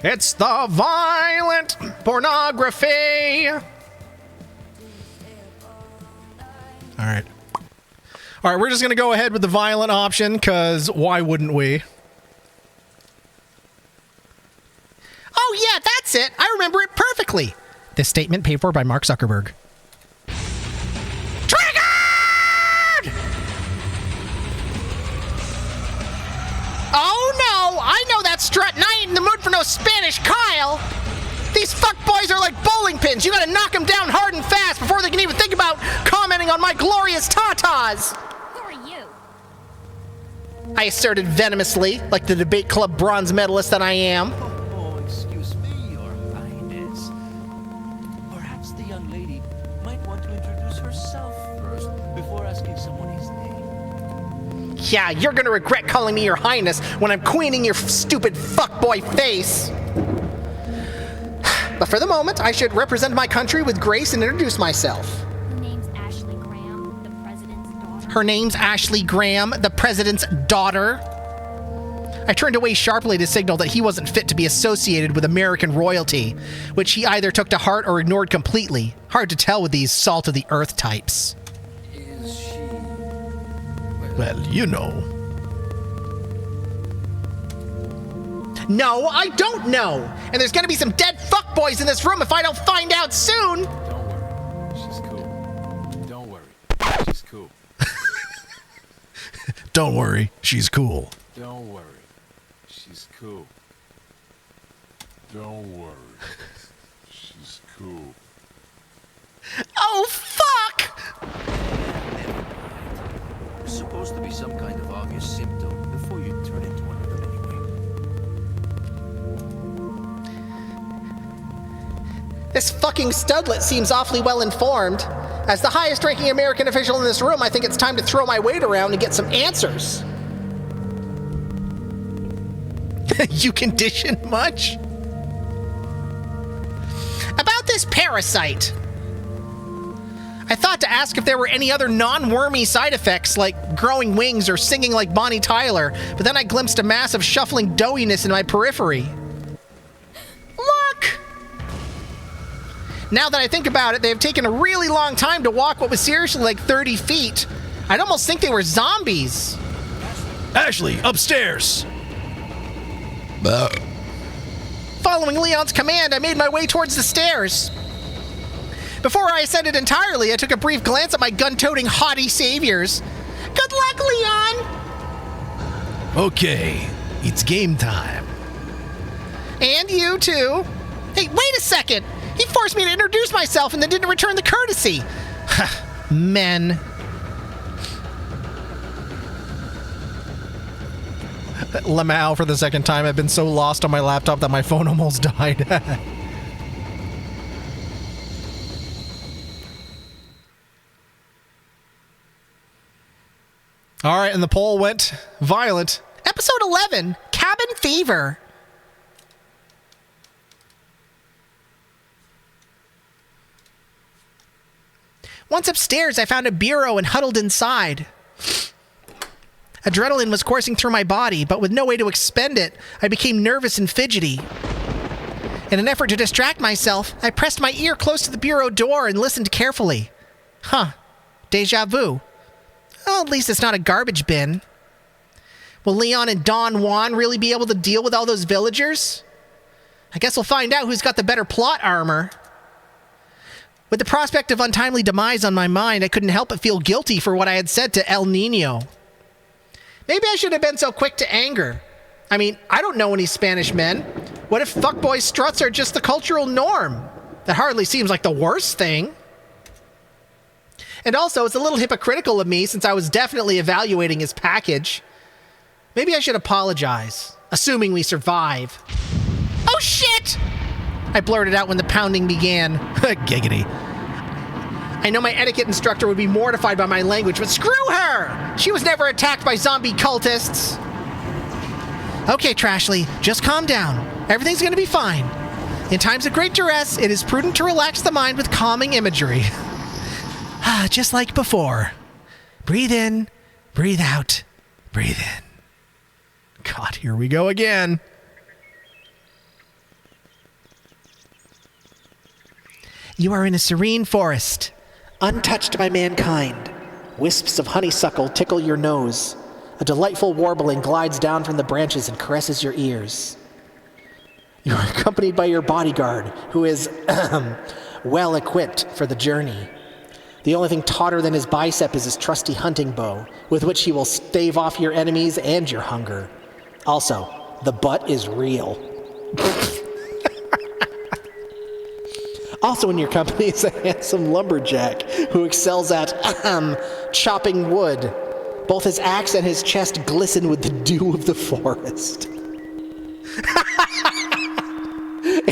It's the violent pornography. All right. All right, we're just going to go ahead with the violent option, because why wouldn't we? Oh, yeah, that's it. I remember it perfectly. This statement paid for by Mark Zuckerberg. Triggered! Oh, no. I know that strut, and I ain't in the mood for no Spanish Kyle. These fuckboys are like bowling pins. You gotta knock them down hard and fast before they can even think about commenting on my glorious tatas. Who are you? I asserted venomously, like the debate club bronze medalist that I am. Oh, excuse me, Your Highness. Perhaps the young lady might want to introduce herself first before asking someone his name. Yeah, you're gonna regret calling me Your Highness when I'm queening your stupid fuckboy face. But for the moment, I should represent my country with grace and introduce myself. Her name's Ashley Graham, the president's daughter. Her name's Ashley Graham, the president's daughter. I turned away sharply to signal that he wasn't fit to be associated with American royalty, which he either took to heart or ignored completely. Hard to tell with these salt-of-the-earth types. Is she... Well, you know. No, I don't know. And there's gonna be some dead fuckboys in this room if I don't find out soon. Don't worry. She's cool. Don't worry. She's cool. Don't worry, she's cool. Don't worry. She's cool. Don't worry. She's cool. Oh, fuck! It's supposed to be some kind of obvious symptom before you turn into one of them anyway. This fucking studlet seems awfully well informed. As the highest ranking American official in this room, I think it's time to throw my weight around and get some answers. You condition much? About this parasite. I thought to ask if there were any other non-wormy side effects like growing wings or singing like Bonnie Tyler, but then I glimpsed a mass of shuffling doughiness in my periphery. Look! Now that I think about it, they have taken a really long time to walk what was seriously like 30 feet. I'd almost think they were zombies. Ashley, upstairs! Following Leon's command, I made my way towards the stairs. Before I ascended entirely, I took a brief glance at my gun-toting haughty saviors. Good luck, Leon! Okay, it's game time. And you, too. Hey, wait a second! He forced me to introduce myself and then didn't return the courtesy. Men. Lamau for the second time. I've been so lost on my laptop that my phone almost died. All right, and the poll went violent. Episode 11, Cabin Fever. Once upstairs, I found a bureau and huddled inside. Adrenaline was coursing through my body, but with no way to expend it, I became nervous and fidgety. In an effort to distract myself, I pressed my ear close to the bureau door and listened carefully. Huh. Deja vu. Well, at least it's not a garbage bin. Will Leon and Don Juan really be able to deal with all those villagers? I guess we'll find out who's got the better plot armor. With the prospect of untimely demise on my mind, I couldn't help but feel guilty for what I had said to El Nino. Maybe I should have been so quick to anger. I mean, I don't know any Spanish men. What if fuckboy struts are just the cultural norm? That hardly seems like the worst thing. And also, it's a little hypocritical of me since I was definitely evaluating his package. Maybe I should apologize, assuming we survive. Oh shit! I blurted out when the pounding began. Giggity. I know my etiquette instructor would be mortified by my language, but screw her! She was never attacked by zombie cultists. Okay, Trashly, just calm down. Everything's gonna be fine. In times of great duress, it is prudent to relax the mind with calming imagery. Just like before. Breathe in, breathe out, breathe in. God, here we go again. You are in a serene forest. Untouched by mankind. Wisps of honeysuckle tickle your nose. A delightful warbling glides down from the branches and caresses your ears. You are accompanied by your bodyguard, who is well equipped for the journey. The only thing tauter than his bicep is his trusty hunting bow, with which he will stave off your enemies and your hunger. Also, the butt is real. Also in your company is a handsome lumberjack who excels at chopping wood. Both his axe and his chest glisten with the dew of the forest.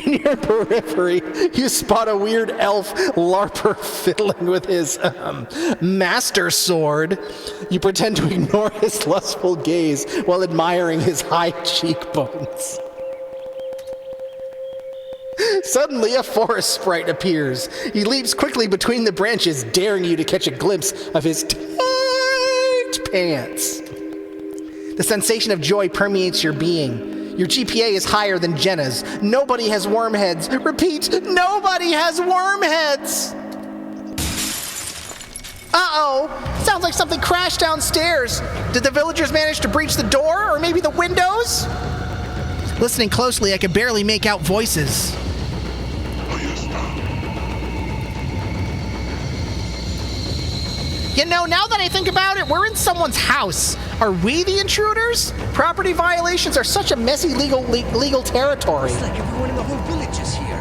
In your periphery, you spot a weird elf larper fiddling with his master sword. You pretend to ignore his lustful gaze while admiring his high cheekbones. Suddenly, a forest sprite appears. He leaps quickly between the branches, daring you to catch a glimpse of his tight pants. The sensation of joy permeates your being. Your GPA is higher than Jenna's. Nobody has worm heads. Repeat, nobody has worm heads! Uh-oh! Sounds like something crashed downstairs. Did the villagers manage to breach the door, or maybe the windows? Listening closely, I could barely make out voices. You know, now that I think about it, we're in someone's house. Are we the intruders? Property violations are such a messy legal territory. It's like everyone in the whole village is here.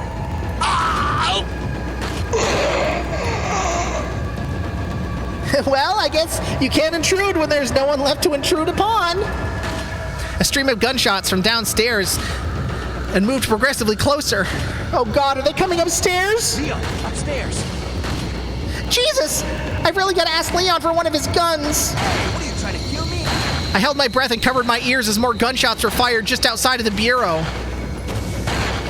Well, I guess you can't intrude when there's no one left to intrude upon. A stream of gunshots from downstairs and moved progressively closer. Oh God, are they coming upstairs? Leon, upstairs. Jesus! I've really got to ask Leon for one of his guns. What are you trying to kill me? I held my breath and covered my ears as more gunshots were fired just outside of the bureau.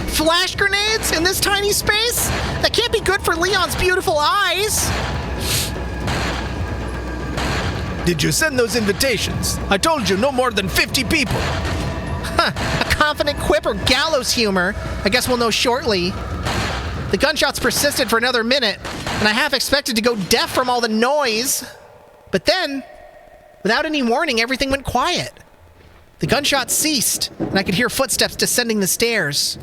Flash grenades in this tiny space? That can't be good for Leon's beautiful eyes. Did you send those invitations? I told you no more than 50 people. Huh, a confident quip or gallows humor? I guess we'll know shortly. The gunshots persisted for another minute, and I half expected to go deaf from all the noise. But then, without any warning, everything went quiet. The gunshots ceased, and I could hear footsteps descending the stairs.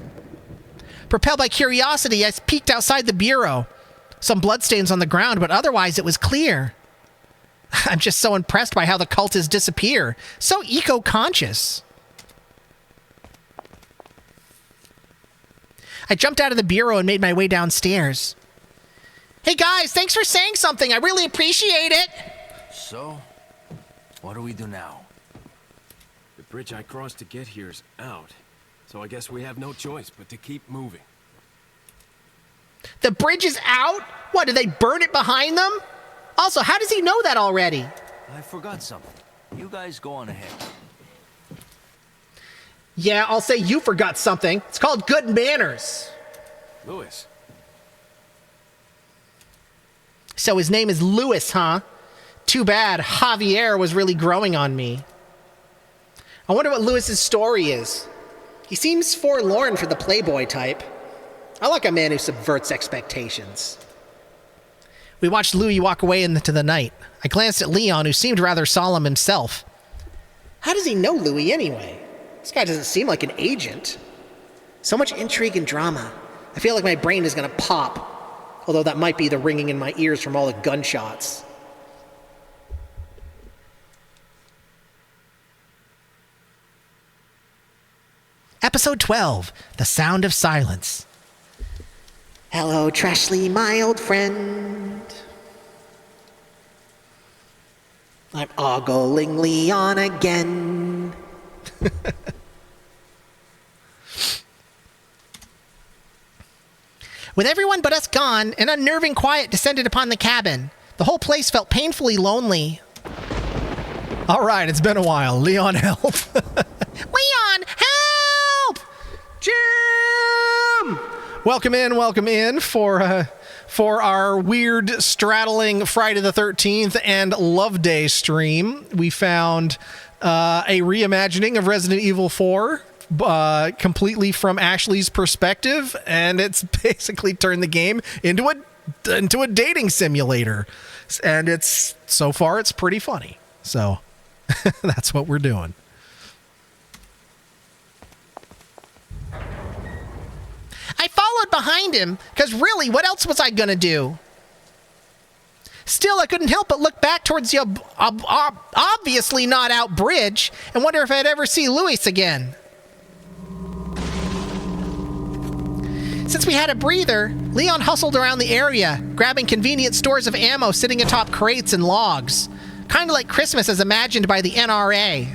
Propelled by curiosity, I peeked outside the bureau. Some bloodstains on the ground, but otherwise it was clear. I'm just so impressed by how the cultists disappear. So eco-conscious. I jumped out of the bureau and made my way downstairs. Hey guys, thanks for saying something. I really appreciate it. So, what do we do now? The bridge I crossed to get here's out, so I guess we have no choice but to keep moving. The bridge is out? What, did they burn it behind them? Also, how does he know that already? I forgot something. You guys go on ahead. Yeah, I'll say you forgot something. It's called good manners. Louis. So his name is Louis, huh? Too bad Javier was really growing on me. I wonder what Louis's story is. He seems forlorn for the playboy type. I like a man who subverts expectations. We watched Louis walk away into the night. I glanced at Leon, who seemed rather solemn himself. How does he know Louis anyway? This guy doesn't seem like an agent. So much intrigue and drama. I feel like my brain is going to pop. Although that might be the ringing in my ears from all the gunshots. Episode 12, The Sound of Silence. Hello, Trashly, my old friend. I'm ogling Leon again. With everyone but us gone, an unnerving quiet descended upon the cabin. The whole place felt painfully lonely. All right, it's been a while. Leon, help. Leon, help! Jim! Welcome in for our weird straddling Friday the 13th and Love Day stream. We found a reimagining of Resident Evil 4 completely from Ashley's perspective, and it's basically turned the game into a dating simulator. And so far it's pretty funny. So that's what we're doing. I followed behind him, because really, what else was I going to do? Still, I couldn't help but look back towards the obviously not out bridge and wonder if I'd ever see Luis again. Since we had a breather, Leon hustled around the area, grabbing convenient stores of ammo sitting atop crates and logs. Kind of like Christmas as imagined by the NRA.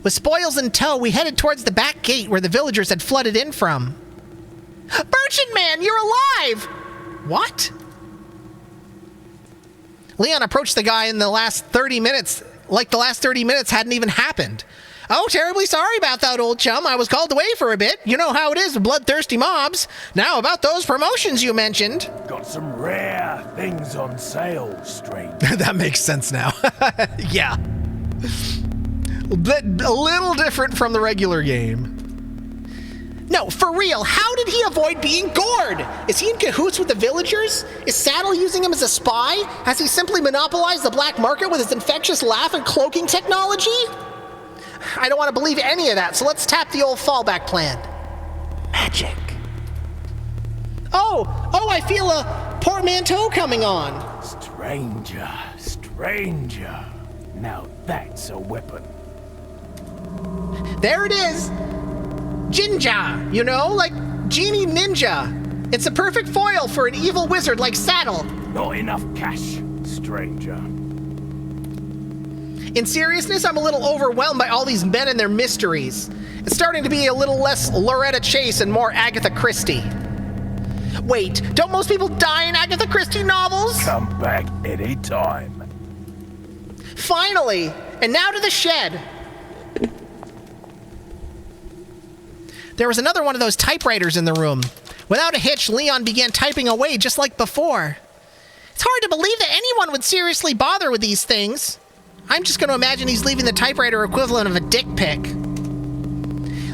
With spoils in tow, we headed towards the back gate where the villagers had flooded in from. Merchant Man, you're alive! What? Leon approached the guy in the last 30 minutes, like the last 30 minutes hadn't even happened. Oh, terribly sorry about that, old chum. I was called away for a bit. You know how it is with bloodthirsty mobs. Now about those promotions you mentioned. Got some rare things on sale, stranger. That makes sense now. Yeah. A little different from the regular game. No, for real, how did he avoid being gored? Is he in cahoots with the villagers? Is Saddle using him as a spy? Has he simply monopolized the black market with his infectious laugh and cloaking technology? I don't want to believe any of that, so let's tap the old fallback plan. Magic. Oh, I feel a portmanteau coming on. Stranger. Now that's a weapon. There it is. Jinja, you know, like Genie Ninja. It's a perfect foil for an evil wizard like Saddle. Not enough cash, stranger. In seriousness, I'm a little overwhelmed by all these men and their mysteries. It's starting to be a little less Loretta Chase and more Agatha Christie. Wait, don't most people die in Agatha Christie novels? Come back anytime. Finally! And now to the shed. There was another one of those typewriters in the room. Without a hitch, Leon began typing away just like before. It's hard to believe that anyone would seriously bother with these things. I'm just going to imagine he's leaving the typewriter equivalent of a dick pic.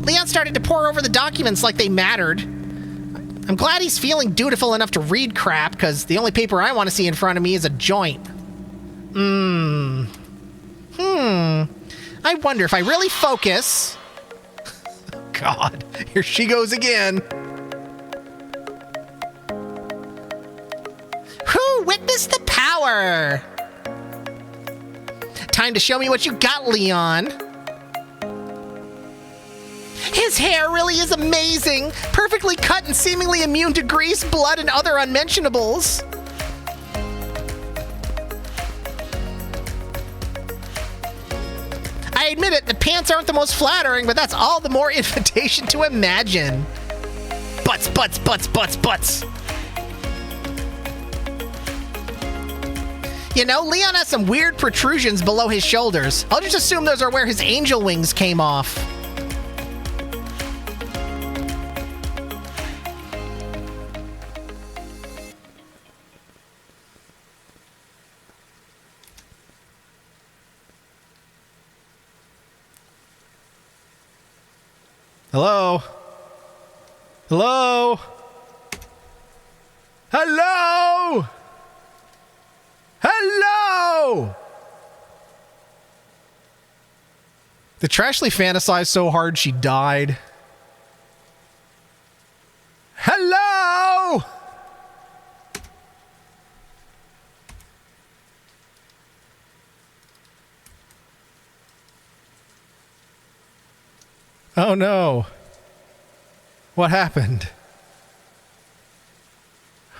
Leon started to pore over the documents like they mattered. I'm glad he's feeling dutiful enough to read crap, because the only paper I want to see in front of me is a joint. I wonder if I really focus... God, here she goes again. Who witnessed the power? Time to show me what you got, Leon. His hair really is amazing. Perfectly cut and seemingly immune to grease, blood, and other unmentionables. I admit it, the pants aren't the most flattering, but that's all the more invitation to imagine. Butts. You know, Leon has some weird protrusions below his shoulders. I'll just assume those are where his angel wings came off. Hello? Hello? Hello? Hello? Did Trashley fantasize so hard she died? Hello? Oh no. What happened?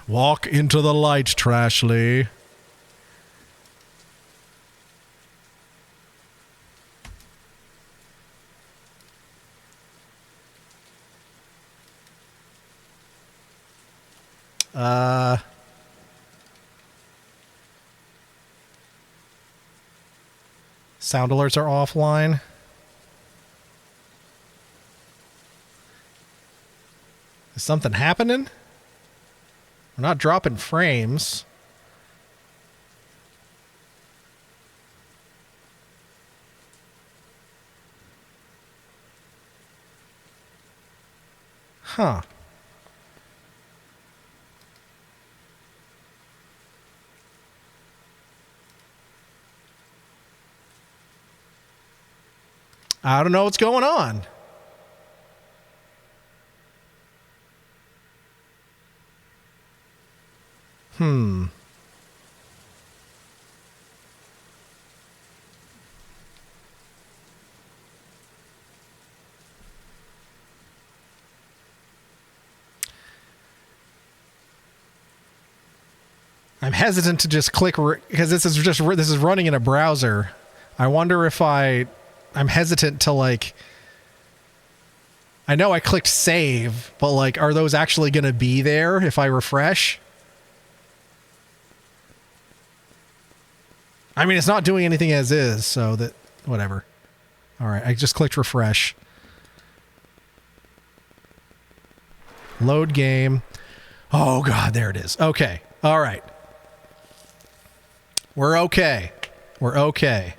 Walk into the light, Trashley. Sound alerts are offline. Is something happening? We're not dropping frames. Huh. I don't know what's going on. I'm hesitant to just click because this is running in a browser. I wonder if I'm hesitant to like. I know I clicked save, but like, are those actually going to be there if I refresh? I mean, it's not doing anything as is, so that whatever. All right, I just clicked refresh. Load game. Oh God, there it is. Okay. All right. We're okay. We're okay.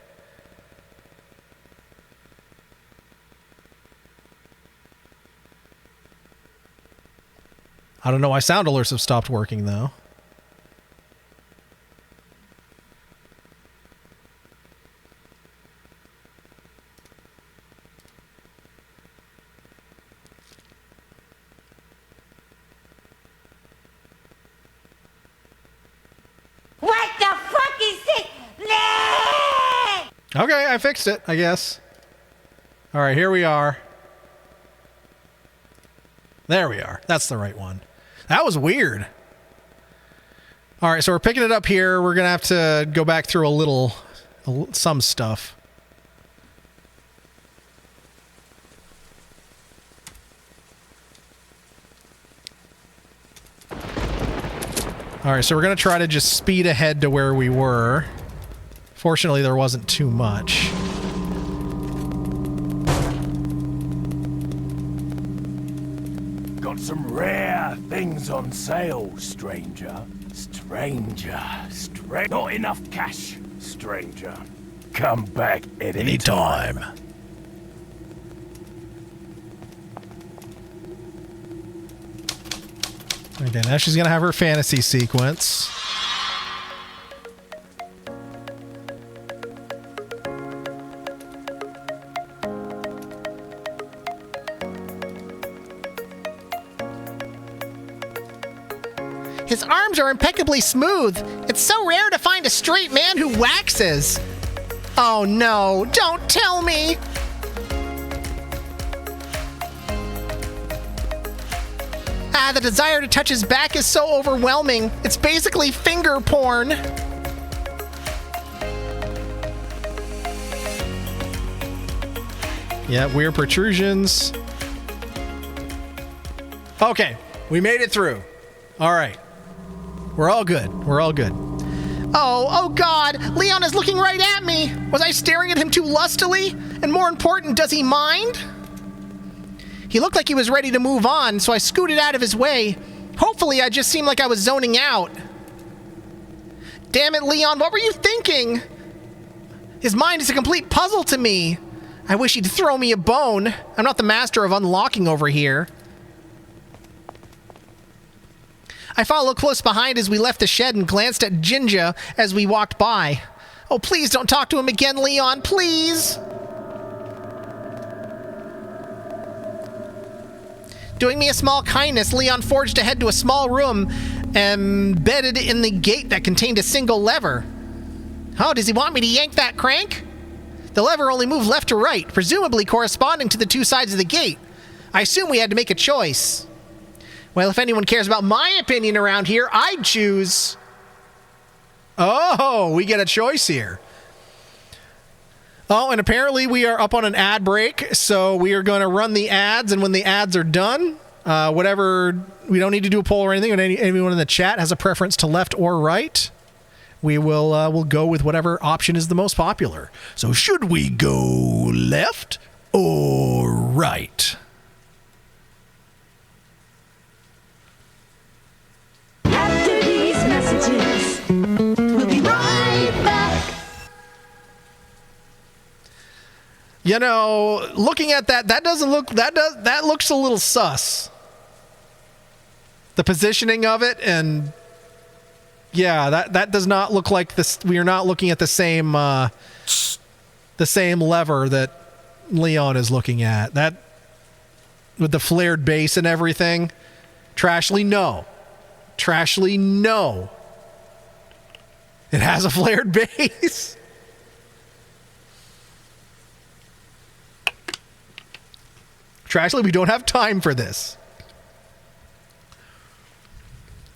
I don't know why sound alerts have stopped working, though. What the fuck is this? Okay, I fixed it, I guess. All right, here we are. There we are. That's the right one. That was weird. All right, so we're picking it up here. We're going to have to go back through some stuff. All right, so we're going to try to just speed ahead to where we were. Fortunately, there wasn't too much. Got some rare things on sale, stranger. Not enough cash, stranger. Come back at any time. Okay, now she's going to have her fantasy sequence. His arms are impeccably smooth. It's so rare to find a straight man who waxes. Oh no, don't tell me! The desire to touch his back is so overwhelming. It's basically finger porn. Yeah, weird protrusions. Okay, we made it through. All right. We're all good. We're all good. Oh God, Leon is looking right at me. Was I staring at him too lustily? And more important, does he mind? He looked like he was ready to move on, so I scooted out of his way. Hopefully, I just seemed like I was zoning out. Damn it, Leon, what were you thinking? His mind is a complete puzzle to me. I wish he'd throw me a bone. I'm not the master of unlocking over here. I followed close behind as we left the shed and glanced at Jinja as we walked by. Oh, please don't talk to him again, Leon, please. Doing me a small kindness, Leon forged ahead to a small room embedded in the gate that contained a single lever. Oh, does he want me to yank that crank? The lever only moved left to right, presumably corresponding to the two sides of the gate. I assume we had to make a choice. Well, if anyone cares about my opinion around here, I'd choose... Oh, we get a choice here. Oh, and apparently we are up on an ad break, so we are going to run the ads, and when the ads are done, Whatever, we don't need to do a poll or anything. When anyone in the chat has a preference to left or right, we will we'll go with whatever option is the most popular. So should we go left or right? After these messages, we'll be right back. You know, looking at that looks a little sus. The positioning of it, and yeah, that does not look like this. We are not looking at the same lever that Leon is looking at. That with the flared base and everything. Trashly, no. Trashly, no. It has a flared base. Trashly, we don't have time for this.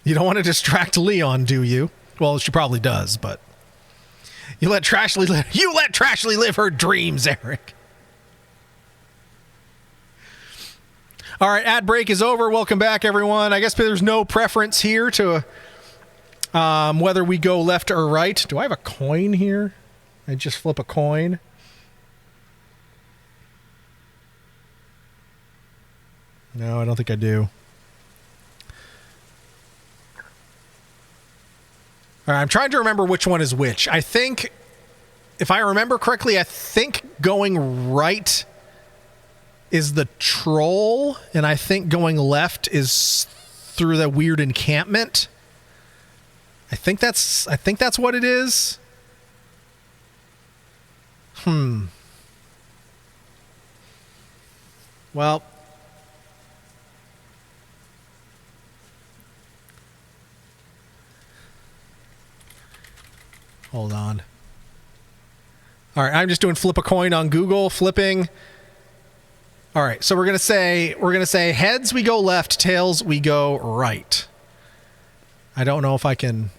You don't want to distract Leon, do you? Well, she probably does, but you let Trashly live her dreams, Eric. All right, ad break is over. Welcome back, everyone. I guess there's no preference here to whether we go left or right. Do I have a coin here? I just flip a coin. No, I don't think I do. All right, I'm trying to remember which one is which. I think, if I remember correctly, I think going right is the troll, and I think going left is through the weird encampment. I think that's what it is. Well, hold on. All right, I'm just doing flip a coin on Google, flipping. All right, so we're going to say heads we go left, tails we go right. I don't know if I can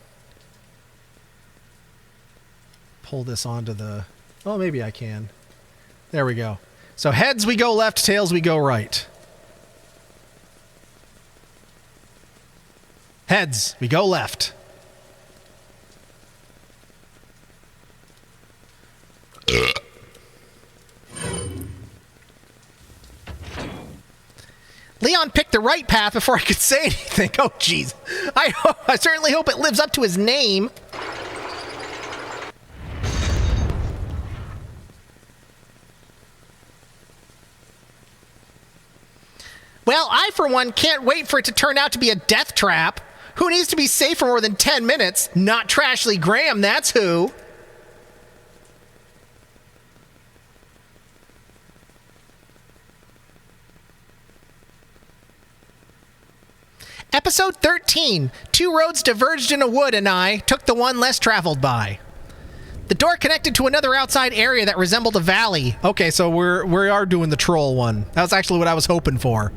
pull this onto the... Oh, maybe I can. There we go. So heads we go left, tails we go right. Heads we go left. Leon picked the right path before I could say anything. Oh, jeez. I certainly hope it lives up to his name. Well, I, for one, can't wait for it to turn out to be a death trap. Who needs to be safe for more than 10 minutes? Not Trashly Graham, that's who. Episode 13. Two roads diverged in a wood and I took the one less traveled by. The door connected to another outside area that resembled a valley. Okay, so we are doing the troll one. That was actually what I was hoping for.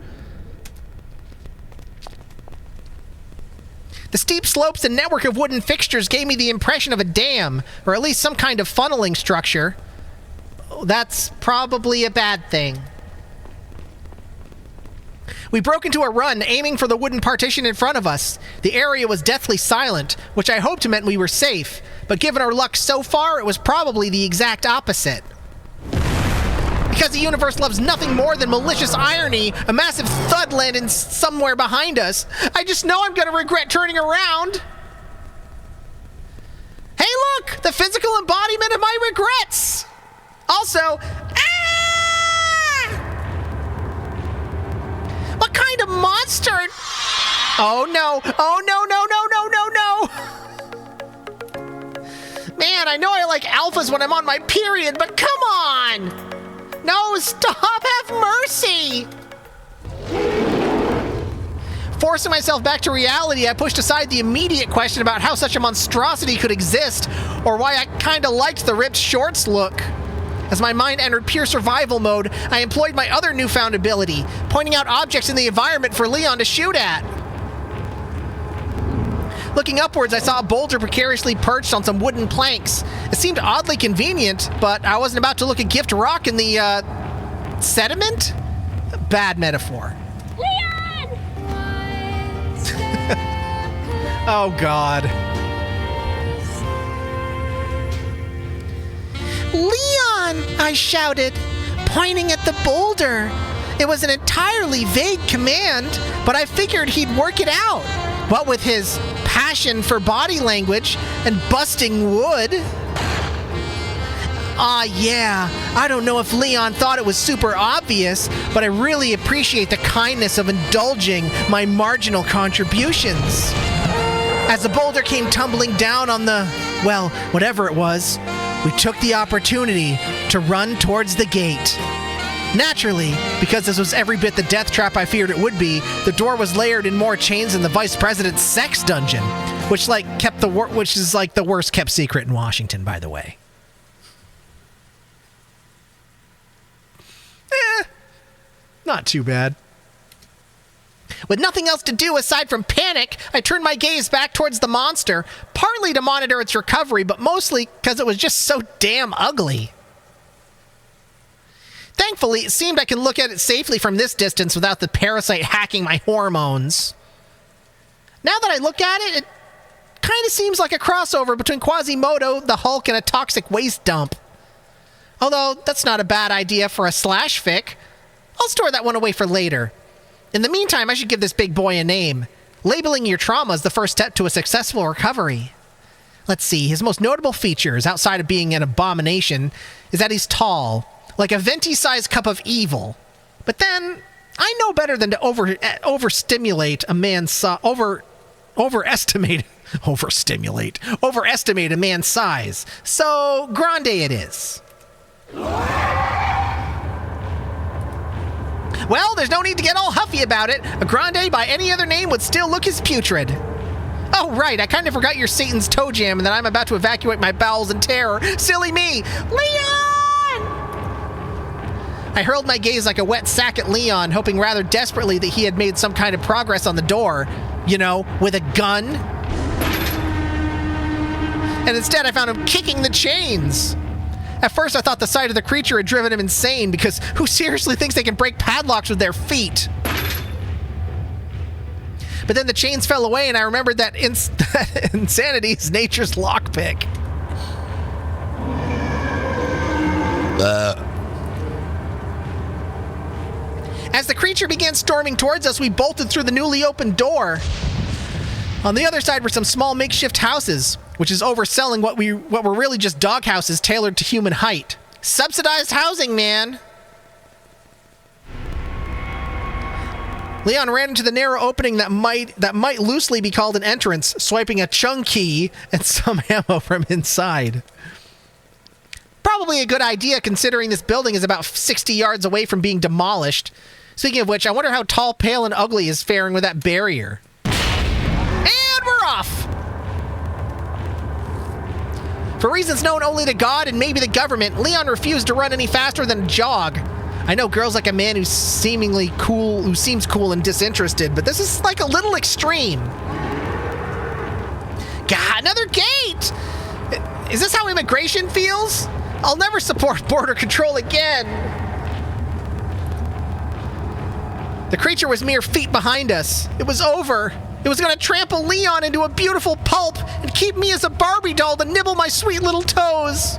The steep slopes and network of wooden fixtures gave me the impression of a dam, or at least some kind of funneling structure. That's probably a bad thing. We broke into a run, aiming for the wooden partition in front of us. The area was deathly silent, which I hoped meant we were safe, but given our luck so far, it was probably the exact opposite. Because the universe loves nothing more than malicious irony, a massive thud landed somewhere behind us. I just know I'm gonna regret turning around. Hey look! The physical embodiment of my regrets! Also, what kind of monster? Oh no, oh no, no, no, no, no, no. Man, I know I like alphas when I'm on my period, but come on! No, stop, have mercy! Forcing myself back to reality, I pushed aside the immediate question about how such a monstrosity could exist, or why I kinda liked the ripped shorts look. As my mind entered pure survival mode, I employed my other newfound ability, pointing out objects in the environment for Leon to shoot at. Looking upwards, I saw a boulder precariously perched on some wooden planks. It seemed oddly convenient, but I wasn't about to look a gift rock in the, sediment? Bad metaphor. Leon! Oh, God. Leon! I shouted, pointing at the boulder. It was an entirely vague command, but I figured he'd work it out. What with his passion for body language and busting wood. Yeah, I don't know if Leon thought it was super obvious, but I really appreciate the kindness of indulging my marginal contributions. As the boulder came tumbling down on the, well, whatever it was, we took the opportunity to run towards the gate. Naturally, because this was every bit the death trap I feared it would be, the door was layered in more chains than the vice president's sex dungeon, which is like the worst kept secret in Washington, by the way. Not too bad. With nothing else to do aside from panic, I turned my gaze back towards the monster, partly to monitor its recovery, but mostly because it was just so damn ugly. Thankfully, it seemed I could look at it safely from this distance without the parasite hacking my hormones. Now that I look at it, it kind of seems like a crossover between Quasimodo, the Hulk, and a toxic waste dump. Although, that's not a bad idea for a slash fic. I'll store that one away for later. In the meantime, I should give this big boy a name. Labeling your trauma is the first step to a successful recovery. Let's see, his most notable features, outside of being an abomination, is that he's tall, like a venti-sized cup of evil. But then, I know better than to overestimate a man's size. So, grande it is. Well, there's no need to get all huffy about it. A grande by any other name would still look as putrid. Oh, right, I kind of forgot you're Satan's toe jam and that I'm about to evacuate my bowels in terror. Silly me! Leon! I hurled my gaze like a wet sack at Leon, hoping rather desperately that he had made some kind of progress on the door. You know, with a gun. And instead I found him kicking the chains. At first, I thought the sight of the creature had driven him insane, because who seriously thinks they can break padlocks with their feet? But then the chains fell away, and I remembered that insanity is nature's lockpick. As the creature began storming towards us, we bolted through the newly opened door. On the other side were some small makeshift houses, which is overselling what were really just doghouses tailored to human height. Subsidized housing, man. Leon ran into the narrow opening that might loosely be called an entrance, swiping a chung key and some ammo from inside. Probably a good idea considering this building is about 60 yards away from being demolished. Speaking of which, I wonder how tall, pale, and ugly is faring with that barrier. And we're off! For reasons known only to God and maybe the government, Leon refused to run any faster than a jog. I know girls like a man who seems cool and disinterested, but this is like a little extreme. God, another gate! Is this how immigration feels? I'll never support border control again. The creature was mere feet behind us. It was over. It was going to trample Leon into a beautiful pulp and keep me as a Barbie doll to nibble my sweet little toes.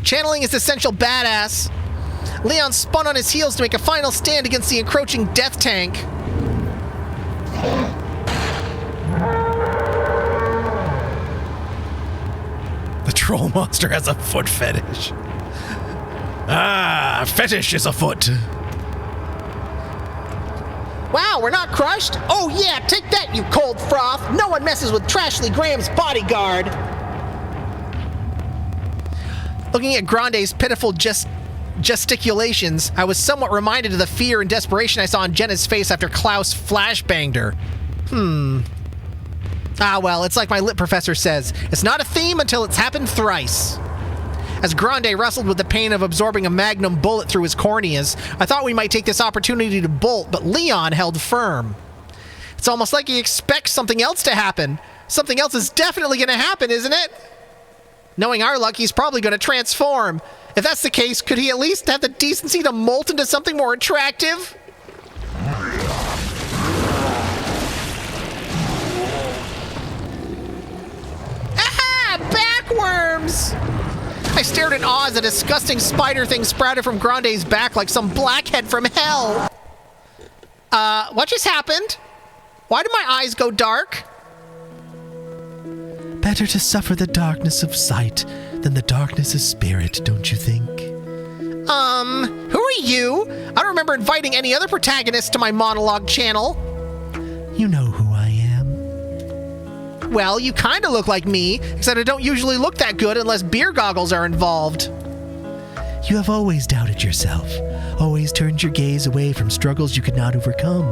Channeling his essential badass, Leon spun on his heels to make a final stand against the encroaching death tank. The troll monster has a foot fetish. Ah, fetish is a foot. Wow, we're not crushed? Oh yeah, take that, you cold froth! No one messes with Trashley Graham's bodyguard! Looking at Grande's pitiful gesticulations, I was somewhat reminded of the fear and desperation I saw on Jenna's face after Klaus flashbanged her. Ah well, it's like my lit professor says, it's not a theme until it's happened thrice. As Grande wrestled with the pain of absorbing a magnum bullet through his corneas, I thought we might take this opportunity to bolt, but Leon held firm. It's almost like he expects something else to happen. Something else is definitely going to happen, isn't it? Knowing our luck, he's probably going to transform. If that's the case, could he at least have the decency to molt into something more attractive? arms. I stared in awe as a disgusting spider thing sprouted from Grande's back like some blackhead from hell. What just happened? Why did my eyes go dark? Better to suffer the darkness of sight than the darkness of spirit, don't you think? Who are you? I don't remember inviting any other protagonists to my monologue channel. You know who I am. Well, you kinda look like me, except I don't usually look that good unless beer goggles are involved. You have always doubted yourself, always turned your gaze away from struggles you could not overcome.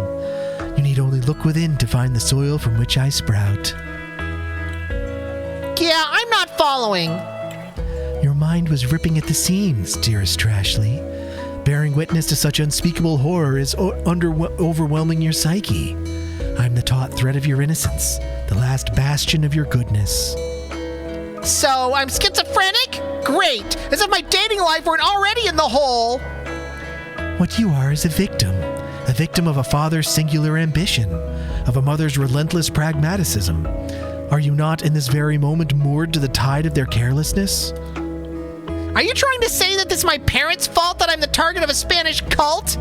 You need only look within to find the soil from which I sprout. Yeah, I'm not following. Your mind was ripping at the seams, dearest Trashley. Bearing witness to such unspeakable horror is overwhelming your psyche. I'm the taut thread of your innocence, the last bastion of your goodness. So, I'm schizophrenic? Great! As if my dating life weren't already in the hole! What you are is a victim of a father's singular ambition, of a mother's relentless pragmaticism. Are you not in this very moment moored to the tide of their carelessness? Are you trying to say that it's my parents' fault that I'm the target of a Spanish cult?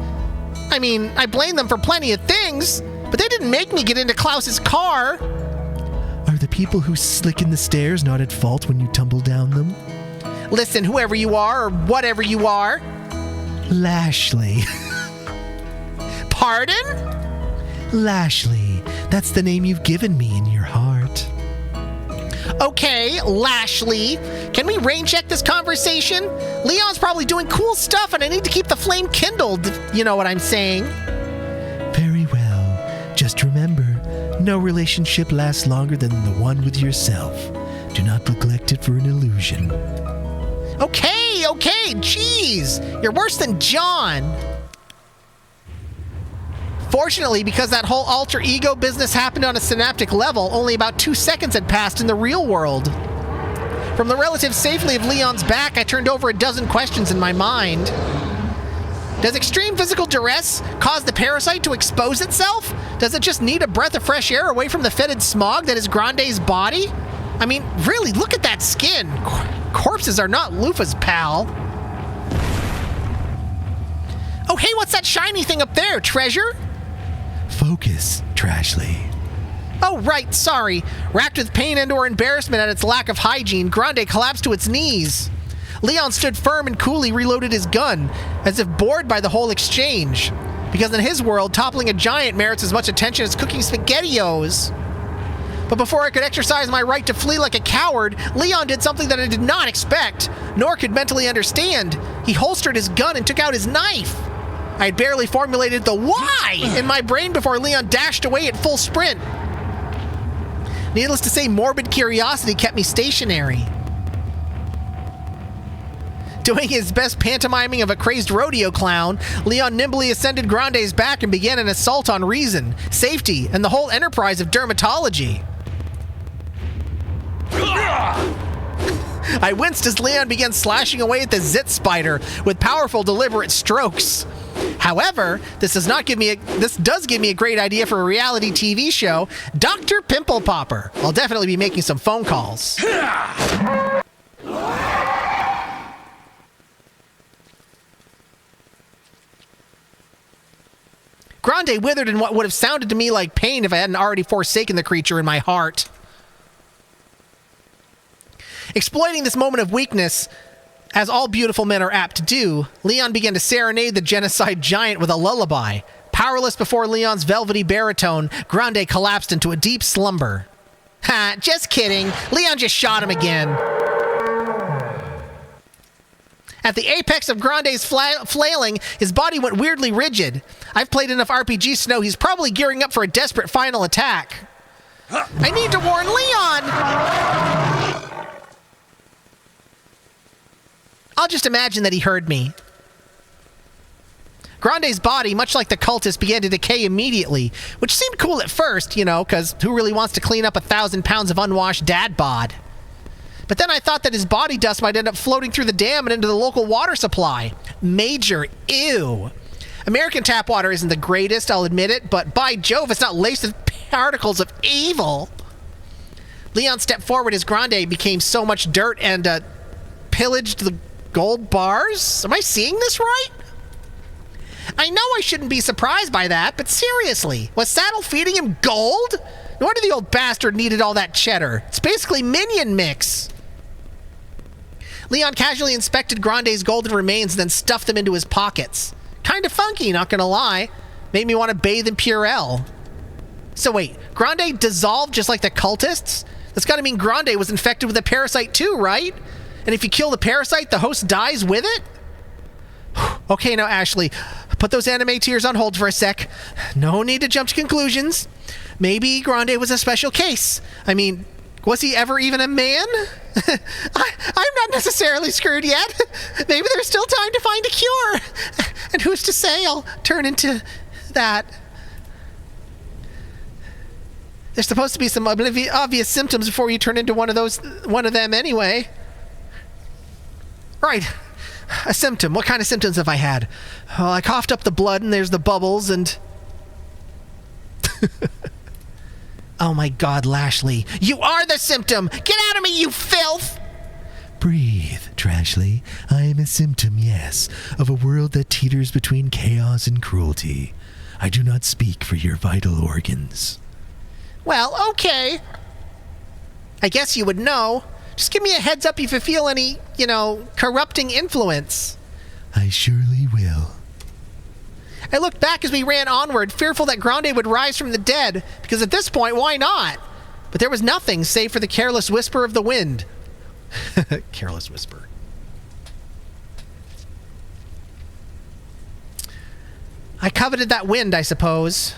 I mean, I blame them for plenty of things, but they didn't make me get into Klaus's car. Are the people who slicken the stairs not at fault when you tumble down them? Listen, whoever you are, or whatever you are. Lashley. Pardon? Lashley. That's the name you've given me in your heart. Okay, Lashley. Can we rain check this conversation? Leon's probably doing cool stuff and I need to keep the flame kindled. You know what I'm saying? Very well. Just remember, no relationship lasts longer than the one with yourself. Do not neglect it for an illusion. Okay, jeez. You're worse than John. Fortunately, because that whole alter ego business happened on a synaptic level, only about 2 seconds had passed in the real world. From the relative safety of Leon's back, I turned over a dozen questions in my mind. Does extreme physical duress cause the parasite to expose itself? Does it just need a breath of fresh air away from the fetid smog that is Grande's body? I mean, really, look at that skin. Corpses are not loofah's pal. Oh, hey, what's that shiny thing up there, treasure? Focus, Trashley. Oh, right, sorry. Racked with pain and/or embarrassment at its lack of hygiene, Grande collapsed to its knees. Leon stood firm and coolly reloaded his gun, as if bored by the whole exchange. Because in his world, toppling a giant merits as much attention as cooking SpaghettiOs. But before I could exercise my right to flee like a coward, Leon did something that I did not expect, nor could mentally understand. He holstered his gun and took out his knife. I had barely formulated the why in my brain before Leon dashed away at full sprint. Needless to say, morbid curiosity kept me stationary. Doing his best pantomiming of a crazed rodeo clown, Leon nimbly ascended Grande's back and began an assault on reason, safety, and the whole enterprise of dermatology. I winced as Leon began slashing away at the zit spider with powerful, deliberate strokes. However, this does give me a great idea for a reality TV show, Dr. Pimple Popper. I'll definitely be making some phone calls. Grande withered in what would have sounded to me like pain if I hadn't already forsaken the creature in my heart. Exploiting this moment of weakness, as all beautiful men are apt to do, Leon began to serenade the genocide giant with a lullaby. Powerless before Leon's velvety baritone, Grande collapsed into a deep slumber. Ha, just kidding. Leon just shot him again. At the apex of Grande's flailing, his body went weirdly rigid. I've played enough RPGs to know he's probably gearing up for a desperate final attack. I need to warn Leon! I'll just imagine that he heard me. Grande's body, much like the cultist, began to decay immediately, which seemed cool at first, you know, because who really wants to clean up 1,000 pounds of unwashed dad bod? But then I thought that his body dust might end up floating through the dam and into the local water supply. Major ew. American tap water isn't the greatest, I'll admit it, but by Jove, it's not laced with particles of evil. Leon stepped forward as Grande became so much dirt and pillaged the gold bars. Am I seeing this right? I know I shouldn't be surprised by that, but seriously, was Saddle feeding him gold? No wonder the old bastard needed all that cheddar. It's basically minion mix. Leon casually inspected Grande's golden remains and then stuffed them into his pockets. Kind of funky, not gonna lie. Made me want to bathe in Purell. So wait, Grande dissolved just like the cultists? That's gotta mean Grande was infected with a parasite too, right? And if you kill the parasite, the host dies with it? Okay, now Ashley, put those anime tears on hold for a sec. No need to jump to conclusions. Maybe Grande was a special case. I mean, was he ever even a man? I'm not necessarily screwed yet. Maybe there's still time to find a cure. And who's to say I'll turn into that? There's supposed to be some obvious symptoms before you turn into one of them anyway. Right. A symptom. What kind of symptoms have I had? Well, I coughed up the blood and there's the bubbles and... Oh my God, Lashley. You are the symptom! Get out of me, you filth! Breathe, Trashley. I am a symptom, yes, of a world that teeters between chaos and cruelty. I do not speak for your vital organs. Well, okay. I guess you would know. Just give me a heads up if you feel any, corrupting influence. I surely will. I looked back as we ran onward, fearful that Grande would rise from the dead, because at this point, why not? But there was nothing save for the careless whisper of the wind. Careless whisper. I coveted that wind, I suppose.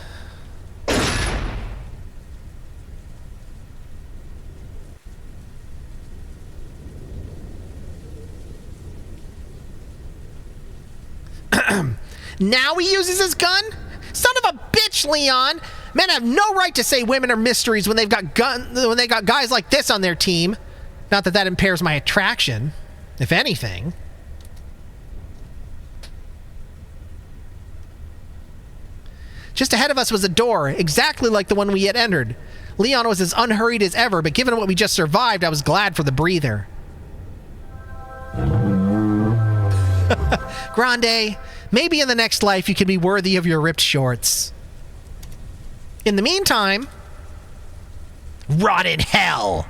Now he uses his gun? Son of a bitch, Leon! Men have no right to say women are mysteries when they've got guys like this on their team. Not that that impairs my attraction, if anything. Just ahead of us was a door, exactly like the one we had entered. Leon was as unhurried as ever, but given what we just survived, I was glad for the breather. Grande, maybe in the next life you can be worthy of your ripped shorts. In the meantime, rot in hell!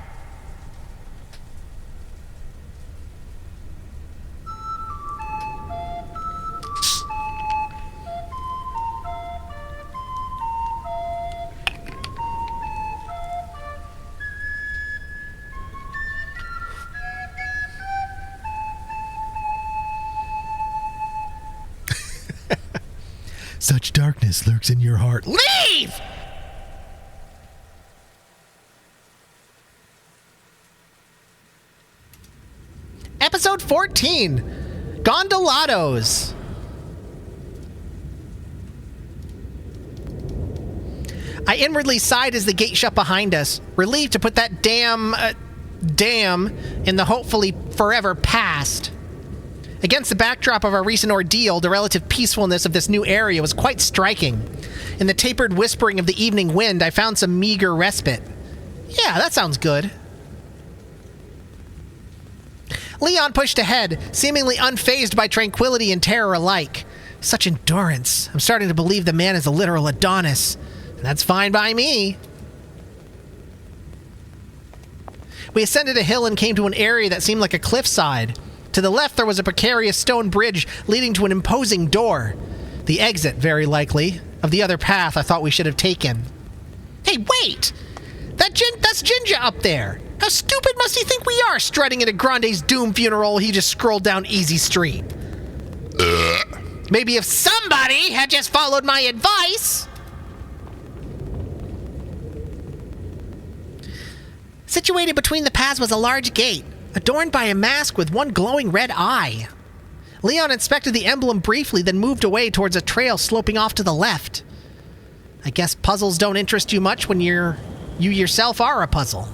Such darkness lurks in your heart. Leave! Episode 14, Gondolados. I inwardly sighed as the gate shut behind us, relieved to put that damn in the hopefully forever past. Against the backdrop of our recent ordeal, the relative peacefulness of this new area was quite striking. In the tapered whispering of the evening wind, I found some meager respite. Yeah, that sounds good. Leon pushed ahead, seemingly unfazed by tranquility and terror alike. Such endurance. I'm starting to believe the man is a literal Adonis. And that's fine by me. We ascended a hill and came to an area that seemed like a cliffside. To the left, there was a precarious stone bridge leading to an imposing door. The exit, very likely, of the other path I thought we should have taken. Hey, wait! That's Jinja up there! How stupid must he think we are, strutting into Grande's doom funeral he just scrolled down Easy Street? Maybe if somebody had just followed my advice! Situated between the paths was a large gate, adorned by a mask with one glowing red eye. Leon inspected the emblem briefly, then moved away towards a trail sloping off to the left. I guess puzzles don't interest you much when you yourself are a puzzle.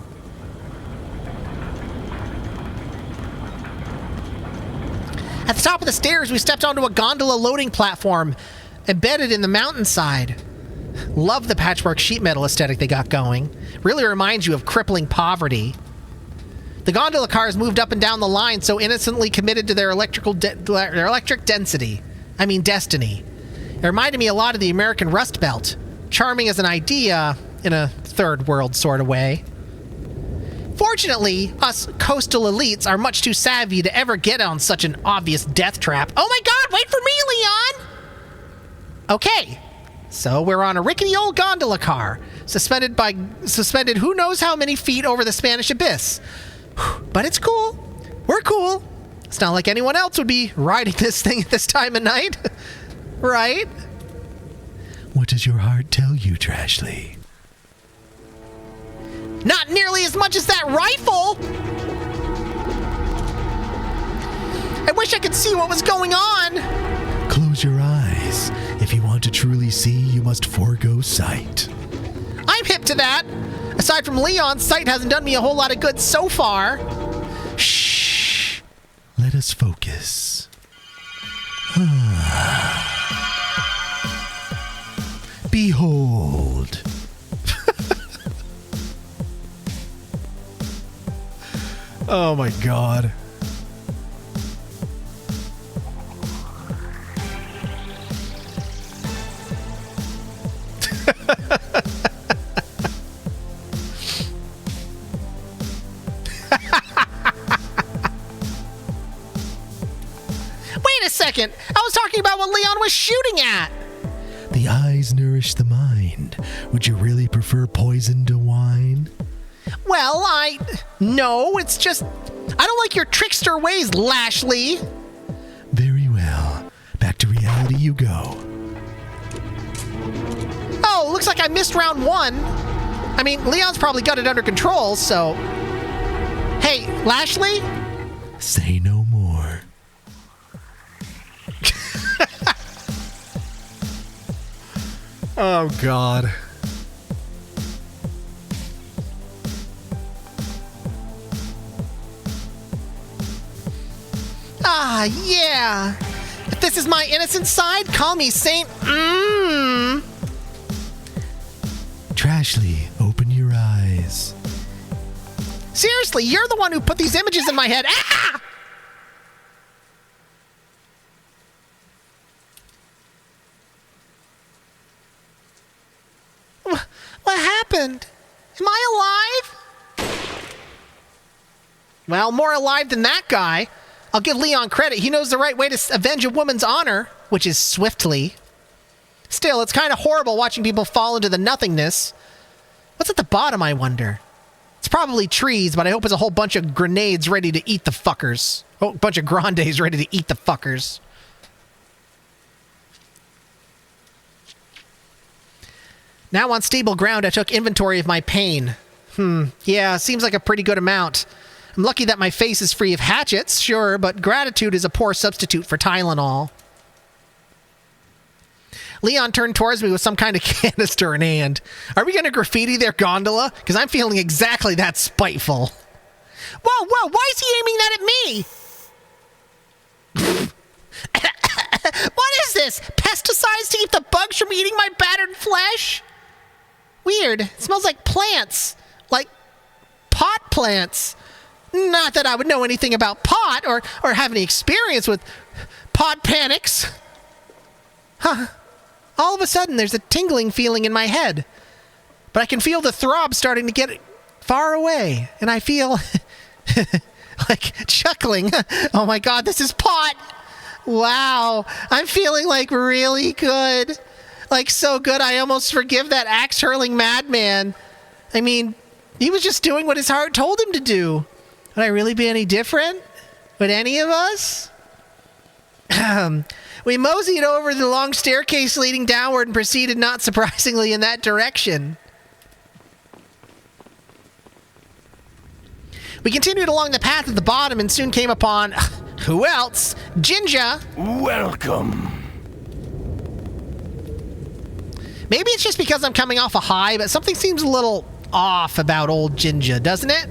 At the top of the stairs, we stepped onto a gondola loading platform embedded in the mountainside. Love the patchwork sheet metal aesthetic they got going. Really reminds you of crippling poverty. The gondola cars moved up and down the line so innocently committed to their electric density. I mean destiny. It reminded me a lot of the American Rust Belt. Charming as an idea in a third world sort of way. Fortunately, us coastal elites are much too savvy to ever get on such an obvious death trap. Oh my god, wait for me, Leon! Okay, so we're on a rickety old gondola car, suspended who knows how many feet over the Spanish abyss. But it's cool. We're cool. It's not like anyone else would be riding this thing at this time of night. Right? What does your heart tell you, Trashley? Not nearly as much as that rifle! I wish I could see what was going on! Close your eyes. If you want to truly see, you must forego sight. I'm hip to that! Aside from Leon, sight hasn't done me a whole lot of good so far. Shh! Let us focus. Behold. Oh my god. Wait a second! I was talking about what Leon was shooting at! The eyes nourish the mind. Would you really prefer poison to wine? Well, No, it's just... I don't like your trickster ways, Lashley! Very well. Back to reality you go. Oh, looks like I missed round 1. I mean, Leon's probably got it under control, so... Hey, Lashley? Say no more. Oh god. Ah, yeah. If this is my innocent side, call me Saint... Trashley, open your eyes. Seriously, you're the one who put these images in my head. Ah! What happened? Am I alive? Well, more alive than that guy. I'll give Leon credit. He knows the right way to avenge a woman's honor, which is swiftly. Still, it's kind of horrible watching people fall into the nothingness. What's at the bottom, I wonder? It's probably trees, but I hope it's a whole bunch of grenades ready to eat the fuckers. Oh, a bunch of grandes ready to eat the fuckers. Now on stable ground, I took inventory of my pain. Yeah, seems like a pretty good amount. I'm lucky that my face is free of hatchets, sure, but gratitude is a poor substitute for Tylenol. Leon turned towards me with some kind of canister in hand. Are we going to graffiti their gondola? Because I'm feeling exactly that spiteful. Whoa, why is he aiming that at me? What is this? Pesticides to keep the bugs from eating my battered flesh? Weird. It smells like plants. Like pot plants. Not that I would know anything about pot or have any experience with pot panics. Huh. All of a sudden, there's a tingling feeling in my head. But I can feel the throb starting to get far away. And I feel like chuckling. Oh my god, this is pot! Wow, I'm feeling like really good. Like so good I almost forgive that axe-hurling madman. I mean, he was just doing what his heart told him to do. Would I really be any different? Would any of us? We moseyed over the long staircase leading downward and proceeded, not surprisingly, in that direction. We continued along the path at the bottom and soon came upon... who else? Ginger! Welcome. Maybe it's just because I'm coming off a high, but something seems a little off about old Ginger, doesn't it?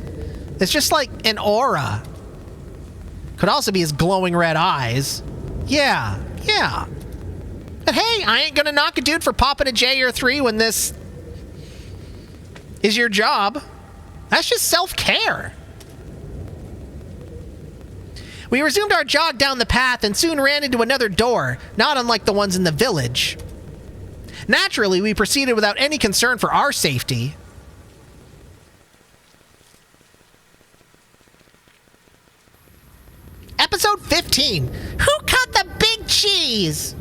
It's just like an aura. Could also be his glowing red eyes. Yeah. But hey, I ain't gonna knock a dude for popping a J or 3 when this is your job. That's just self-care. We resumed our jog down the path and soon ran into another door, not unlike the ones in the village. Naturally, we proceeded without any concern for our safety. Episode 15. Who cut the big cheese?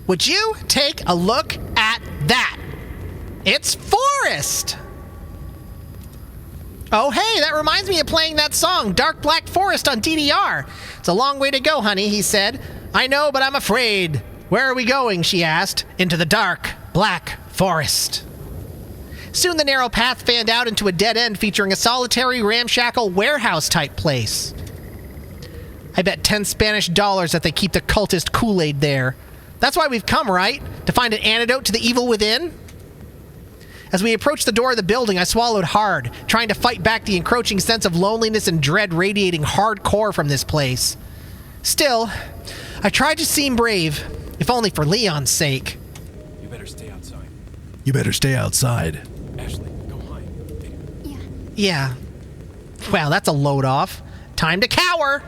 Would you take a look at that? It's Forest! Oh, hey, that reminds me of playing that song, Dark Black Forest, on DDR. It's a long way to go, honey, he said. I know, but I'm afraid. Where are we going, she asked. Into the dark, black forest. Soon the narrow path fanned out into a dead end featuring a solitary, ramshackle, warehouse-type place. I bet 10 Spanish dollars that they keep the cultist Kool-Aid there. That's why we've come, right? To find an antidote to the evil within? As we approached the door of the building, I swallowed hard, trying to fight back the encroaching sense of loneliness and dread radiating hardcore from this place. Still, I tried to seem brave, if only for Leon's sake. You better stay outside. You better stay outside. Ashley, go hide. Yeah. Well, that's a load off. Time to cower!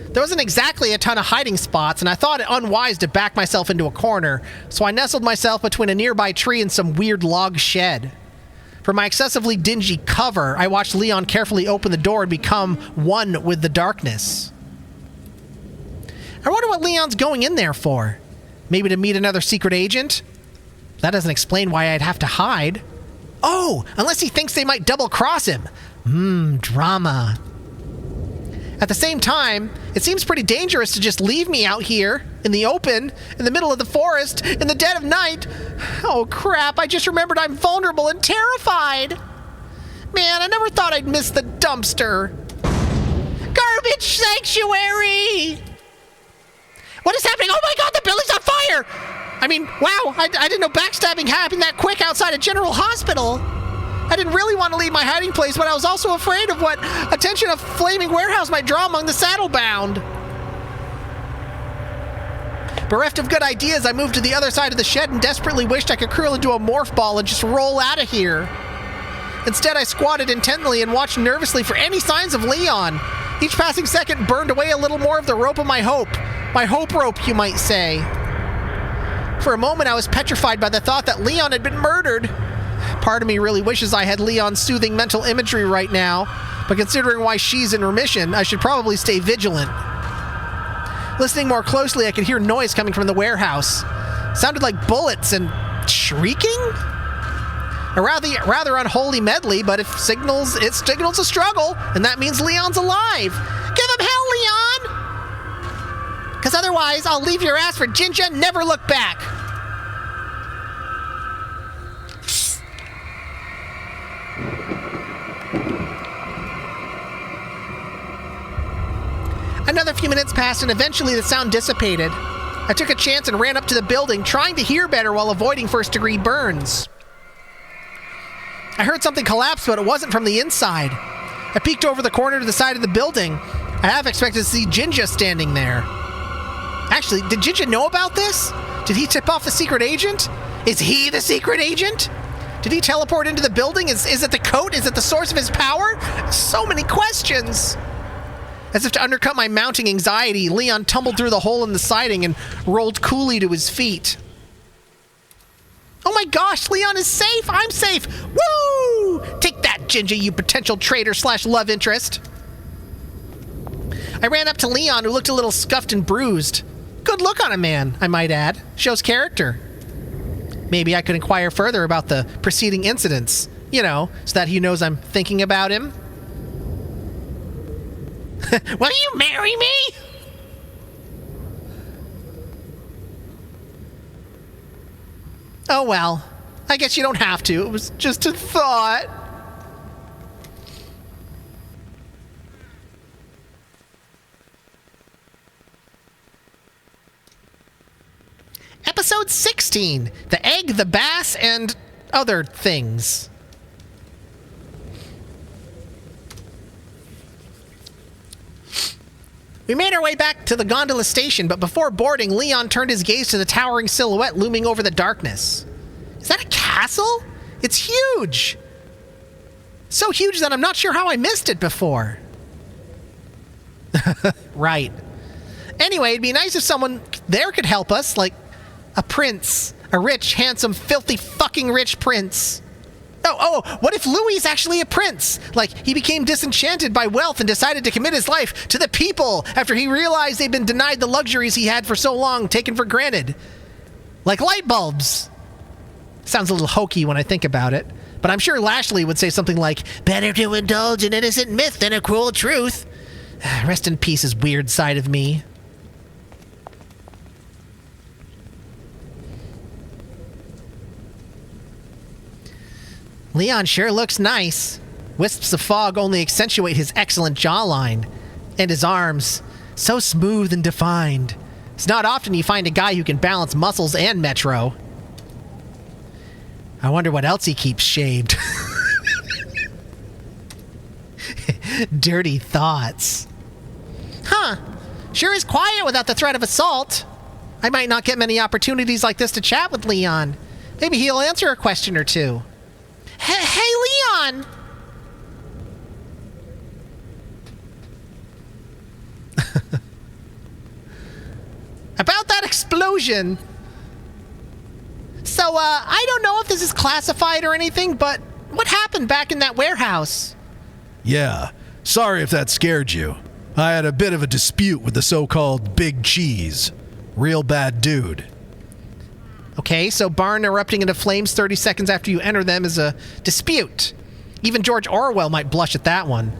There wasn't exactly a ton of hiding spots, and I thought it unwise to back myself into a corner, so I nestled myself between a nearby tree and some weird log shed. From my excessively dingy cover, I watched Leon carefully open the door and become one with the darkness. I wonder what Leon's going in there for. Maybe to meet another secret agent? That doesn't explain why I'd have to hide. Oh, unless he thinks they might double-cross him. Drama. At the same time, it seems pretty dangerous to just leave me out here, in the open, in the middle of the forest, in the dead of night. Oh crap, I just remembered I'm vulnerable and terrified. Man, I never thought I'd miss the dumpster. Garbage sanctuary! What is happening? Oh my god, the building's on fire! I mean, wow, I didn't know backstabbing happened that quick outside a general hospital. I didn't really want to leave my hiding place, but I was also afraid of what attention a flaming warehouse might draw among the saddle-bound. Bereft of good ideas, I moved to the other side of the shed and desperately wished I could curl into a morph ball and just roll out of here. Instead, I squatted intently and watched nervously for any signs of Leon. Each passing second burned away a little more of the rope of my hope. My hope rope, you might say. For a moment, I was petrified by the thought that Leon had been murdered. Part of me really wishes I had Leon's soothing mental imagery right now, but considering why she's in remission, I should probably stay vigilant. Listening more closely, I could hear noise coming from the warehouse. Sounded like bullets and shrieking? A rather unholy medley, but it signals a struggle, and that means Leon's alive. Give him hell, Leon! Because otherwise, I'll leave your ass for Ginger and never look back. Another few minutes passed and eventually the sound dissipated. I took a chance and ran up to the building, trying to hear better while avoiding first-degree burns. I heard something collapse, but it wasn't from the inside. I peeked over the corner to the side of the building. I half expected to see Jinja standing there. Actually, did Jinja know about this? Did he tip off the secret agent? Is he the secret agent? Did he teleport into the building? Is it the coat? Is it the source of his power? So many questions. As if to undercut my mounting anxiety, Leon tumbled through the hole in the siding and rolled coolly to his feet. Oh my gosh, Leon is safe! I'm safe! Woo! Take that, Ginger, you potential traitor/love interest. I ran up to Leon, who looked a little scuffed and bruised. Good look on a man, I might add. Shows character. Maybe I could inquire further about the preceding incidents. You know, so that he knows I'm thinking about him. Will you marry me? Oh well, I guess you don't have to. It was just a thought. Episode 16, The Egg, the Bass, and Other Things. We made our way back to the gondola station, but before boarding, Leon turned his gaze to the towering silhouette looming over the darkness. Is that a castle? It's huge! So huge that I'm not sure how I missed it before. Right. Anyway, it'd be nice if someone there could help us, like a prince. A rich, handsome, filthy, fucking rich prince. Oh, what if Louis is actually a prince? Like, he became disenchanted by wealth and decided to commit his life to the people after he realized they'd been denied the luxuries he had for so long, taken for granted. Like light bulbs. Sounds a little hokey when I think about it, but I'm sure Lashley would say something like, better to indulge an innocent myth than a cruel truth. Rest in peace, his weird side of me. Leon sure looks nice. Wisps of fog only accentuate his excellent jawline. And his arms, so smooth and defined. It's not often you find a guy who can balance muscles and Metro. I wonder what else he keeps shaved. Dirty thoughts. Huh. Sure is quiet without the threat of assault. I might not get many opportunities like this to chat with Leon. Maybe he'll answer a question or two. Hey, Leon! About that explosion. So, I don't know if this is classified or anything, but what happened back in that warehouse? Yeah, sorry if that scared you. I had a bit of a dispute with the so-called Big Cheese. Real bad dude. Okay, so barn erupting into flames 30 seconds after you enter them is a dispute. Even George Orwell might blush at that one.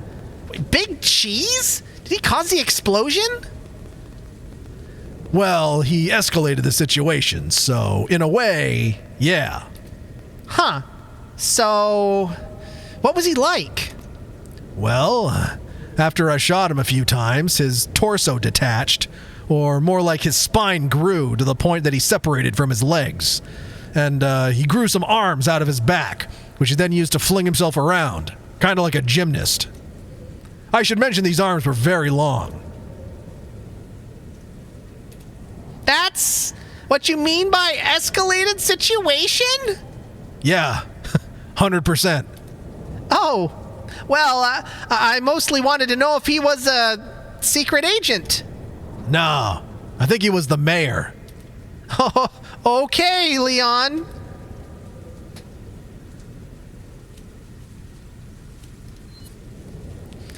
Wait, Big Cheese? Did he cause the explosion? Well, he escalated the situation, so in a way, yeah. Huh. So, what was he like? Well, after I shot him a few times, his torso detached, or more like his spine grew to the point that he separated from his legs. And he grew some arms out of his back, which he then used to fling himself around, kind of like a gymnast. I should mention these arms were very long. That's what you mean by escalated situation? Yeah, 100%. Oh, well, I mostly wanted to know if he was a secret agent. No, I think he was the mayor. Oh, okay, Leon.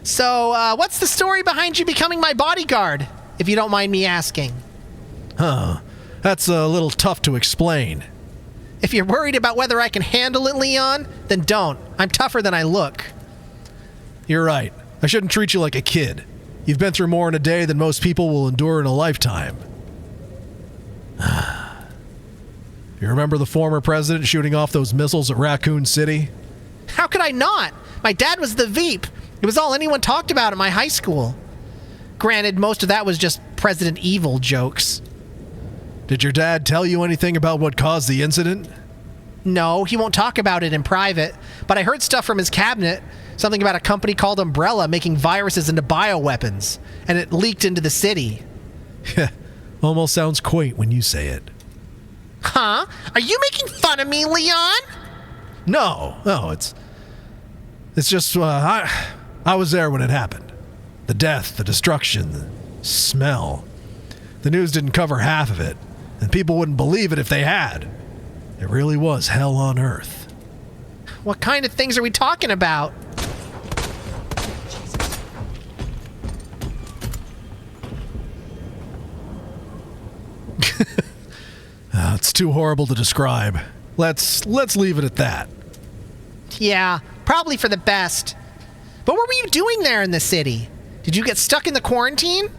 So, what's the story behind you becoming my bodyguard, if you don't mind me asking? Huh, that's a little tough to explain. If you're worried about whether I can handle it, Leon, then don't. I'm tougher than I look. You're right. I shouldn't treat you like a kid. You've been through more in a day than most people will endure in a lifetime. You remember the former president shooting off those missiles at Raccoon City? How could I not? My dad was the Veep. It was all anyone talked about at my high school. Granted, most of that was just President Evil jokes. Did your dad tell you anything about what caused the incident? No, he won't talk about it in private, but I heard stuff from his cabinet. Something about a company called Umbrella making viruses into bioweapons, and it leaked into the city. Almost sounds quaint when you say it. Huh? Are you making fun of me, Leon? No, it's just, I was there when it happened. The death, the destruction, the smell. The news didn't cover half of it, and people wouldn't believe it if they had. It really was hell on earth. What kind of things are we talking about? It's too horrible to describe. Let's leave it at that. Yeah, probably for the best. But what were you doing there in the city? Did you get stuck in the quarantine?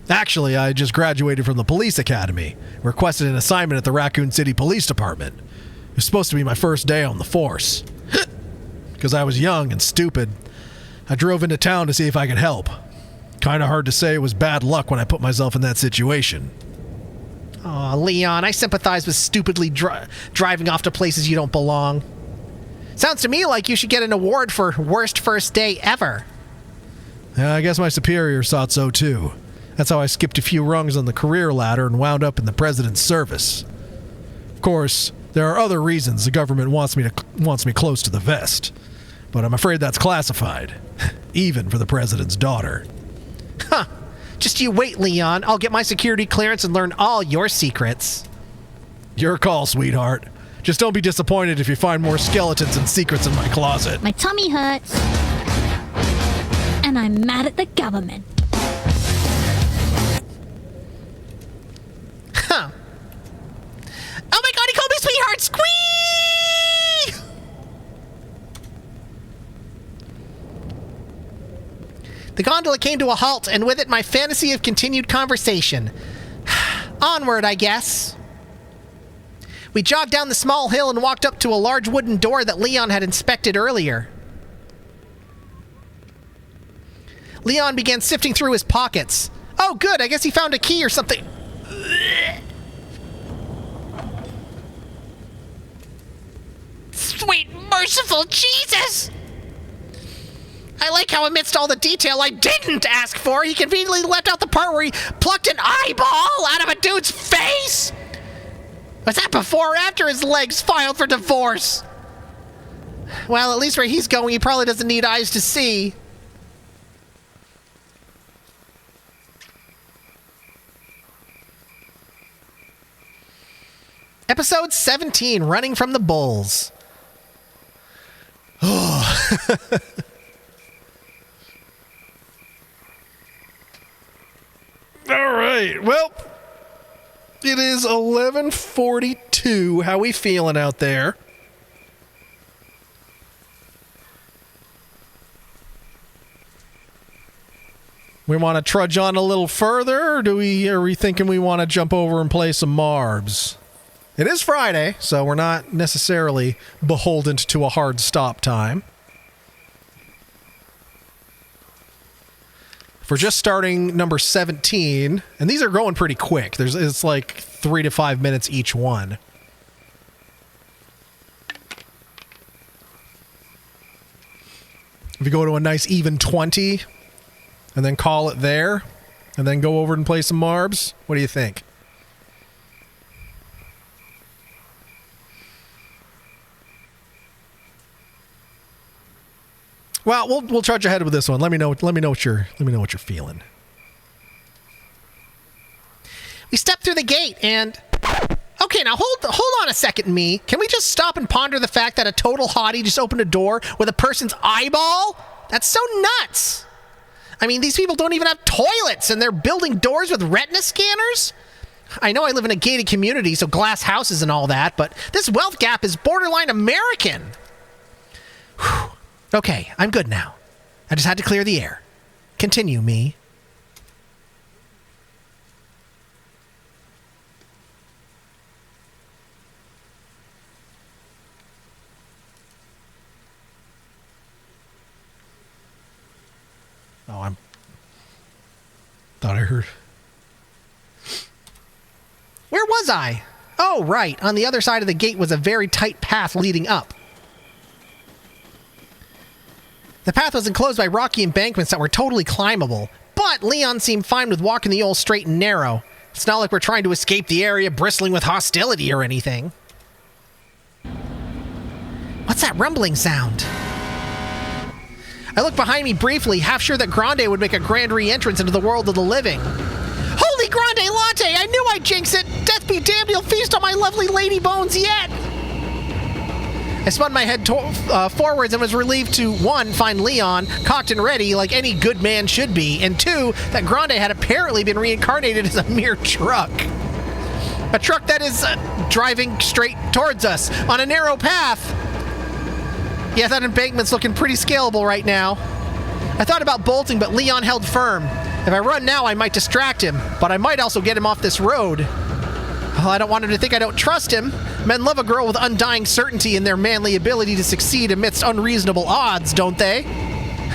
Actually, I just graduated from the police academy, requested an assignment at the Raccoon City Police Department. It was supposed to be my first day on the force. Because I was young and stupid, I drove into town to see if I could help. Kinda hard to say it was bad luck when I put myself in that situation. Aw, Leon, I sympathize with stupidly driving off to places you don't belong. Sounds to me like you should get an award for worst first day ever. Yeah, I guess my superiors thought so too. That's how I skipped a few rungs on the career ladder and wound up in the president's service. Of course, there are other reasons the government wants me close to the vest, but I'm afraid that's classified, even for the president's daughter. Huh. Just you wait, Leon. I'll get my security clearance and learn all your secrets. Your call, sweetheart. Just don't be disappointed if you find more skeletons and secrets in my closet. My tummy hurts. And I'm mad at the government. Huh. Oh my god, he called me sweetheart! Squee! The gondola came to a halt, and with it my fantasy of continued conversation. Onward, I guess. We jogged down the small hill and walked up to a large wooden door that Leon had inspected earlier. Leon began sifting through his pockets. Oh, good, I guess he found a key or something. Sweet, merciful Jesus! I like how amidst all the detail I didn't ask for, he conveniently left out the part where he plucked an eyeball out of a dude's face! Was that before or after his legs filed for divorce? Well, at least where he's going, he probably doesn't need eyes to see. Episode 17, Running from the Bulls. Oh. All right, well, it is 11:42. How we feeling out there? We want to trudge on a little further, or are we thinking we want to jump over and play some Marbs? It is Friday, so we're not necessarily beholden to a hard stop time. If we're just starting number 17, and these are going pretty quick. It's like 3 to 5 minutes each one. If you go to a nice even 20, and then call it there, and then go over and play some Marbs, what do you think? Well, we'll charge ahead with this one. Let me know what you're feeling. We stepped through the gate and... Okay, now hold on a second, me. Can we just stop and ponder the fact that a total hottie just opened a door with a person's eyeball? That's so nuts. I mean, these people don't even have toilets and they're building doors with retina scanners? I know I live in a gated community, so glass houses and all that, but this wealth gap is borderline American. Whew. Okay, I'm good now. I just had to clear the air. Continue, me. Oh, thought I heard. Where was I? Oh, right. On the other side of the gate was a very tight path leading up. The path was enclosed by rocky embankments that were totally climbable, but Leon seemed fine with walking the old straight and narrow. It's not like we're trying to escape the area bristling with hostility or anything. What's that rumbling sound? I looked behind me briefly, half sure that Grande would make a grand re-entrance into the world of the living. Holy Grande Latte! I knew I'd jinx it! Death be damned, he'll feast on my lovely lady bones yet! I spun my head forwards and was relieved to, 1, find Leon, cocked and ready like any good man should be, and 2, that Grande had apparently been reincarnated as a mere truck. A truck that is driving straight towards us on a narrow path. Yeah, that embankment's looking pretty scalable right now. I thought about bolting, but Leon held firm. If I run now, I might distract him, but I might also get him off this road. Well, I don't want him to think I don't trust him. Men love a girl with undying certainty in their manly ability to succeed amidst unreasonable odds, don't they?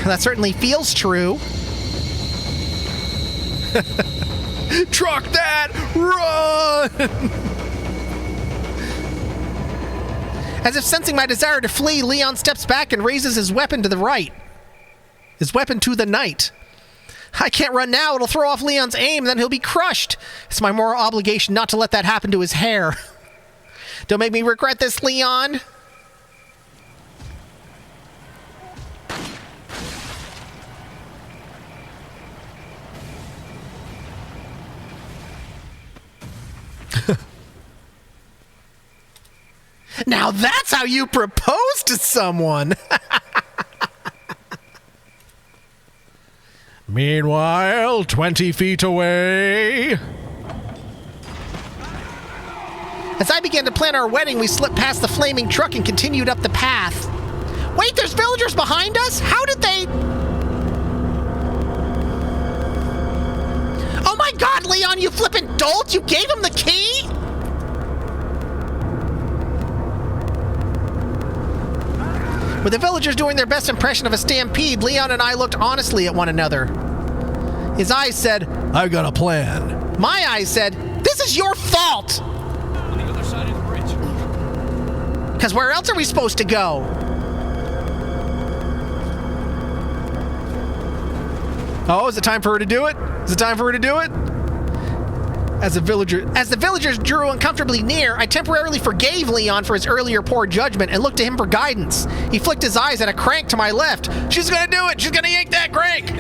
That certainly feels true. Truck that! Run! As if sensing my desire to flee, Leon steps back and raises his weapon to the right. His weapon to the night. I can't run now. It'll throw off Leon's aim, then he'll be crushed. It's my moral obligation not to let that happen to his hair. Don't make me regret this, Leon. Now that's how you propose to someone. Meanwhile, 20 feet away. As I began to plan our wedding, we slipped past the flaming truck and continued up the path. Wait, there's villagers behind us? How did they... Oh my god, Leon, you flippin' dolt! You gave him the key?! With the villagers doing their best impression of a stampede, Leon and I looked honestly at one another. His eyes said, I got a plan. My eyes said, this is your fault! On the other side of the bridge. Because where else are we supposed to go? Oh, is it time for her to do it? Is it time for her to do it? As the villagers drew uncomfortably near, I temporarily forgave Leon for his earlier poor judgment and looked to him for guidance. He flicked his eyes at a crank to my left. She's gonna do it! She's gonna yank that crank!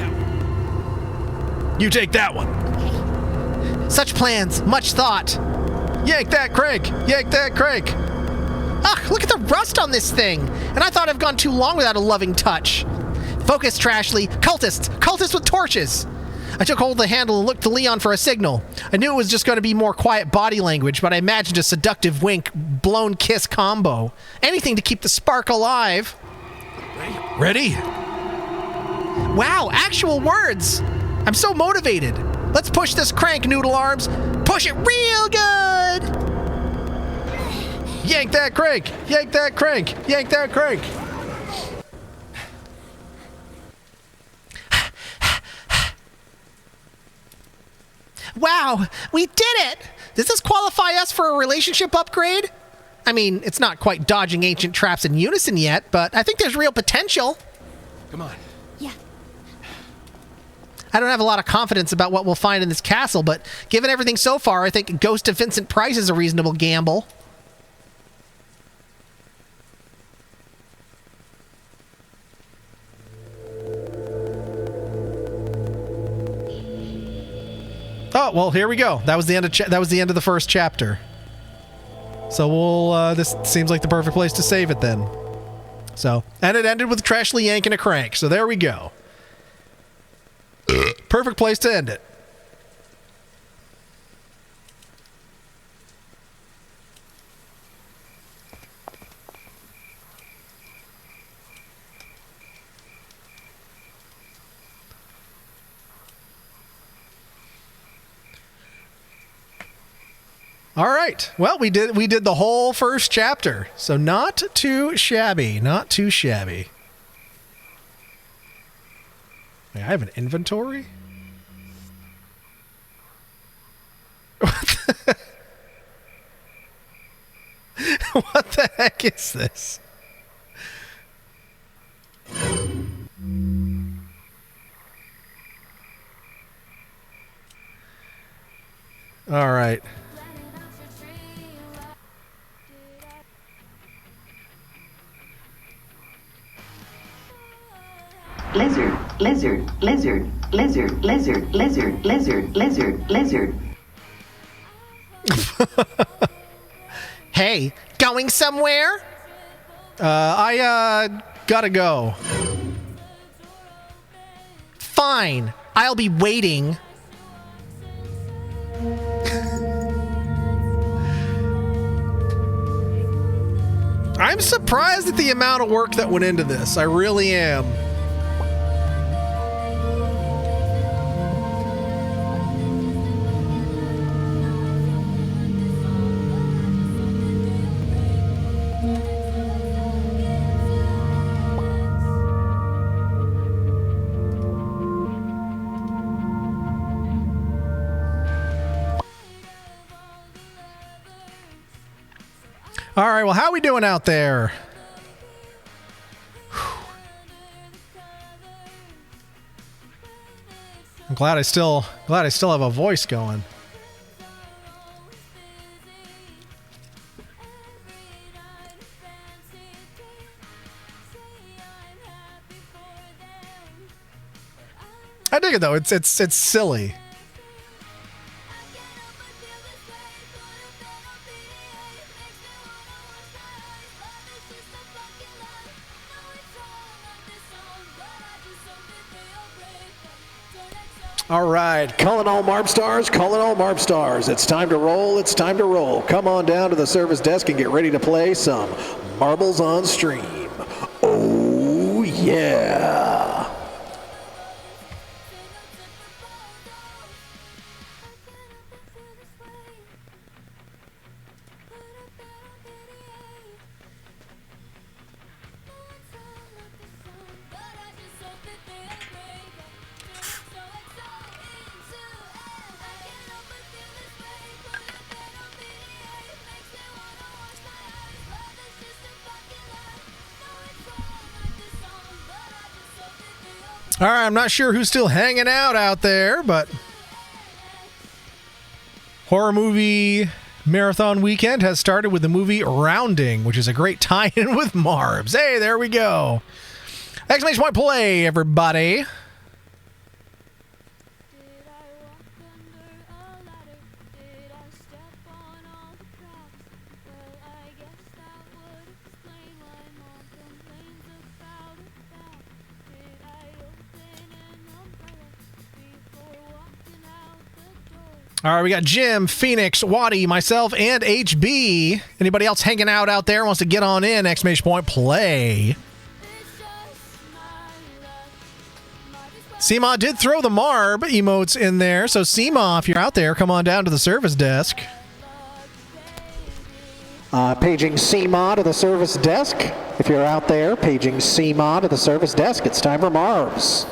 You take that one. Such plans, much thought. Yank that crank! Yank that crank! Ah, look at the rust on this thing! And I thought I've gone too long without a loving touch. Focus, Trashly. Cultists! Cultists with torches! I took hold of the handle and looked to Leon for a signal. I knew it was just going to be more quiet body language, but I imagined a seductive wink, blown kiss combo. Anything to keep the spark alive. Ready? Wow, actual words! I'm so motivated. Let's push this crank, Noodle Arms. Push it real good! Yank that crank! Yank that crank! Yank that crank! Wow, we did it! Does this qualify us for a relationship upgrade? I mean, it's not quite dodging ancient traps in unison yet, but I think there's real potential. Come on. Yeah. I don't have a lot of confidence about what we'll find in this castle, but given everything so far, I think Ghost of Vincent Price is a reasonable gamble. Oh, well, here we go. That was the end of the first chapter. So we'll this seems like the perfect place to save it then. So, and it ended with Trashly yanking a crank. So there we go. Perfect place to end it. All right. Well, we did the whole first chapter. So not too shabby. Not too shabby. Wait, I have an inventory? What the heck is this? All right. Lizard, lizard, lizard, lizard, lizard, lizard, lizard, lizard, lizard. Hey, going somewhere? I gotta go. Fine, I'll be waiting. I'm surprised at the amount of work that went into this. I really am. All right, well, how are we doing out there? I'm glad I still have a voice going. I dig it though. It's silly. All right, calling all Marb stars, calling all Marb stars. It's time to roll, it's time to roll. Come on down to the service desk and get ready to play some Marbles on Stream. Oh, yeah. All right, I'm not sure who's still hanging out there, but horror movie marathon weekend has started with the movie Rounding, which is a great tie-in with Marbs. Hey, there we go. Exclamation point play, everybody. All right, we got Jim, Phoenix, Waddy, myself, and HB. Anybody else hanging out there wants to get on in? Exclamation point play. Seema did throw the Marb emotes in there, so Seema, if you're out there, come on down to the service desk. Paging Seema to the service desk. If you're out there, paging Seema to the service desk. It's time for Marbs.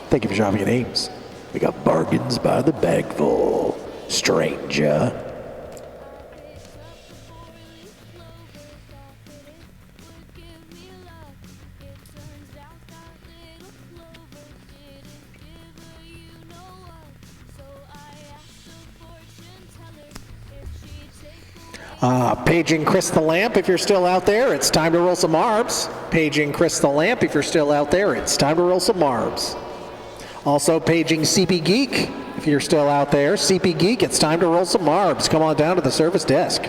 Thank you for dropping your names. We got bargains by the bagful. Stranger. Paging Chris the Lamp, if you're still out there, it's time to roll some Marbs. Paging Chris the Lamp, if you're still out there, it's time to roll some Marbs. Also paging CP Geek, if you're still out there. CP Geek, it's time to roll some Marbs. Come on down to the service desk.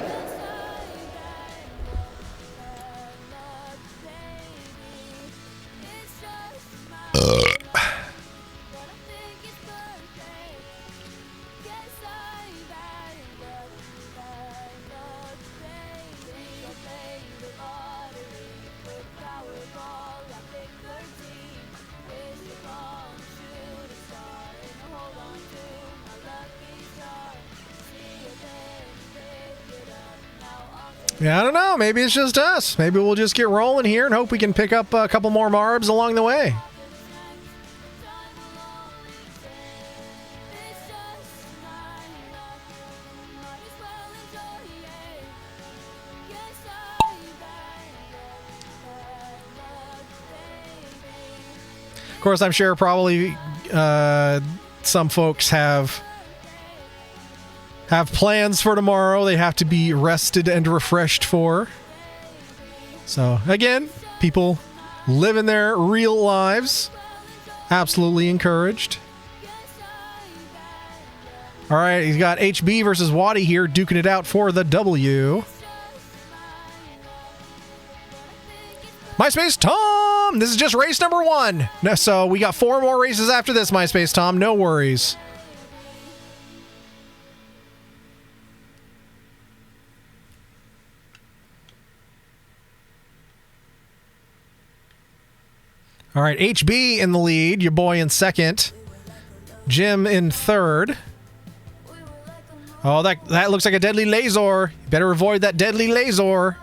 Yeah, I don't know. Maybe it's just us. Maybe we'll just get rolling here and hope we can pick up a couple more Marbs along the way. Of course, I'm sure probably some folks have plans for tomorrow they have to be rested and refreshed for. So, again, people living their real lives. Absolutely encouraged. All right, he's got HB versus Waddy here, duking it out for the W. MySpace Tom! This is just race number 1. So, we got 4 more races after this, MySpace Tom. No worries. All right, HB in the lead, your boy in second. Jim in third. Oh, that looks like a deadly laser. You better avoid that deadly laser.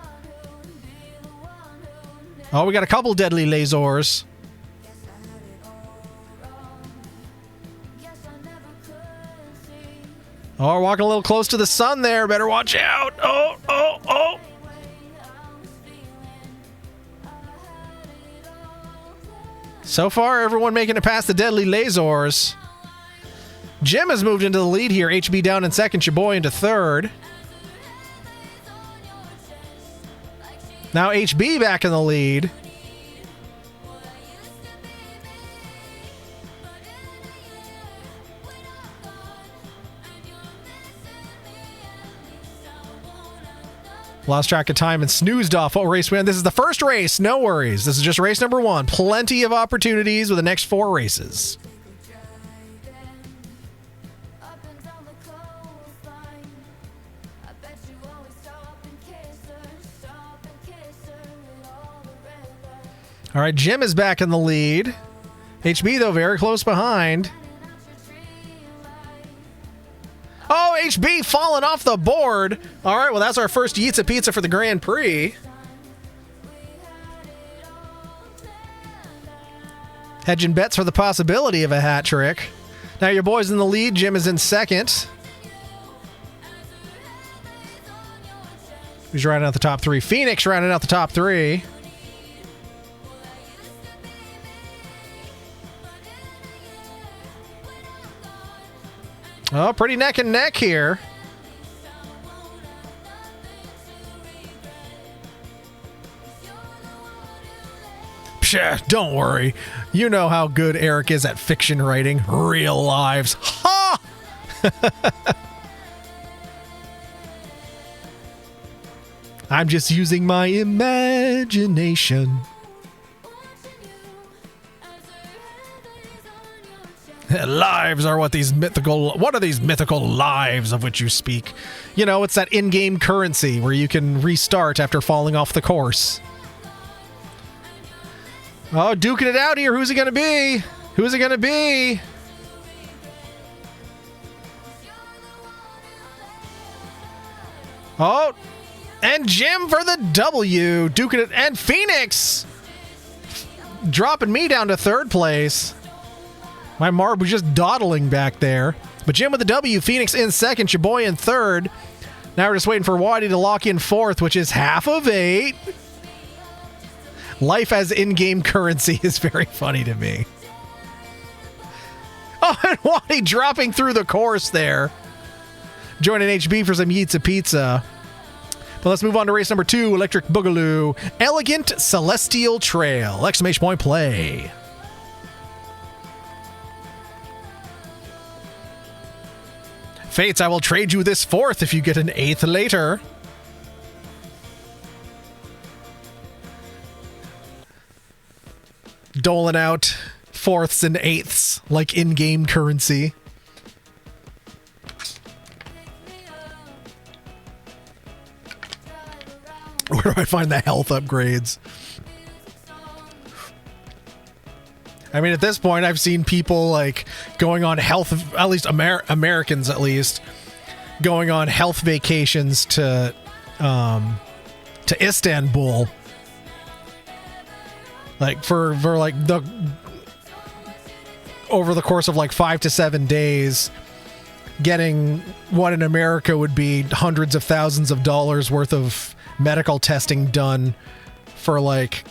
Oh, we got a couple deadly lasers. Oh, we're walking a little close to the sun there. Better watch out. Oh, oh, oh. So far, everyone making it past the deadly lasers. Jim has moved into the lead here. HB down in second. Your boy into third. Now HB back in the lead. Lost track of time and snoozed off. What race win? This is the first race. No worries. This is just race number 1. Plenty of opportunities with the next 4 races. All right, Jim is back in the lead. HB, though, very close behind. Oh, HB falling off the board. All right, well, that's our first Yitza Pizza for the Grand Prix. Hedging bets for the possibility of a hat trick. Now your boy's in the lead. Jim is in second. Who's rounding out the top 3? Phoenix rounding out the top 3. Oh, pretty neck and neck here. Psha, don't worry. You know how good Eric is at fiction writing. Real lives. Ha! I'm just using my imagination. Lives are what are these mythical lives of which you speak? You know, it's that in-game currency where you can restart after falling off the course. Oh, duking it out here. Who's it going to be? Who's it going to be? Oh, and Jim for the W. Duking it. And Phoenix dropping me down to third place. My Marb was just dawdling back there. But Jim with the W, Phoenix in second, your boy in third. Now we're just waiting for Waddy to lock in fourth, which is half of 8. Life as in-game currency is very funny to me. Oh, and Waddy dropping through the course there. Joining HB for some Yitza Pizza. But let's move on to race number 2, Electric Boogaloo. Elegant Celestial Trail. Exclamation point play. Fates, I will trade you this 4th if you get an 8th later. Doling out 4ths and 8ths like in-game currency. Where do I find the health upgrades? I mean, at this point, I've seen people like going on health, at least Americans, at least going on health vacations to Istanbul, like for like the over the course of like 5 to 7 days, getting what in America would be hundreds of thousands of dollars worth of medical testing done for like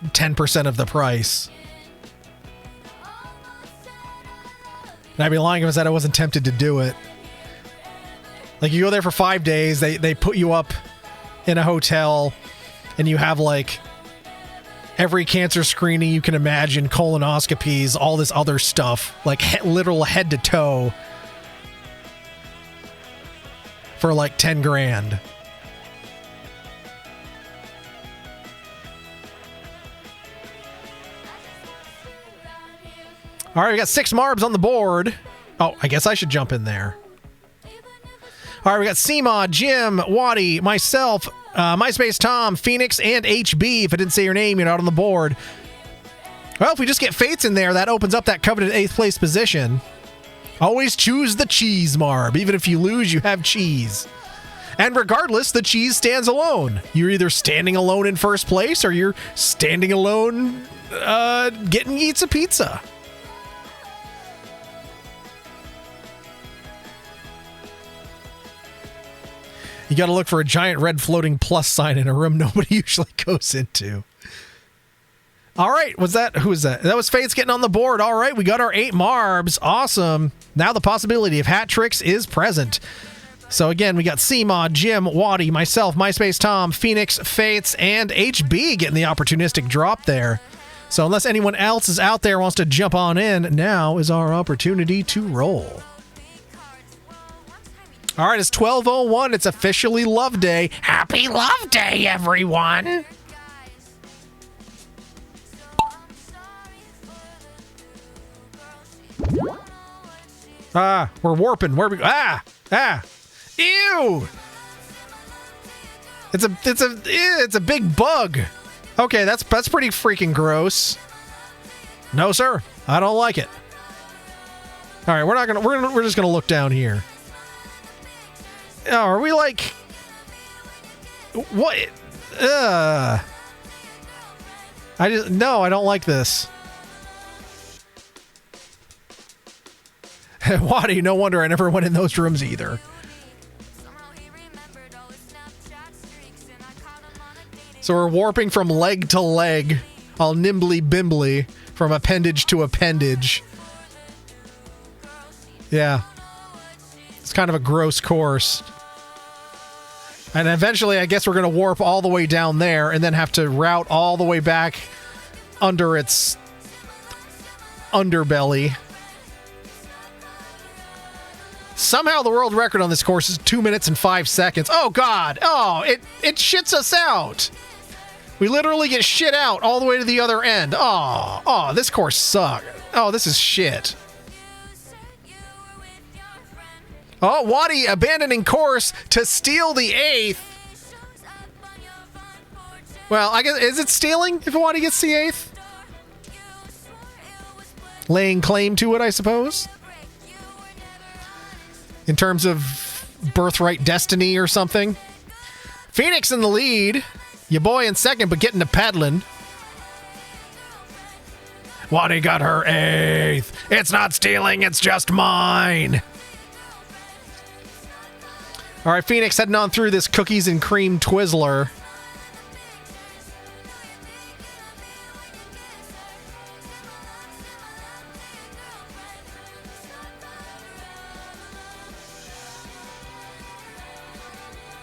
10% of the price. And I'd be lying if I said I wasn't tempted to do it. Like, you go there for 5 days, they put you up in a hotel, and you have like every cancer screening you can imagine, colonoscopies, all this other stuff, like literal head to toe, for like 10 grand. All right, we got 6 Marbs on the board. Oh, I guess I should jump in there. All right, we got Seema, Jim, Waddy, myself, MySpace Tom, Phoenix, and HB. If I didn't say your name, you're not on the board. Well, if we just get Fates in there, that opens up that coveted 8th place position. Always choose the cheese Marb. Even if you lose, you have cheese. And regardless, the cheese stands alone. You're either standing alone in first place, or you're standing alone getting Yitza Pizza. You got to look for a giant red floating plus sign in a room nobody usually goes into. All right, who was that? That was Fates getting on the board. All right, we got our 8 Marbs. Awesome. Now the possibility of hat tricks is present. So again, we got CMod, Jim, Waddy, myself, MySpace Tom, Phoenix, Fates, and HB getting the opportunistic drop there. So unless anyone else is out there wants to jump on in, now is our opportunity to roll. All right, it's 12:01. It's officially Love Day. Happy Love Day, everyone! We're warping. Where we? Ew! It's a big bug. Okay, that's pretty freaking gross. No, sir, I don't like it. All right, we're just gonna look down here. Oh, are we like what? I don't like this. Waddy, no wonder I never went in those rooms either. So we're warping from leg to leg, all nimbly bimbly, from appendage to appendage. Yeah. It's kind of a gross course. And eventually, I guess we're going to warp all the way down there and then have to route all the way back under its underbelly. Somehow the world record on this course is 2 minutes and 5 seconds. Oh, God. Oh, it shits us out. We literally get shit out all the way to the other end. Oh, this course sucks. Oh, this is shit. Oh, Waddy abandoning course to steal the 8th. Well, I guess, is it stealing if Waddy gets the 8th? Laying claim to it, I suppose? In terms of birthright destiny or something. Phoenix in the lead. Your boy in second, but getting to peddling. Waddy got her 8th. It's not stealing, it's just mine. All right, Phoenix heading on through this cookies and cream Twizzler.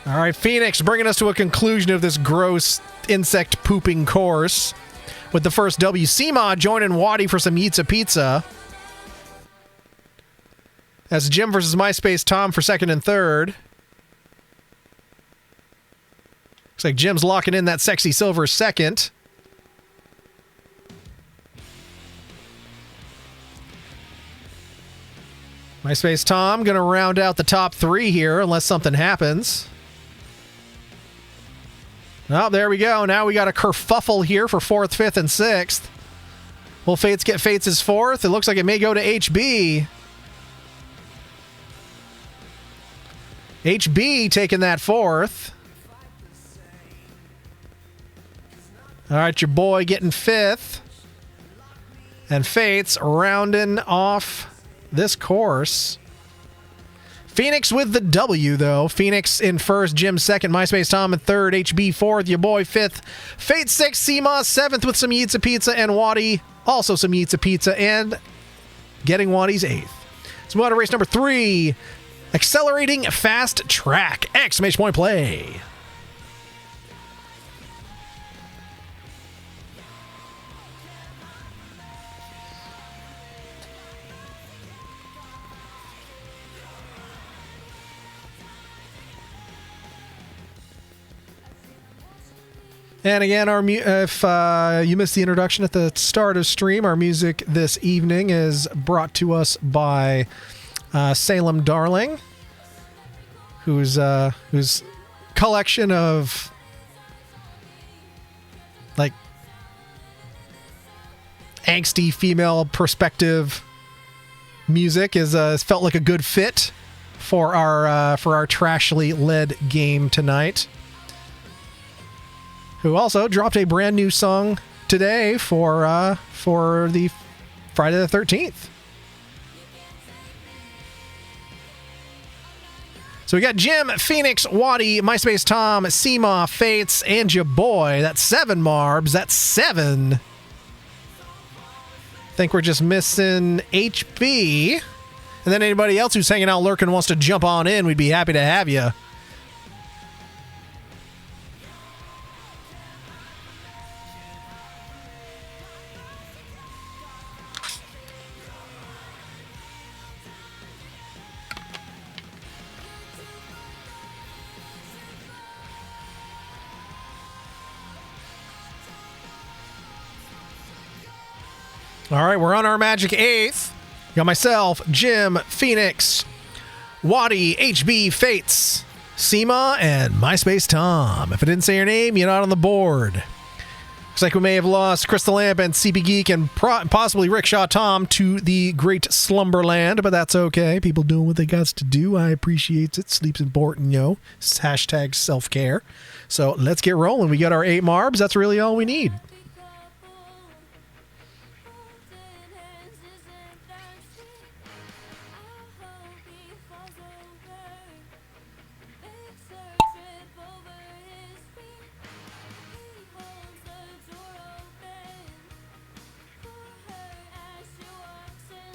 All right, Phoenix bringing us to a conclusion of this gross insect pooping course with the first W. CMod joining Waddy for some Yitza Pizza. That's Jim versus MySpace Tom for second and third. Looks like Jim's locking in that sexy silver second. MySpace Tom going to round out the top 3 here unless something happens. Oh, there we go. Now we got a kerfuffle here for 4th, 5th, and 6th. Will Fates get Fates' 4th? It looks like it may go to HB. HB taking that 4th. All right, your boy getting 5th. And Fates rounding off this course. Phoenix with the W, though. Phoenix in first, Jim second, MySpace Tom in third, HB fourth, your boy fifth, Fate sixth, CMOS seventh with some Yitza Pizza, and Waddy also some Yitza Pizza, and getting Waddy's 8th. So move on to race number 3, Accelerating Fast Track, exclamation point play. And again, if you missed the introduction at the start of stream, our music this evening is brought to us by Salem Darling, whose collection of like angsty female perspective music is felt like a good fit for our trashly led game tonight. Who also dropped a brand new song today for the Friday the 13th. So we got Jim, Phoenix, Waddy, MySpace Tom, Seema, Fates, and your boy. That's 7 Marbs. That's 7. Think we're just missing HB. And then anybody else who's hanging out lurking wants to jump on in, we'd be happy to have you. All right, we're on our magic 8th. Got myself, Jim, Phoenix, Waddy, HB, Fates, Seema, and MySpace Tom. If I didn't say your name, you're not on the board. Looks like we may have lost Crystal Lamp and CP Geek and possibly Rickshaw Tom to the great slumberland, but that's okay. People doing what they got to do. I appreciate it. Sleep's important, yo. It's hashtag self-care. So let's get rolling. We got our 8 marbs. That's really all we need.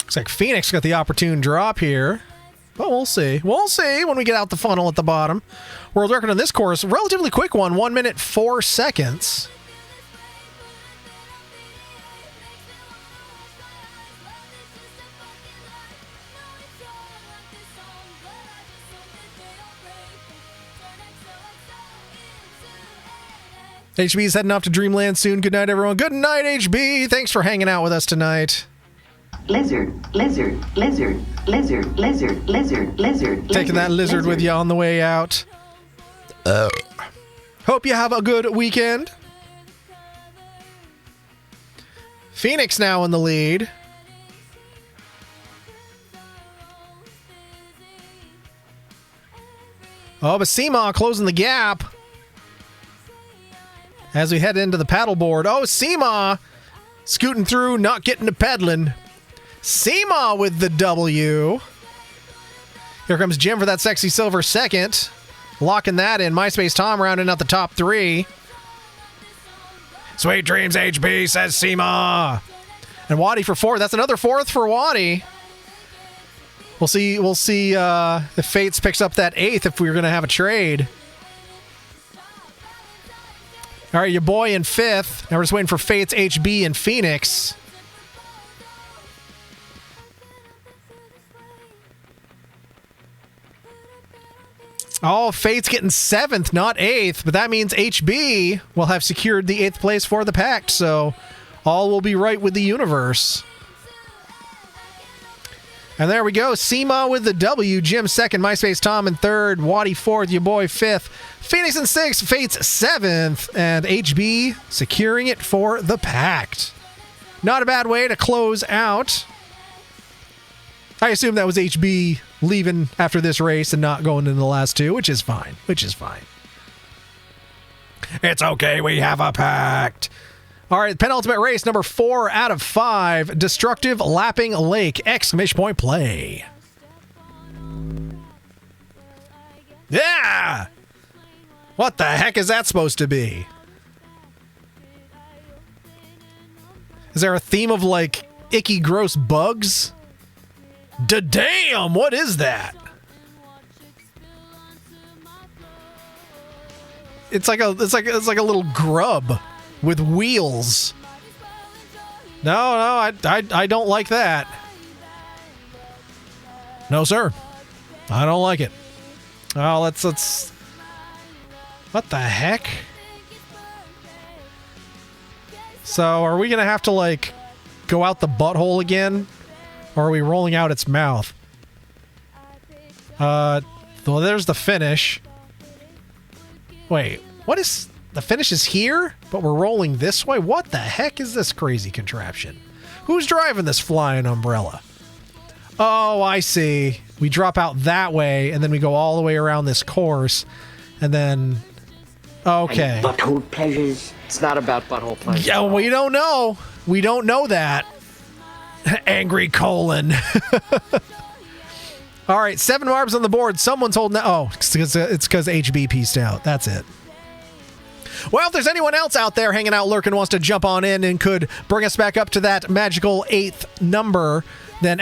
Looks like Phoenix got the opportune drop here. But we'll see. We'll see when we get out the funnel at the bottom. World record on this course, relatively quick one, 1 minute 4 seconds. HB's heading off to Dreamland soon. Good night, everyone. Good night, HB. Thanks for hanging out with us tonight. Lizard, lizard, lizard, lizard, lizard, lizard, lizard. Taking that lizard with you on the way out. Hope you have a good weekend. Phoenix now in the lead. Oh, but Seema closing the gap as we head into the paddleboard. Oh, Seema scooting through, not getting to pedaling. Seema with the W. Here comes Jim for that sexy silver second. Locking that in. MySpace Tom rounding out the top 3. Sweet dreams, HB, says Seema. And Waddy for 4th. That's another 4th for Waddy. We'll see if Fates picks up that 8th if we were going to have a trade. All right, your boy in 5th. Now we're just waiting for Fates, HB, and Phoenix. Oh, Fate's getting 7th, not 8th, but that means HB will have secured the 8th place for the pact, so all will be right with the universe. And there we go. Seema with the W. Jim 2nd. MySpace Tom in 3rd. Waddy 4th. Your boy 5th. Phoenix in 6th. Fates 7th. And HB securing it for the pact. Not a bad way to close out. I assume that was HB leaving after this race and not going into the last 2, which is fine. It's okay. We have a pact. All right, penultimate race, number 4 out of 5. Destructive Lapping Lake! Exclamation point play. Yeah! What the heck is that supposed to be? Is there a theme of, like, icky, gross bugs? Damn! What is that? It's like a little grub with wheels. No, I don't like that. No, sir. I don't like it. Oh, let's. What the heck? So, are we gonna have to, like, go out the butthole again? Or are we rolling out its mouth? Well, there's the finish. Wait, what is... The finish is here, but we're rolling this way? What the heck is this crazy contraption? Who's driving this flying umbrella? Oh, I see. We drop out that way, and then we go all the way around this course, and then... Okay. Butthole pleasures. It's not about butthole pleasures. Yeah, we don't know. We don't know that. Angry colon. All right, 7 marbs on the board. Someone's holding that. Oh, it's because HB pieced out. That's it. Well, if there's anyone else out there hanging out, lurking, wants to jump on in and could bring us back up to that magical 8th number, then !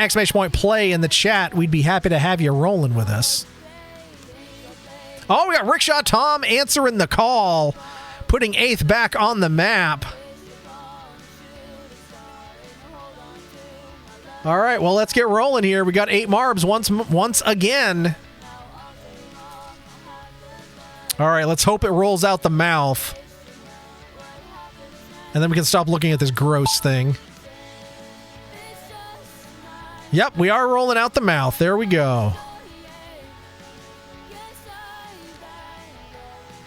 play in the chat. We'd be happy to have you rolling with us. Oh, we got Rickshaw Tom answering the call, putting 8th back on the map. All right, well, let's get rolling here. We got 8 Marbs once again. All right, let's hope it rolls out the mouth. And then we can stop looking at this gross thing. Yep, we are rolling out the mouth. There we go.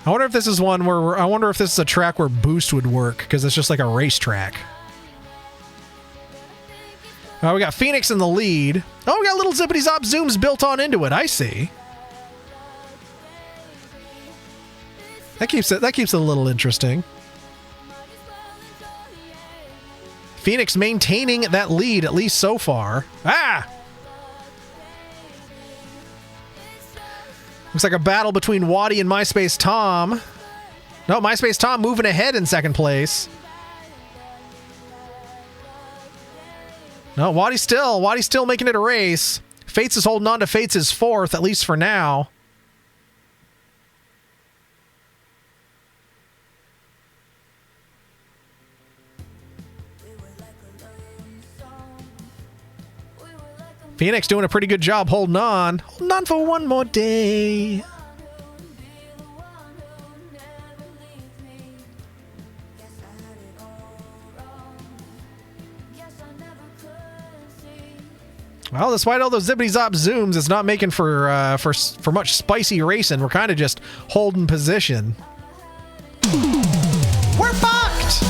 I wonder if this is one where I wonder if this is a track where boost would work, because it's just like a racetrack. We got Phoenix in the lead. Oh, we got little zippity zop zooms built on into it. I see. That keeps it a little interesting. Phoenix maintaining that lead, at least so far. Ah! Looks like a battle between Waddy and MySpace Tom. No, MySpace Tom moving ahead in second place. No, Waddy's still making it a race. Fates is holding on to Fates is fourth, at least for now. Phoenix doing a pretty good job holding on. Holding on for one more day. Well, despite all those zippity zop zooms, it's not making for much spicy racing. We're kind of just holding position. We're fucked!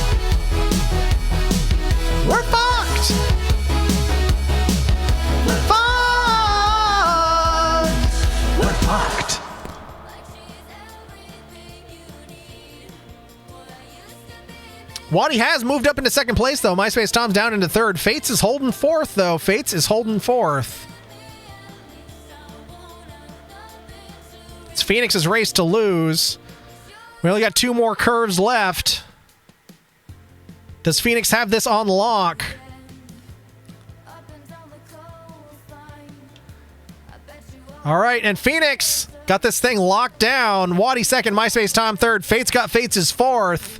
We're fucked! We're fucked! We're fucked! Waddy has moved up into second place, though. MySpace Tom's down into third. Fates is holding fourth, though. Fates is holding fourth. It's Phoenix's race to lose. We only got 2 more curves left. Does Phoenix have this on lock? All right, and Phoenix got this thing locked down. Waddy second, MySpace Tom third. Fates got Fates' fourth.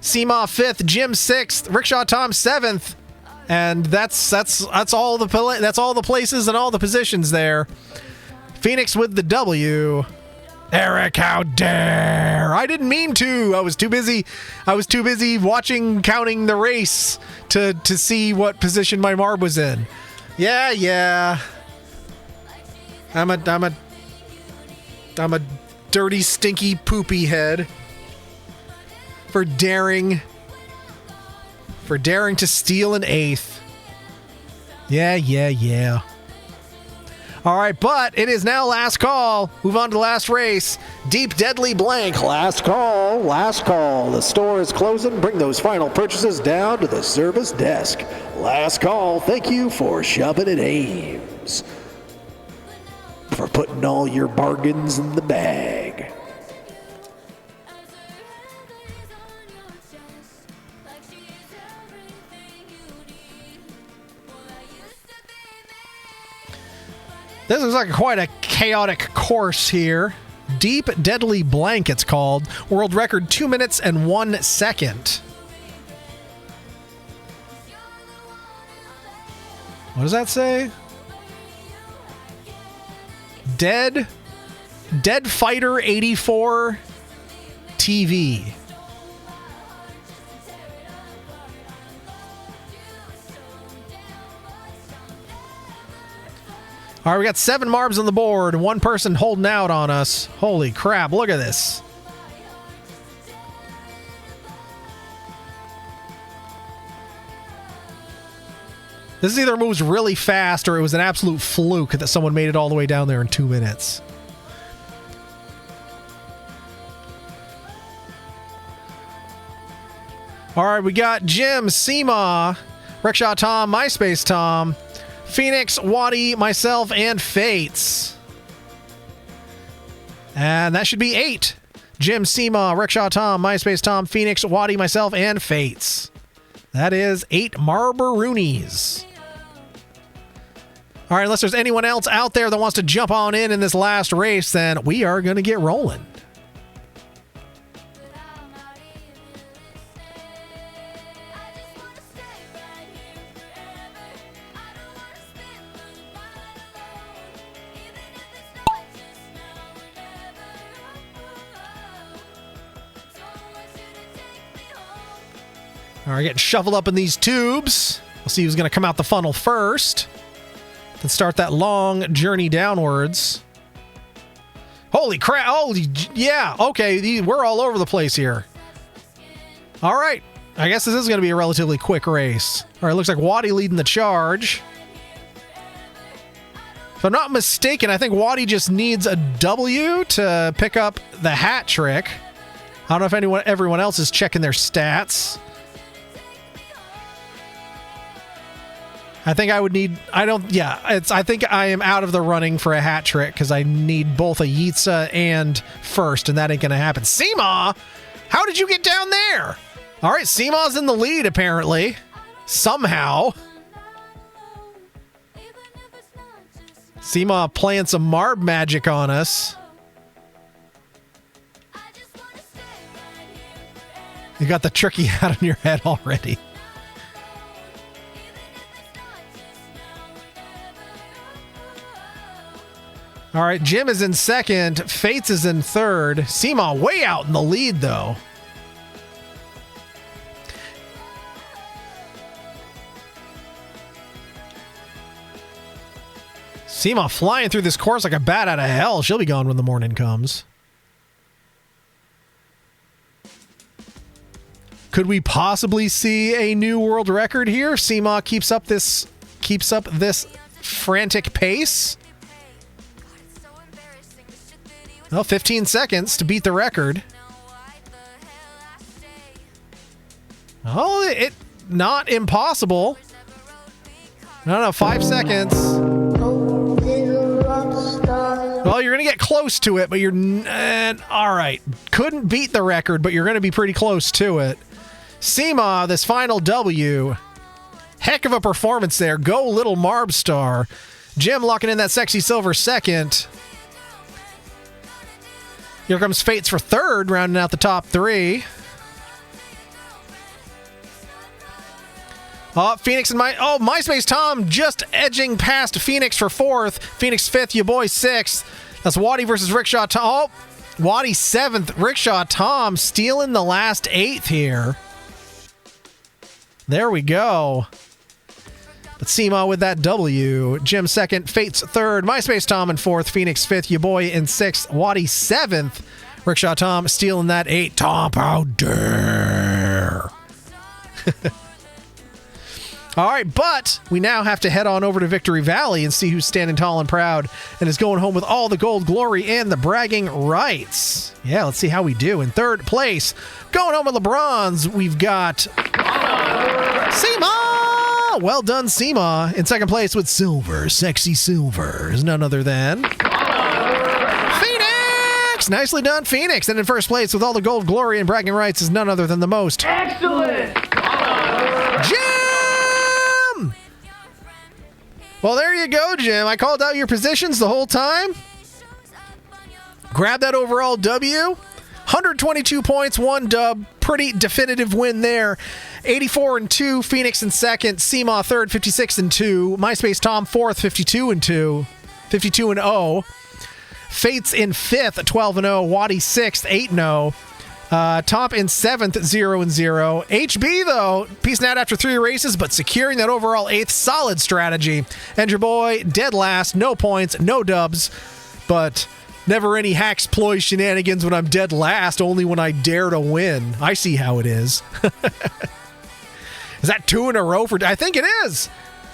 Seema fifth, Jim sixth, Rickshaw Tom seventh, and that's all the places and all the positions there. Phoenix with the W. Eric, how dare! I didn't mean to. I was too busy counting the race to see what position my Marb was in. Yeah. I'm a dirty, stinky, poopy head. For daring to steal an 8th. Yeah. All right, but it is now last call. Move on to last race. Deep Deadly Blank. Last call. The store is closing. Bring those final purchases down to the service desk. Last call. Thank you for shopping at Ames. For putting all your bargains in the bag. This looks like quite a chaotic course here. Deep Deadly Blank, it's called. World record 2 minutes and 1 second. What does that say? Dead Fighter 84 TV. All right, we got 7 Marbs on the board. 1 person holding out on us. Holy crap, look at this. This either moves really fast or it was an absolute fluke that someone made it all the way down there in 2 minutes. All right, we got Jim, Seema, Rickshaw Tom, MySpace Tom, Phoenix, Waddy, myself, and Fates. And that should be 8. Jim, Seema, Rickshaw Tom, MySpace Tom, Phoenix, Waddy, myself, and Fates. That is 8 Marbaroonies. All right, unless there's anyone else out there that wants to jump on in this last race, then we are going to get rolling. All right, getting shoveled up in these tubes. We'll see who's going to come out the funnel first. Then start that long journey downwards. Holy crap. Oh, yeah. Okay, we're all over the place here. All right. I guess this is going to be a relatively quick race. All right, looks like Waddy leading the charge. If I'm not mistaken, I think Waddy just needs a W to pick up the hat trick. I don't know if everyone else is checking their stats. I think I would need, I think I am out of the running for a hat trick because I need both a Yitza and first, and that ain't going to happen. Seema, how did you get down there? All right, Seema's in the lead, apparently. Somehow. Seema playing some Marb magic on us. You got the tricky hat on your head already. All right, Jim is in second. Fates is in third. Seema way out in the lead, though. Seema flying through this course like a bat out of hell. She'll be gone when the morning comes. Could we possibly see a new world record here? Seema keeps up this frantic pace. Well, 15 seconds to beat the record. Oh, it not impossible. No, 5 seconds. Well, you're going to get close to it, but you're... all right. Couldn't beat the record, but you're going to be pretty close to it. Seema, this final W. Heck of a performance there. Go, little Marb Star. Jim locking in that sexy silver second. Here comes Fates for third, rounding out the top 3. Phoenix and MySpace Tom just edging past Phoenix for fourth. Phoenix fifth, your boy sixth. That's Waddy versus Rickshaw Tom. Waddy seventh, Rickshaw Tom stealing the last 8th here. There we go. But Seema with that W. Jim second, Fates third, MySpace Tom in fourth, Phoenix fifth, your boy in sixth, Waddy seventh, Rickshaw Tom stealing that 8. Tom, how dare. All right, but we now have to head on over to Victory Valley and see who's standing tall and proud and is going home with all the gold, glory, and the bragging rights. Yeah, let's see how we do. In third place, going home with LeBrons, we've got Seema. Well done, Seema. In second place with silver, sexy silver, is none other than Phoenix. Nicely done, Phoenix. And in first place with all the gold, glory, and bragging rights is none other than the most excellent Jim. Well, there you go, Jim. I called out your positions the whole time. Grab that overall W. 122 points, 1 dub. Pretty definitive win there. 84-2, Phoenix in second, Seema third, 56-2, MySpace Tom fourth, 52-2, 52-0, Fates in fifth, 12-0, Waddy sixth, 8-0, Top in seventh, 0-0. HB though, peacing out after 3 races, but securing that overall 8th, solid strategy. And your boy dead last, no points, no dubs, but never any hacks, ploys, shenanigans when I'm dead last, only when I dare to win. I see how it is. Is that 2 in a row for... I think it is.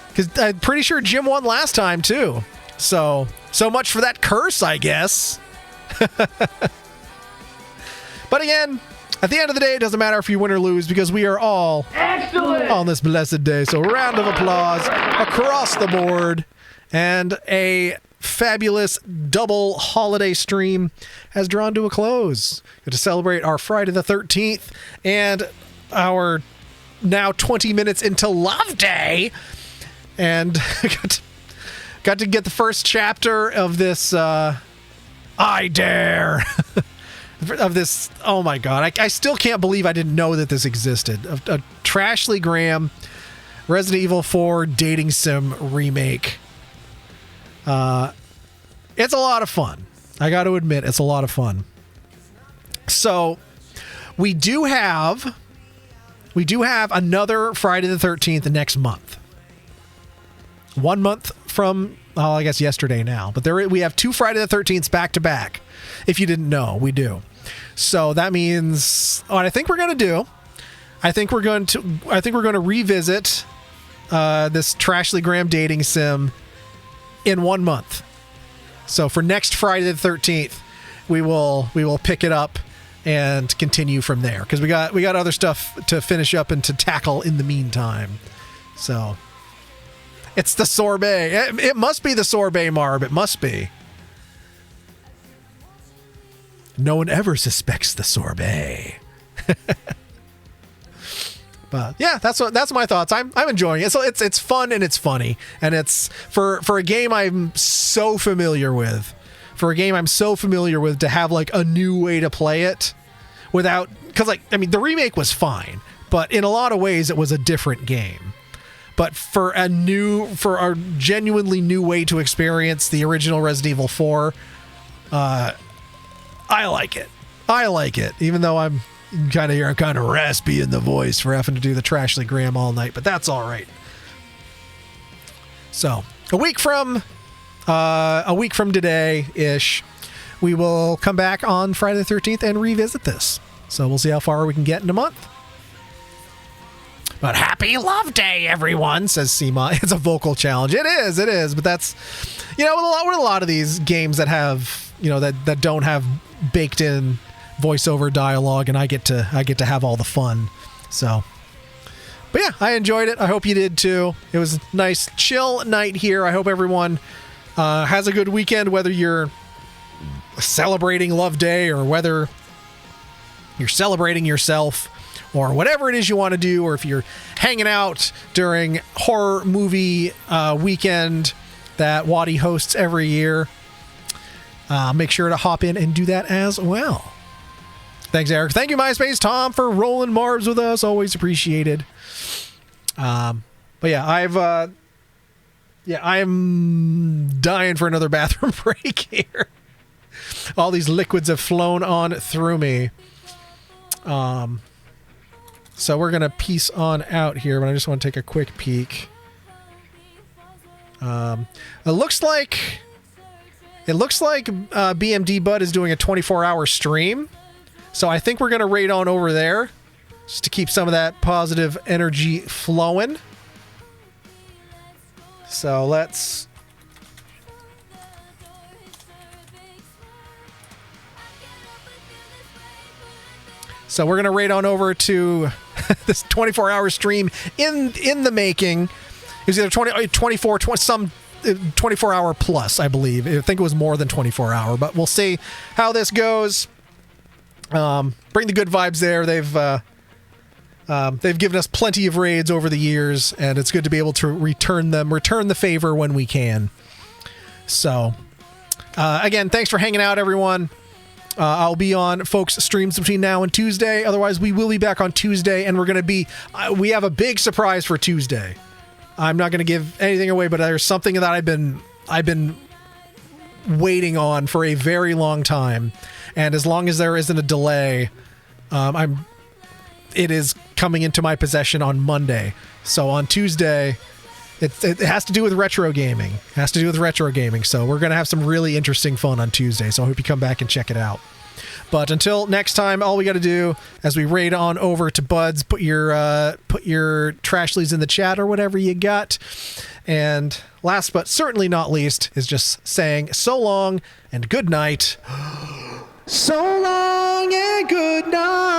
Because I'm pretty sure Jim won last time, too. So much for that curse, I guess. But again, at the end of the day, it doesn't matter if you win or lose because we are all excellent on this blessed day. So round of applause across the board. And a fabulous double holiday stream has drawn to a close. To celebrate our Friday the 13th and our now 20 minutes into Love Day, and got to get the first chapter of this I Dare of this. Oh my god, I still can't believe I didn't know that this existed. A Trashly Graham Resident Evil 4 dating sim remake. It's a lot of fun. I got to admit, it's a lot of fun. So we do have another Friday the 13th next month. 1 month from, I guess yesterday now, but we have 2 Friday the 13ths back to back. If you didn't know, we do. So that means what I think we're going to do. I think we're going to revisit this Trashly Graham dating sim in 1 month. So for next Friday the 13th, we will pick it up and continue from there, because we got other stuff to finish up and to tackle in the meantime. So it's the sorbet. It must be the sorbet, Marb. It must be. No one ever suspects the sorbet. But yeah, that's my thoughts. I'm enjoying it. So it's fun and it's funny, and it's for a game I'm so familiar with. For a game I'm so familiar with, to have like a new way to play it without, because the remake was fine, but in a lot of ways it was a different game. But for a genuinely new way to experience the original Resident Evil 4, I like it. Even though I'm kind of raspy in the voice for having to do the Trashly Graham all night, but that's all right. So a week from today-ish, we will come back on Friday the 13th and revisit this. So we'll see how far we can get in a month. But happy Love Day, everyone, says Seema. It's a vocal challenge. It is. But that's, with a lot of these games that have, that don't have baked in voiceover dialogue, and I get to have all the fun. So, but yeah, I enjoyed it. I hope you did too. It was a nice chill night here. I hope everyone has a good weekend, whether you're celebrating Love Day or whether you're celebrating yourself or whatever it is you want to do, or if you're hanging out during horror movie weekend that Waddy hosts every year. Make sure to hop in and do that as well. Thanks, Eric. Thank you, MySpace Tom, for rolling Marbs with us. Always appreciated. But yeah, I'm dying for another bathroom break here. All these liquids have flown on through me. So we're going to peace on out here, but I just want to take a quick peek. It looks like BMD Bud is doing a 24-hour stream. So I think we're going to raid on over there just to keep some of that positive energy flowing. So let's... So we're going to raid on over to this 24-hour stream in the making. It was either 24-hour plus, I believe. I think it was more than 24-hour, but we'll see how this goes. Bring the good vibes there. They've given us plenty of raids over the years, and it's good to be able to return the favor when we can. So, again, thanks for hanging out, everyone. I'll be on folks' streams between now and Tuesday. Otherwise, we will be back on Tuesday, and we have a big surprise for Tuesday. I'm not going to give anything away, but there's something that I've been waiting on for a very long time, and as long as there isn't a delay, it is coming into my possession on Monday. So on Tuesday, it has to do with retro gaming. So we're going to have some really interesting fun on Tuesday. So I hope you come back and check it out. But until next time, all we got to do as we raid on over to Buds, put your Trashlies in the chat or whatever you got. And last but certainly not least is just saying so long and good night. So long and good night.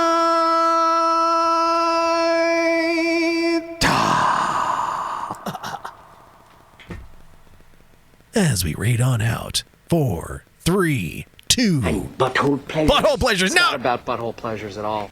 as we raid on out. 4, 3, 2. Butthole pleasures. Butthole pleasures. It's No. not about butthole pleasures at all.